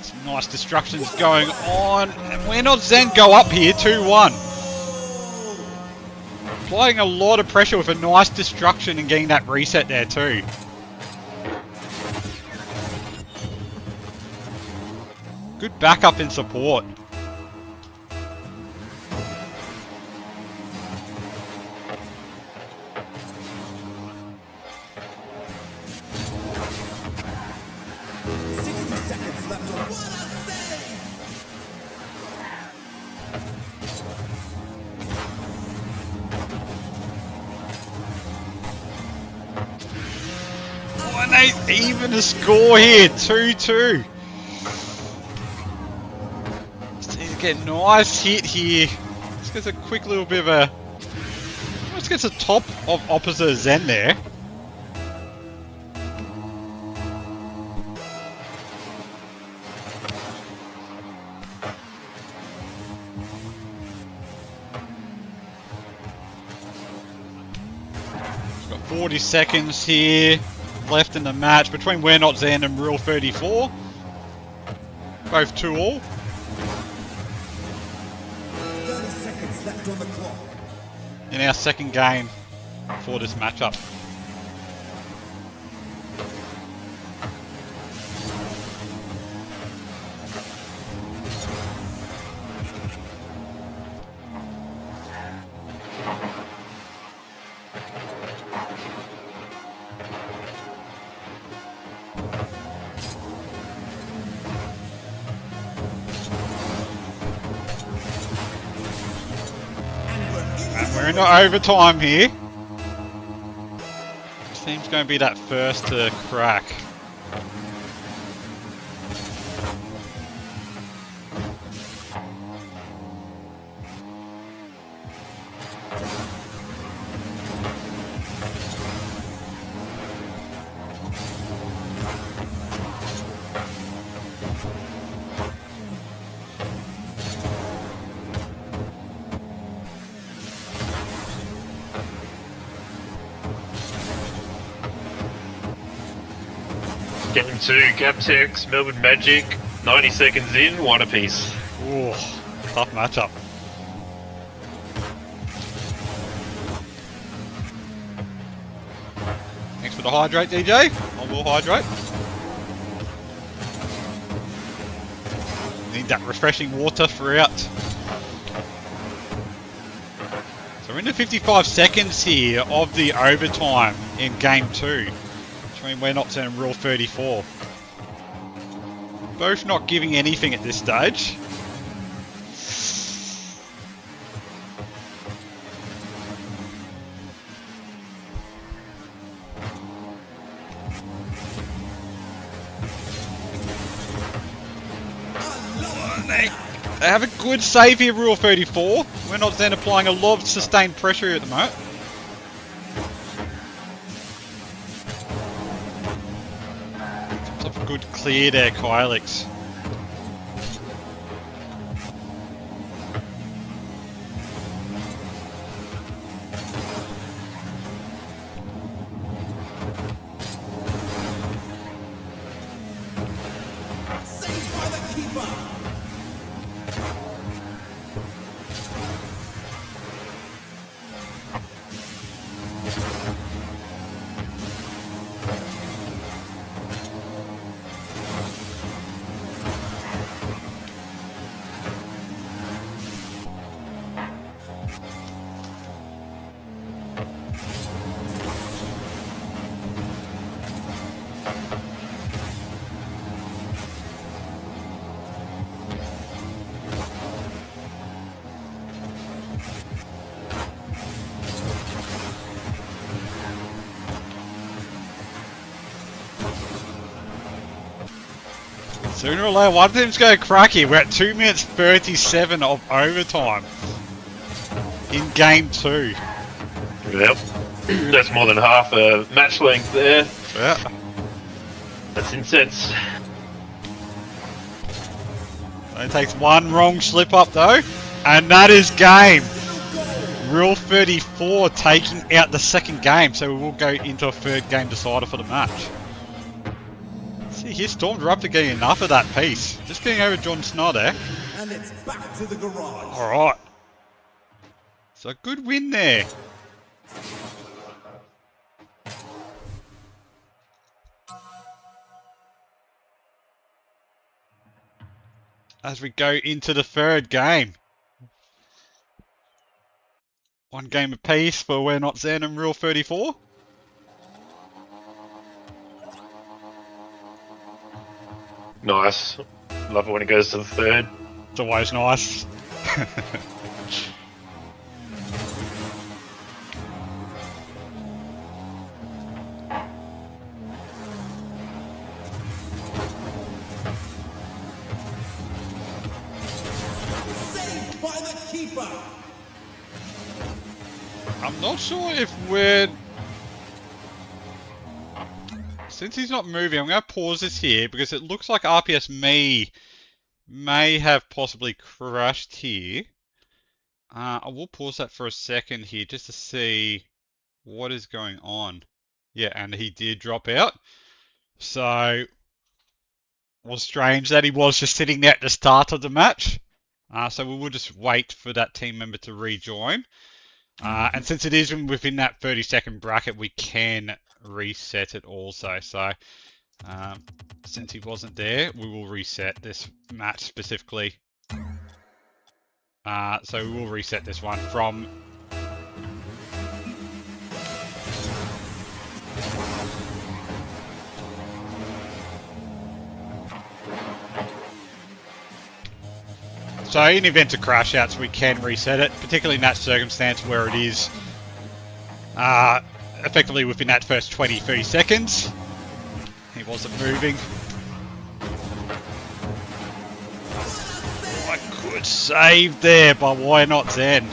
Some nice destructions going on. And We're Not Zen go up here, 2-1. Applying a lot of pressure with a nice destruction and getting that reset there too. Good backup in support. And they even a score here, 2-2. Just get a nice hit here. Just gets a quick little bit of a... Just gets a top of opposite Zen there. Got 40 seconds here left in the match between We're Not Zen and Real 34. Both 2-all. 30 seconds left on the clock. In our second game for this matchup. We're into overtime here. This team's going to be that first to crack. Game 2, Gaptex, Melbourne Magic, 90 seconds in, one apiece. Ooh, tough matchup. Thanks for the hydrate, DJ. I will hydrate. Need that refreshing water throughout. So we're into 55 seconds here of the overtime in Game 2. Between We're Not and Rule 34. Both not giving anything at this stage. They have a good save here, Rule 34. We're Not then applying a lot of sustained pressure at the moment. Good clear there, Kylix. Saved by the keeper. Sooner or later, one team's going to crack here. We're at 2 minutes 37 of overtime in Game 2. Yep. That's more than half a match length there. Yeah. That's intense. Only takes one wrong slip up though, and that is game. Rule 34 taking out the second game, so we will go into a third game decider for the match. See, here Stormdruptor getting enough of that piece. Just getting over John Snow there. And it's back to the garage. Alright. So a good win there. As we go into the third game. One game apiece for We're Not Zen and Rule 34. Nice. Love it when it goes to the third. It's always nice. Saved by the keeper. I'm not sure if we're... Since he's not moving, I'm going to pause this here because it looks like RPS me may have possibly crashed here. I will pause that for a second here just to see what is going on. Yeah, and he did drop out. So, it was strange that he was just sitting there at the start of the match. So we will just wait for that team member to rejoin. And since it is within that 30-second bracket, we can reset it also. So, since he wasn't there, we will reset this match specifically. So we will reset this one from... So in event of crash outs, we can reset it, particularly in that circumstance where it is effectively within that first 20-30 seconds. He wasn't moving. Oh, good save there by Why Not Zen.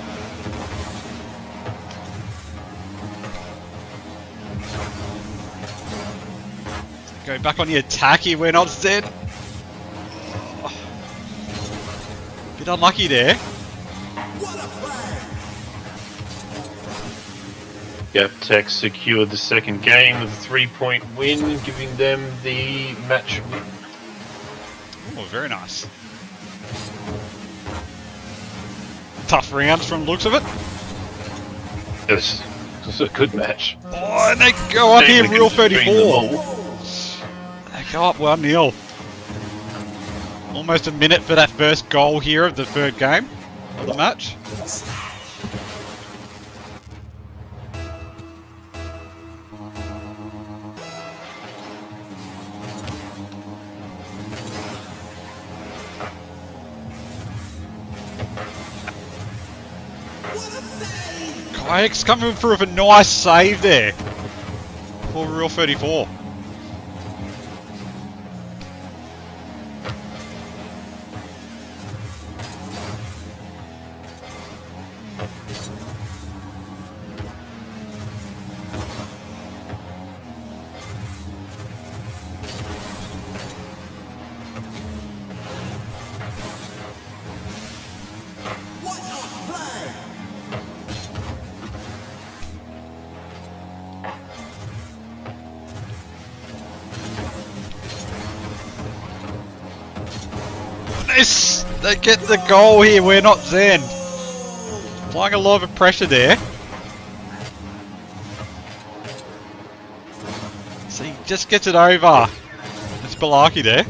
Go back on the attack here, Why Not Zen. Oh, bit unlucky there. Yep, Tech secured the second game with a 3-point win, giving them the match win. Oh, very nice. Tough rounds from the looks of it. Yes, it was a good match. Oh, and they go up here, Real 34. All. They go up 1-0. Almost a minute for that first goal here of the third game of the match. Kayak's coming through with a nice save there for Real 34. Nice! They get the goal here, We're Not Zen. Applying a lot of pressure there. So he just gets it over. It's Balaki there.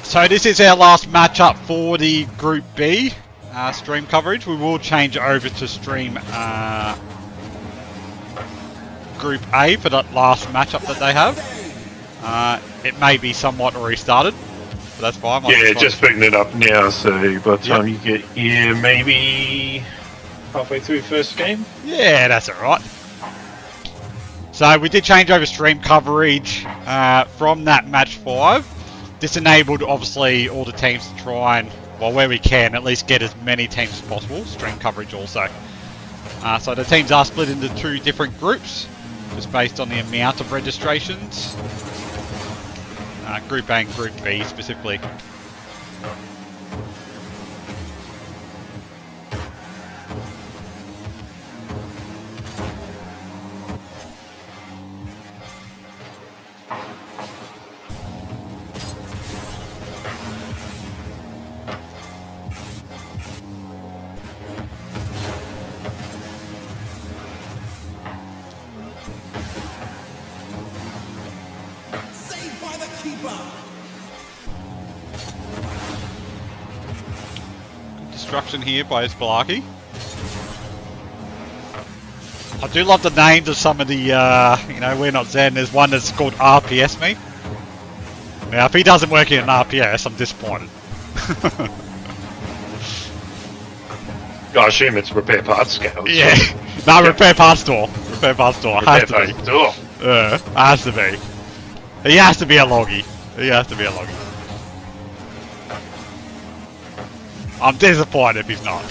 So this is our last matchup for the Group B stream coverage. We will change over to stream Group A for that last matchup that they have. It may be somewhat restarted, but that's fine. Yeah, just picking it up now, so by the time you get here, maybe halfway through first game? Yeah, that's alright. So we did change over stream coverage from that match 5. This enabled, obviously, all the teams to try and, well, where we can, at least get as many teams as possible. Stream coverage also. So the teams are split into 2 different groups, just based on the amount of registrations. Group A and Group B specifically. Destruction here by Spalaki. I do love the names of some of the, you know, We're Not Zen. There's one that's called RPS Me. Now, if he doesn't work in an RPS, I'm disappointed. I assume it's repair parts scales. Yeah. No, repair parts store. Repair parts store. Has to be. Has to be. He has to be a loggy. He has to be a loggy. I'm disappointed if he's not.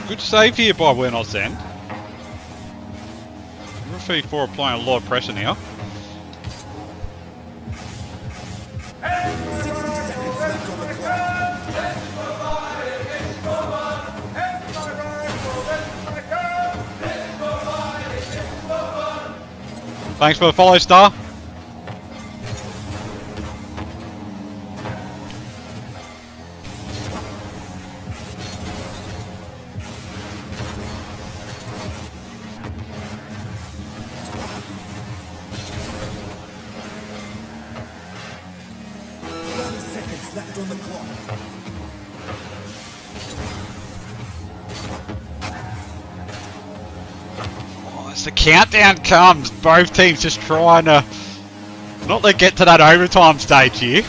Good save here by We're Not Zen. Referee 4 applying a lot of pressure now. Thanks for the follow, Star. left on the clock. Oh, as the countdown comes, both teams just trying to not let get to that overtime stage here.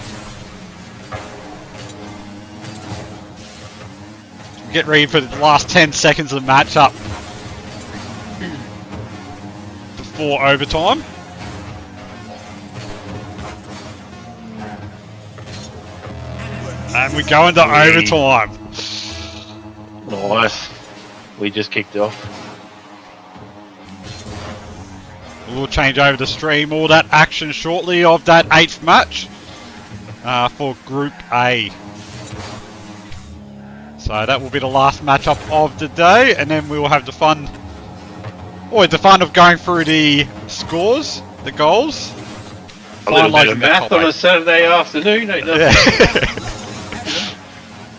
Get ready for the last 10 seconds of the matchup before overtime. And we go into overtime. Nice. We just kicked off. We'll change over to stream all that action shortly of that 8th match for Group A. So that will be the last matchup of the day, and then we will have the fun, of going through the scores, the goals. A little bit finalising of that math top on a eight. Saturday afternoon, ain't nothing. Yeah.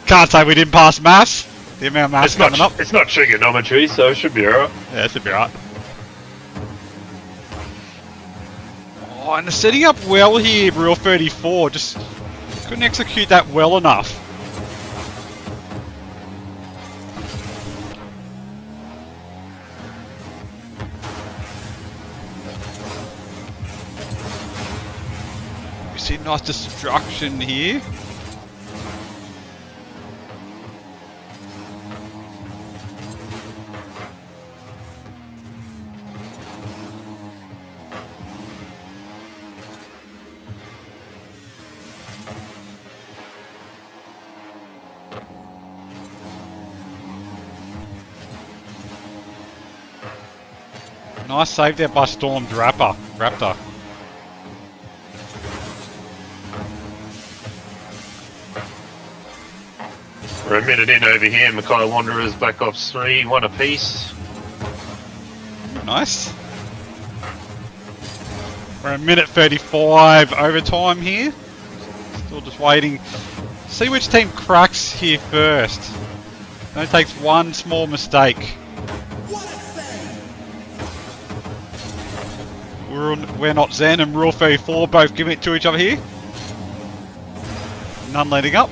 Can't say we didn't pass maths. The amount of maths coming up. It's not trigonometry, so it should be alright. Yeah, it should be right. Oh, and they're setting up well here, Real 34. Just couldn't execute that well enough. We see nice destruction here. Nice save there by Storm's Raptor. We're a minute in over here. Mackay Wanderers, Black Ops 3, one apiece. Nice. We're a minute 35 overtime here. Still just waiting. See which team cracks here first. It only takes one small mistake. What a save! We're not Zen and Rule 34 both giving it to each other here. None letting up.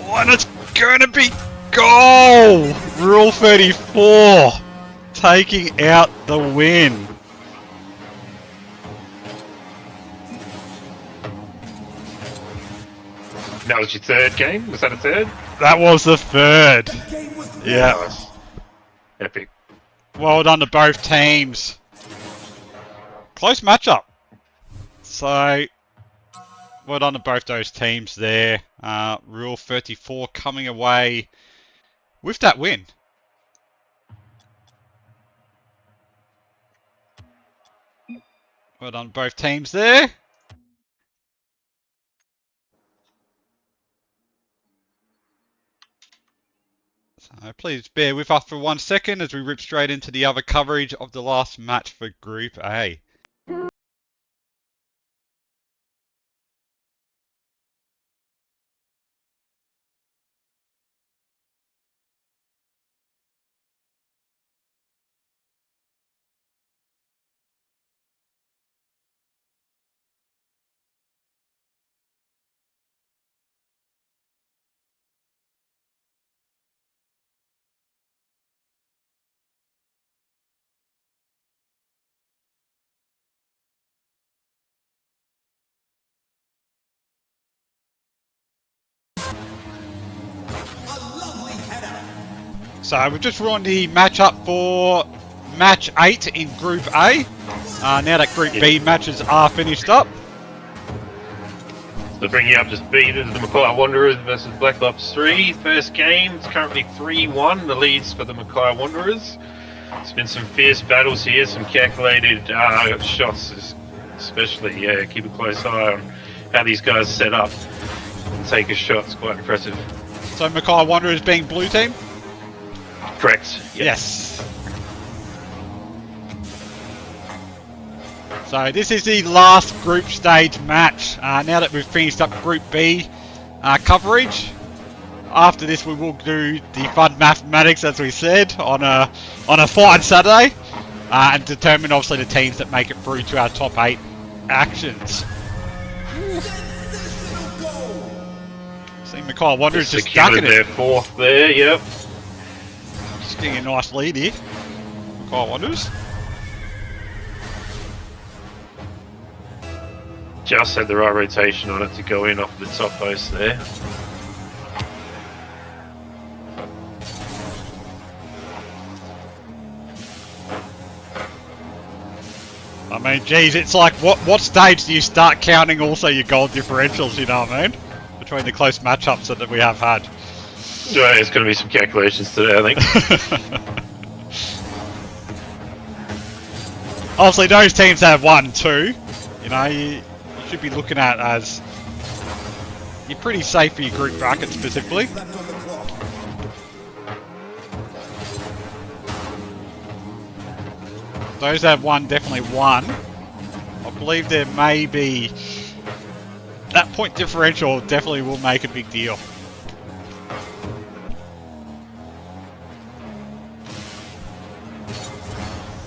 Oh, and it's going to be goal! Rule 34 taking out the win. That was your third game? Was that a third? That was the third. The game was won. Yeah. Nice. Epic. Well done to both teams. Close matchup. So, well done to both those teams there. Rule 34 coming away with that win. Well done both teams there. So please bear with us for 1 second as we rip straight into the other coverage of the last match for Group A. A lovely header. So we've just run the matchup for match 8 in Group A. Now that Group B matches are finished up. So bring you up to speed, this is the Mackay Wanderers versus Black Ops 3. First game, it's currently 3-1, the leads for the Mackay Wanderers. There's been some fierce battles here, some calculated shots, especially. Yeah, keep a close eye on how these guys set up and take a shot. It's quite impressive. So Mackay Wanderers being blue team? Correct. Yep. Yes. So this is the last group stage match. Now that we've finished up Group B coverage, after this we will do the fun mathematics, as we said, on a fine Saturday, and determine obviously the teams that make it through to our top 8 actions. See Mackay Wanderers just ducking their it. fourth there, yep. Just getting a nice lead here. Mackay Wanderers. Just had the right rotation on it to go in off the top post there. I mean, geez, it's like, what stage do you start counting also your goal differentials, you know what I mean? Between the close matchups that we have had. Yeah, it's going to be some calculations today, I think. Obviously, those teams that have won too, you know, you should be looking at as you're pretty safe for your group bracket specifically. Left on the clock. Those that have won definitely won. I believe there may be that point differential definitely will make a big deal.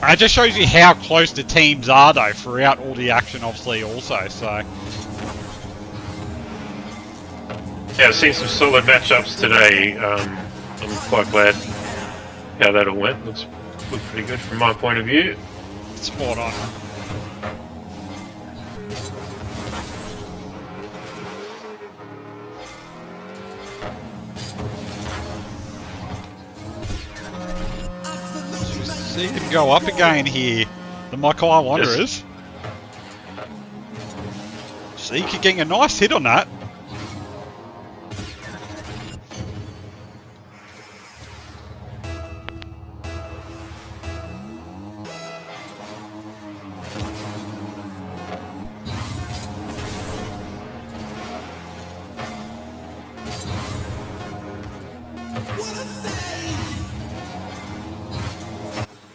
It just shows you how close the teams are though throughout all the action obviously also, so. Yeah, I've seen some solid matchups today. I'm quite glad how that all went. Looked pretty good from my point of view. Spot on. See him go up again here. The Mackay Wanderers. See, getting a nice hit on that.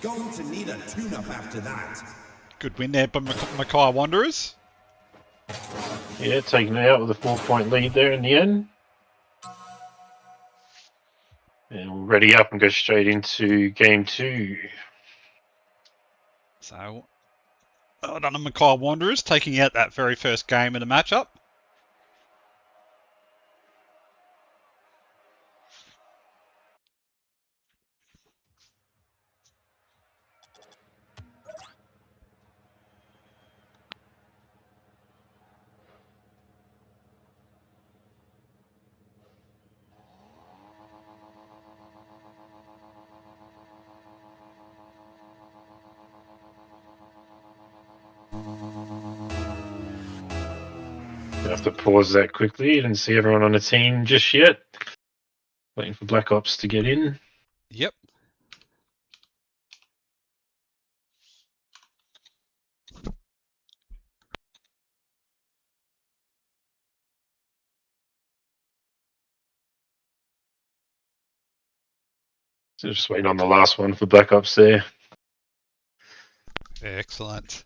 Going to need a tune-up after that. Good win there by Mackay Wanderers. Yeah, taking it out with a 4-point lead there in the end. And we'll ready up and go straight into game 2. So, well done to Mackay Wanderers taking out that very first game of the matchup. I have to pause that quickly. Didn't see everyone on the team just yet. Waiting for Black Ops to get in. Yep. So just waiting on the last one for Black Ops there. Excellent.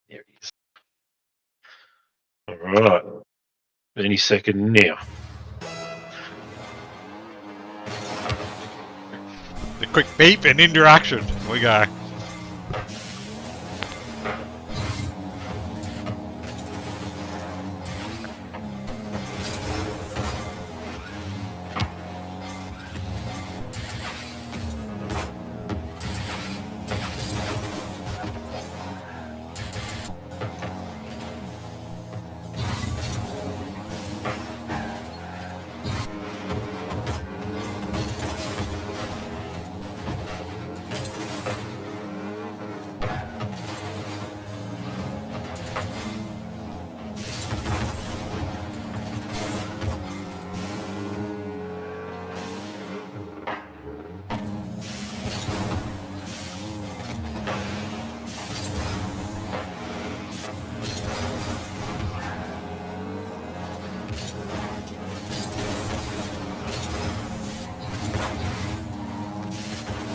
There he is. Alright. Any second now. The quick beep and interaction. Here we go.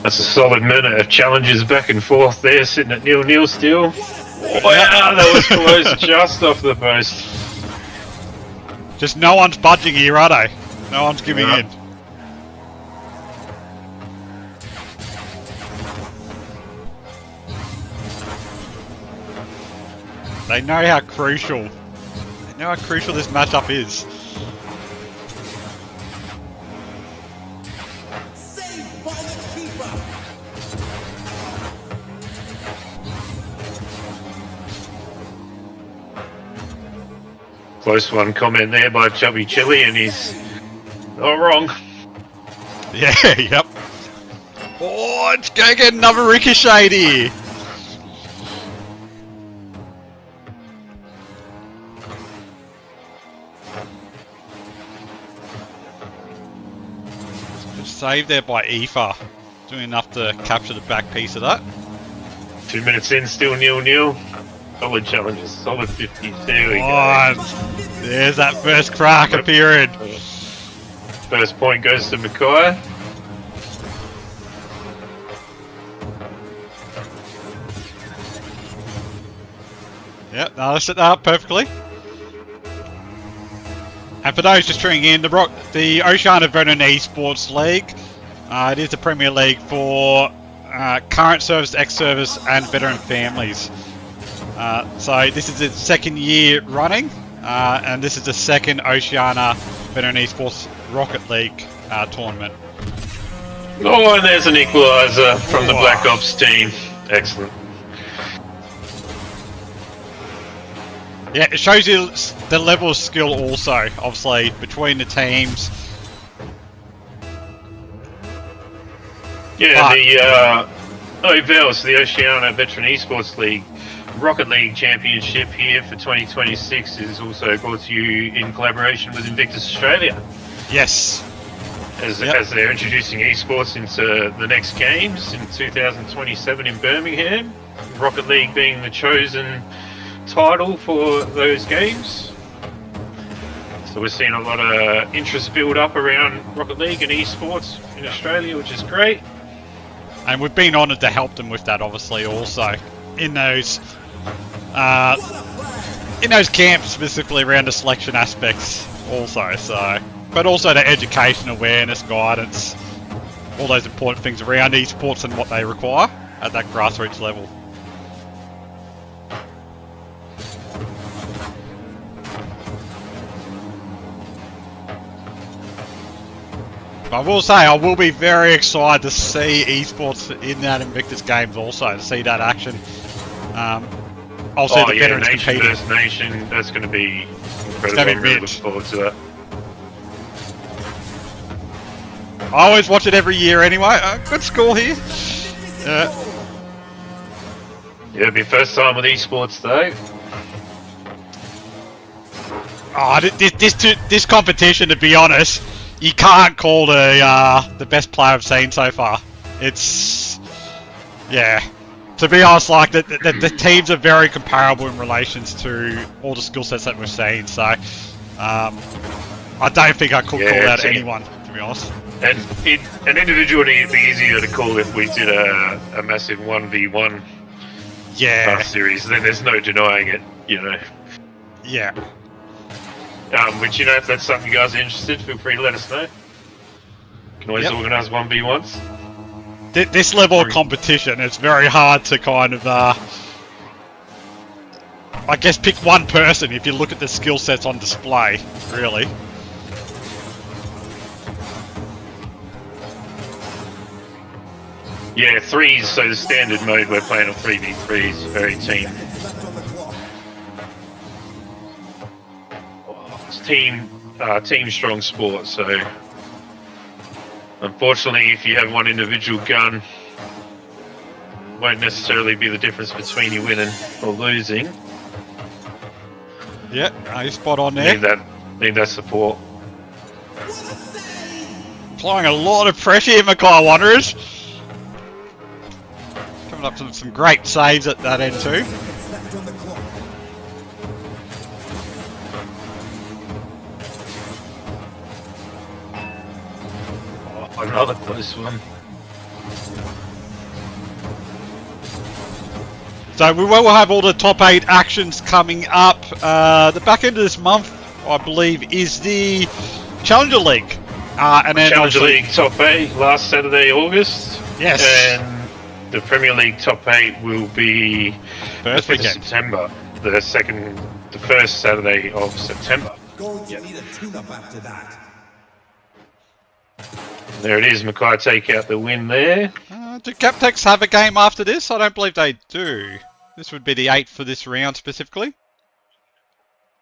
That's a solid minute of challenges back and forth there, sitting at 0-0 still. Wow, that was close, just off the post. Just no one's budging here, are they? No one's giving in. They know how crucial. They know how crucial this matchup is. Saved by the keeper. Close one comment there by Chubby Chili, and he's not wrong. Yeah, yep. Oh, it's gonna get another ricochet here. Saved there by Aoife. Doing enough to capture the back piece of that. 2 minutes in, still 0-0. Solid challenges, solid 50. There we go. Oh, there's that first crack appearing. First point goes to Mackay. Yep, no, set that up perfectly. And for those just tuning in, the Oceania Veteran Esports League, it is the Premier League for current service, ex-service, and veteran families. So this is its second year running, and this is the second Oceania Veteran Esports Rocket League tournament. Oh, and there's an equaliser from the Black Ops team. Excellent. Yeah, it shows you the level of skill also, obviously, between the teams. Yeah, the OVELS, the Oceania Veteran Esports League, Rocket League Championship here for 2026 is also brought to you in collaboration with Invictus Australia. Yes. As they're introducing esports into the next games in 2027 in Birmingham. Rocket League being the chosen title for those games. So we're seeing a lot of interest build up around Rocket League and esports in Australia, which is great. And we've been honoured to help them with that, obviously, also in those camps, specifically around the selection aspects, also. So, but also the education, awareness, guidance, all those important things around esports and what they require at that grassroots level. I will say, I will be very excited to see esports in that Invictus Games also, to see that action. I'll see the veterans Nation competing. versus Nation, that's going to be incredible. gonna be I'm really rich. looking forward to that. I always watch it every year anyway. Good score here. Yeah, it'll be first time with esports though. Oh, this competition, to be honest, you can't call the best player I've seen so far. It's, yeah. To be honest, like the teams are very comparable in relations to all the skill sets that we've seen. So I don't think I could call out anyone, to be honest. And an individual would be easier to call if we did a massive 1v1 series. Then there's no denying it, you know. Yeah. Which, you know, if that's something you guys are interested, feel free to let us know. You can always organise 1v1s. This level of competition, it's very hard to kind of, I guess, pick one person if you look at the skill sets on display, really. Yeah, threes, so the standard mode we're playing on 3v3s, very team. Left on the clock. It's team strong sport, so unfortunately if you have one individual gun, won't necessarily be the difference between you winning or losing. Yeah, you're spot on there. Need that support. Applying a lot of pressure here, Mackay Wanderers. Coming up to some great saves at that end too. Left on the clock. Oh, another close one. So we will have all the top 8 actions coming up. The back end of this month, I believe, is the Challenger League. And then Challenger obviously- League top 8 last Saturday, August. Yes. And the Premier League top 8 will be First the 5th of weekend. September, the first Saturday of September. Going to need a tune-up after that. There it is, Mackay take out the win there. Do Captex have a game after this? I don't believe they do. This would be the 8th for this round specifically.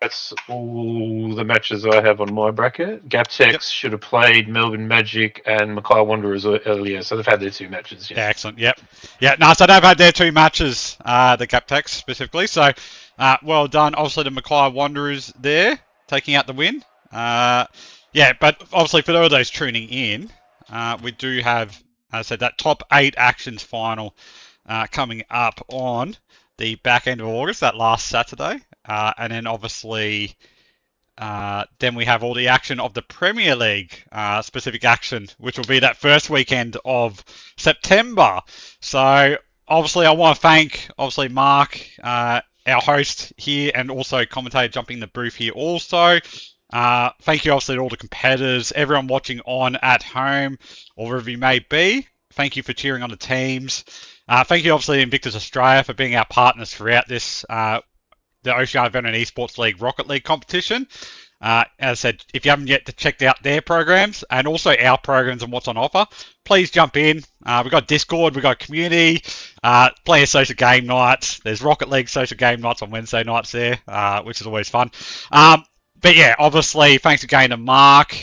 That's all the matches I have on my bracket. Gaptex Yep. should have played Melbourne Magic and Mackay Wanderers earlier, so they've had their 2 matches. Yeah, excellent. Yep. Yeah, no, so they've had their 2 matches, the Captex specifically. So, well done. Obviously, the Mackay Wanderers there, taking out the win. Yeah, but obviously for all those tuning in, we do have, as I said, that top 8 actions final coming up on the back end of August, that last Saturday. And then obviously, then we have all the action of the Premier League specific action, which will be that first weekend of September. So obviously, I want to thank obviously Mark, our host here, and also commentator jumping the booth here also. Thank you obviously to all the competitors, everyone watching on at home, or wherever you may be. Thank you for cheering on the teams. Thank you obviously Invictus Australia for being our partners throughout this the Oceania Veteran Esports League Rocket League competition. As I said, if you haven't yet checked out their programs and also our programs and what's on offer, please jump in. We've got Discord, we've got community, player social game nights. There's Rocket League social game nights on Wednesday nights there, which is always fun. But yeah, obviously, thanks again to Mark.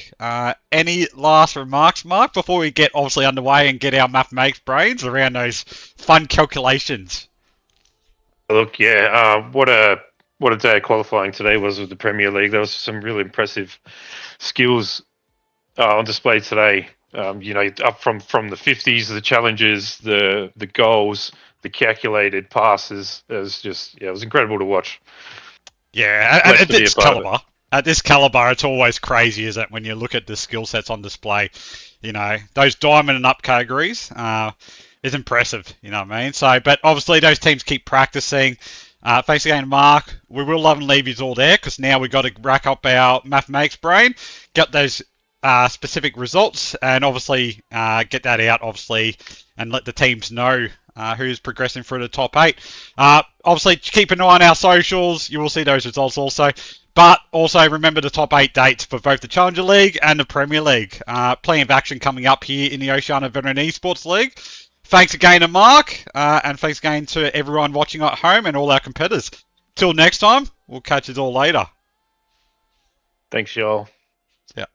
Any last remarks, Mark, before we get obviously underway and get our mathematics brains around those fun calculations? Look, yeah, what a day of qualifying today was with the Premier League. There was some really impressive skills on display today. You know, up from the 50s, the challenges, the goals, the calculated passes. It was just, yeah, it was incredible to watch. Yeah, Blessed at to be this a part of it. caliber. At this caliber, it's always crazy, isn't it, when you look at the skill sets on display. You know, those diamond and up categories is impressive, you know what I mean? So, but obviously those teams keep practicing. Thanks again, Mark. We will love and leave you all there, because now we've got to rack up our mathematics brain, get those specific results, and obviously get that out, obviously, and let the teams know who's progressing through the top 8. Obviously, keep an eye on our socials. You will see those results also. But also remember the top 8 dates for both the Challenger League and the Premier League. Plenty of action coming up here in the Oceania Veteran Esports League. Thanks again to Mark, and thanks again to everyone watching at home and all our competitors. Till next time, we'll catch you all later. Thanks, y'all. Yeah.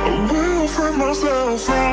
I will free myself from